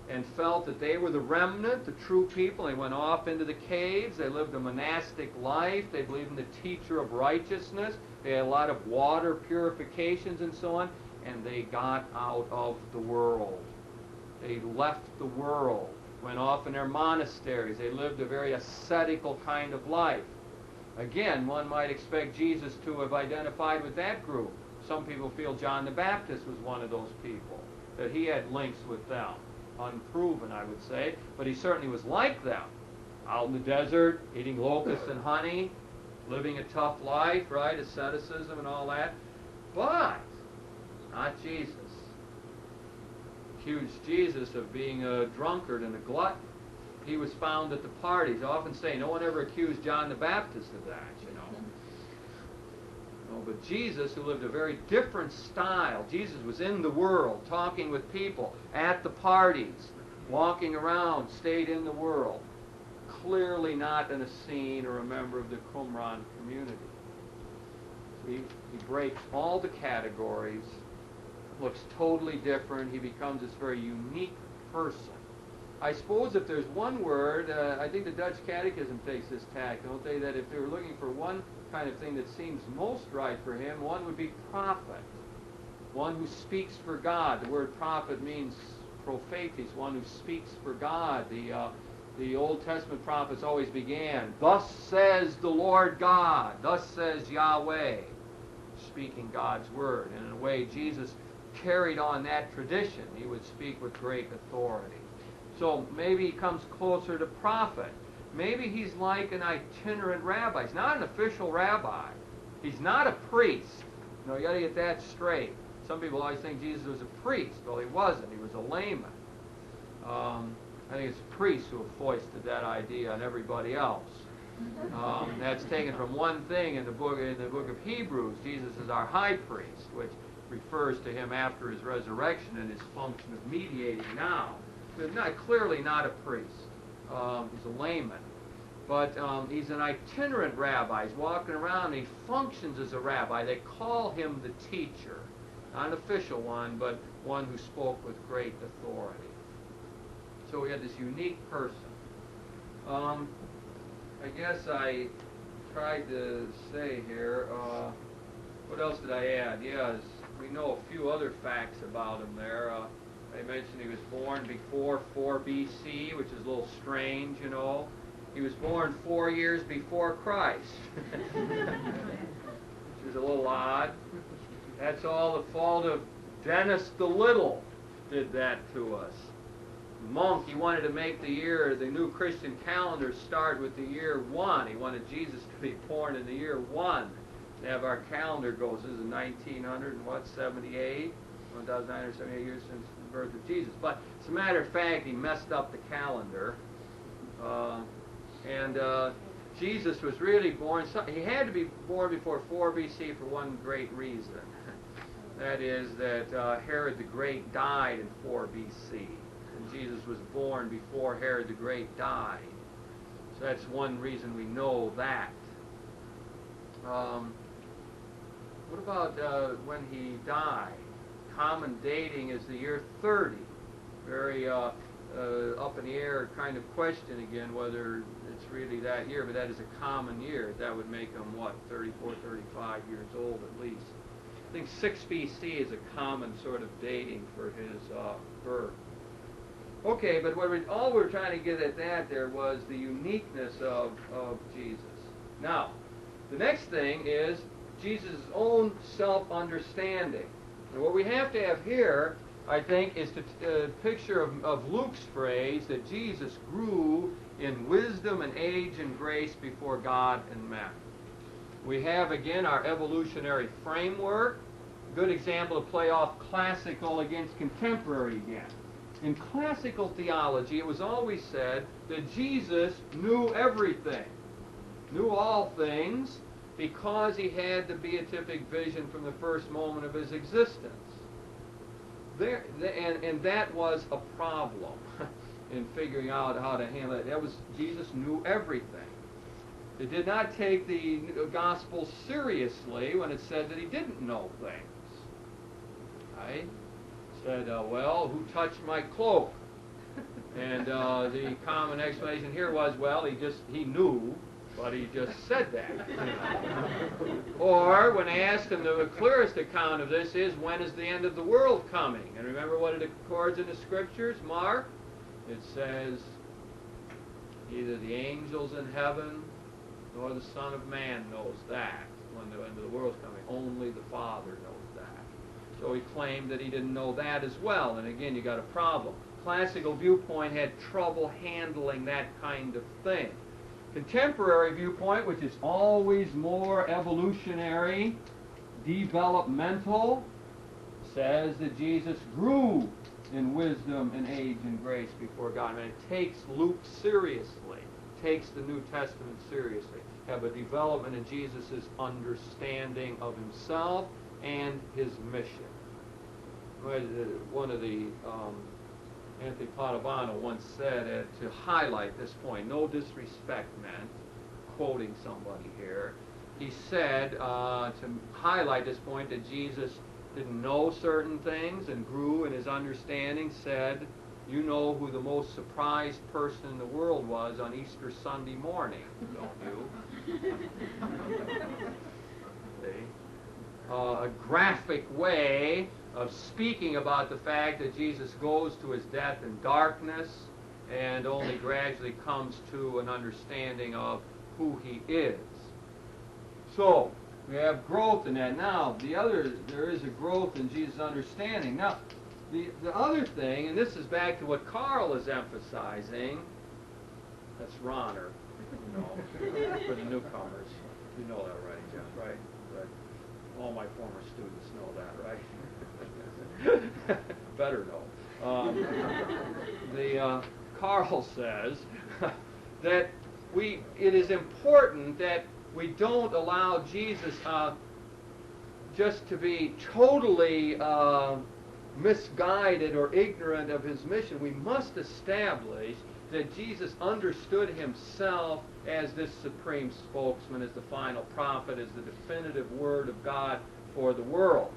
and felt that they were the remnant, the true people. They went off into the caves. They lived a monastic life. They believed in the teacher of righteousness. They had a lot of water purifications and so on. And they got out of the world. They left the world, went off in their monasteries. They lived a very ascetical kind of life. Again, one might expect Jesus to have identified with that group. Some people feel John the Baptist was one of those people, that he had links with them. Unproven, I would say, but he certainly was like them. Out in the desert, eating locusts and honey, living a tough life, right? Asceticism and all that. But not Jesus. Accused Jesus of being a drunkard and a glutton. He was found at the parties. I often say no one ever accused John the Baptist of that, No, but Jesus, who lived a very different style, Jesus was in the world, talking with people, at the parties, walking around, stayed in the world. Clearly not an Essene or a member of the Qumran community. So he breaks all the categories, looks totally different. He becomes this very unique person. I suppose if there's one word, I think the Dutch Catechism takes this tack, don't they, that if they were looking for one kind of thing that seems most right for him, one would be prophet. One who speaks for God. The word prophet means prophetes, one who speaks for God. The Old Testament prophets always began, thus says the Lord God, thus says Yahweh, speaking God's word. And in a way, Jesus carried on that tradition. He would speak with great authority. So maybe he comes closer to prophet. Maybe he's like an itinerant rabbi. He's not an official rabbi. He's not a priest. You got to get that straight. Some people always think Jesus was a priest. Well, he wasn't. He was a layman. I think it's priests who have foisted that idea on everybody else. That's taken from one thing in the book of Hebrews. Jesus is our high priest, which refers to him after his resurrection and his function of mediating now. But clearly not a priest. He's a layman. But he's an itinerant rabbi. He's walking around and he functions as a rabbi. They call him the teacher. Not an official one, but one who spoke with great authority. So we had this unique person. I guess I tried to say here, what else did I add? Yes, we know a few other facts about him there. I mentioned he was born before 4 BC, which is a little strange, you know. He was born 4 years before Christ, which is a little odd. That's all the fault of Dennis the Little did that to us. Monk, he wanted to make the new Christian calendar start with the year 1. He wanted Jesus to be born in the year 1. To have our calendar goes, this is 1978, 1,978 years since the birth of Jesus. But as a matter of fact, he messed up the calendar. Jesus was really born, he had to be born before 4 BC for one great reason. That is that Herod the Great died in 4 BC. And Jesus was born before Herod the Great died. So that's one reason we know that. What about when he died? Common dating is the year 30. Very up in the air kind of question again whether it's really that year, but that is a common year. That would make him, 34, 35 years old at least. I think 6 BC is a common sort of dating for his birth. Okay, but all we're trying to get at that there was the uniqueness of Jesus. Now, the next thing is Jesus' own self-understanding. And what we have to have here, I think, is a picture of Luke's phrase that Jesus grew in wisdom and age and grace before God and men. We have, again, our evolutionary framework. A good example to play off classical against contemporary again. In classical theology, it was always said that Jesus knew everything, knew all things, because he had the beatific vision from the first moment of his existence. And that was a problem in figuring out how to handle it. Jesus knew everything. It did not take the gospel seriously when it said that he didn't know things. Right? Said, well, who touched my cloak? And the common explanation here was, well, he knew, but he just said that. Or when I asked him, the clearest account of this is, when is the end of the world coming? And remember what it accords in the scriptures, Mark? It says, neither the angels in heaven nor the Son of Man knows that, when the end of the world's coming. Only the Father knows that. So he claimed that he didn't know that as well. And again, you got a problem. Classical viewpoint had trouble handling that kind of thing. Contemporary viewpoint, which is always more evolutionary, developmental, says that Jesus grew in wisdom and age and grace before God. And it takes Luke seriously, takes the New Testament seriously. Have a development in Jesus' understanding of himself and his mission. One of the Anthony Padovano once said to highlight this point, no disrespect meant, quoting somebody here, he said to highlight this point that Jesus didn't know certain things and grew in his understanding, said, you know who the most surprised person in the world was on Easter Sunday morning, don't you? See? A graphic way of speaking about the fact that Jesus goes to his death in darkness and only gradually comes to an understanding of who he is. So, we have growth in that. Now, there is a growth in Jesus' understanding. Now, the other thing, and this is back to what Carl is emphasizing, that's Ronner, for the newcomers. You know that, right, Jeff? Right? All my former students know that, right? Better know. Carl says that it is important that we don't allow Jesus. just to be totally misguided or ignorant of his mission. We must establish that Jesus understood himself as this supreme spokesman, as the final prophet, as the definitive word of God for the world.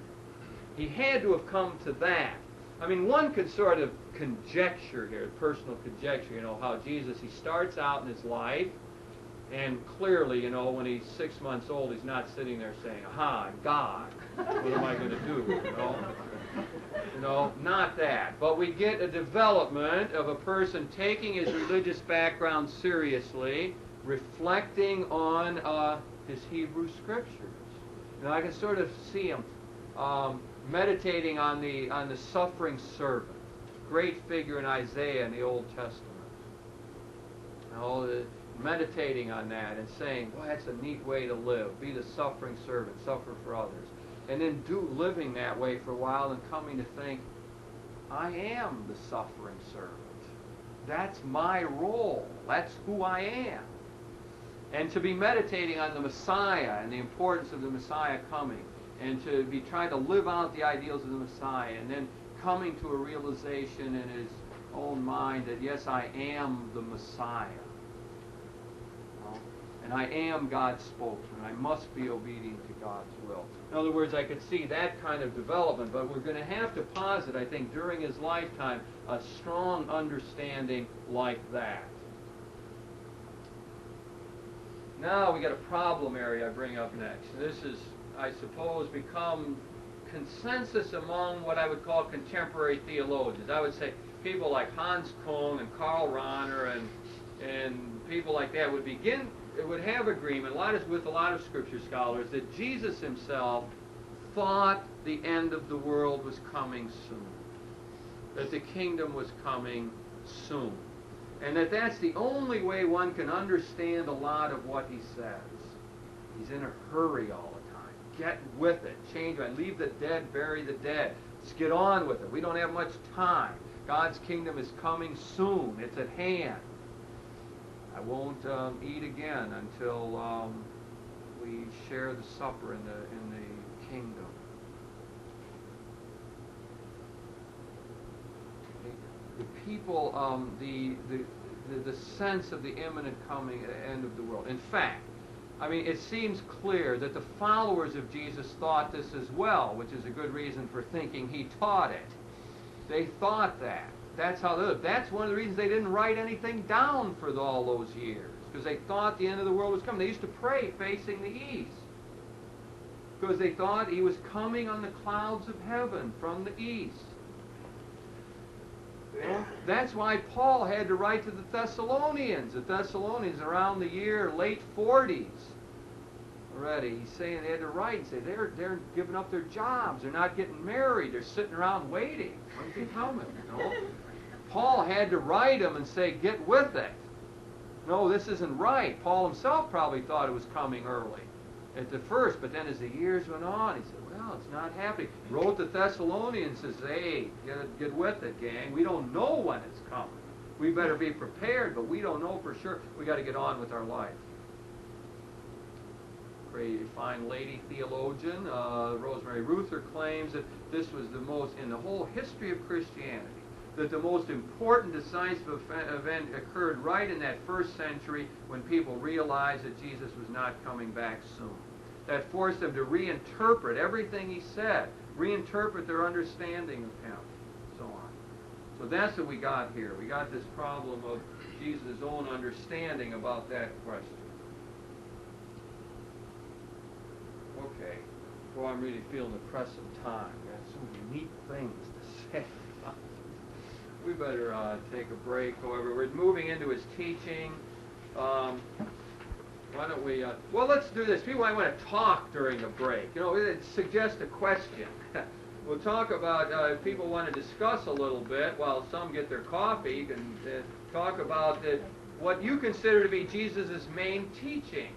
He had to have come to that. I mean, one could sort of conjecture here, personal conjecture, how Jesus, he starts out in his life, and clearly, when he's 6 months old, he's not sitting there saying, aha, I'm God. What am I going to do, not that. But we get a development of a person taking his religious background seriously, reflecting on his Hebrew scriptures. I can sort of see him meditating on the suffering servant, great figure in Isaiah in the Old Testament. Meditating on that and saying, well, that's a neat way to live. Be the suffering servant, suffer for others. And then living that way for a while and coming to think, I am the suffering servant. That's my role. That's who I am. And to be meditating on the Messiah and the importance of the Messiah coming, and to be trying to live out the ideals of the Messiah, and then coming to a realization in his own mind that, yes, I am the Messiah. And I am God's spokesman. I must be obedient to God's will. In other words, I could see that kind of development, but we're going to have to posit, I think, during his lifetime, a strong understanding like that. Now we got a problem area I bring up next. This is, I suppose, become consensus among what I would call contemporary theologians. I would say people like Hans Kung and Karl Rahner and people like that would have agreement, with a lot of scripture scholars, that Jesus himself thought the end of the world was coming soon, that the kingdom was coming soon, and that's the only way one can understand a lot of what he says. He's in a hurry all the time. Get with it. Change it. Leave the dead, bury the dead. Let's get on with it. We don't have much time. God's kingdom is coming soon. It's at hand. I won't eat again until we share the supper in the kingdom. The people, the sense of the imminent coming end of the world. In fact, it seems clear that the followers of Jesus thought this as well, which is a good reason for thinking he taught it. They thought that. That's how they lived. That's one of the reasons they didn't write anything down for all those years, because they thought the end of the world was coming. They used to pray facing the east, because they thought he was coming on the clouds of heaven from the east. That's why Paul had to write to the Thessalonians. The Thessalonians, around the year late 40s already, he's saying they had to write and say they're giving up their jobs. They're not getting married. They're sitting around waiting. When's he coming? Paul had to write them and say, get with it. No, this isn't right. Paul himself probably thought it was coming early at the first, but then as the years went on, he said, well, it's not happening. Wrote the Thessalonians, says, hey, get with it, gang. We don't know when it's coming. We better be prepared, but we don't know for sure. We got to get on with our life. Great, fine lady theologian, Rosemary Ruther, claims that this was the most, in the whole history of Christianity, that the most important decisive event occurred right in that first century when people realized that Jesus was not coming back soon. That forced them to reinterpret everything he said, reinterpret their understanding of him, so on. So that's what we got here. We got this problem of Jesus' own understanding about that question. Okay. Boy, I'm really feeling the press of time. I got some neat things to say. We better take a break. However, we're moving into his teaching. Why don't we... well, let's do this. People might want to talk during the break. Suggest a question. We'll talk about, if people want to discuss a little bit while some get their coffee, you can talk about what you consider to be Jesus' main teachings.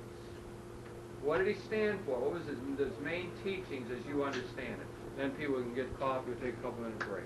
What did he stand for? What was his main teachings as you understand it? Then people can get coffee. We'll take a couple minute break.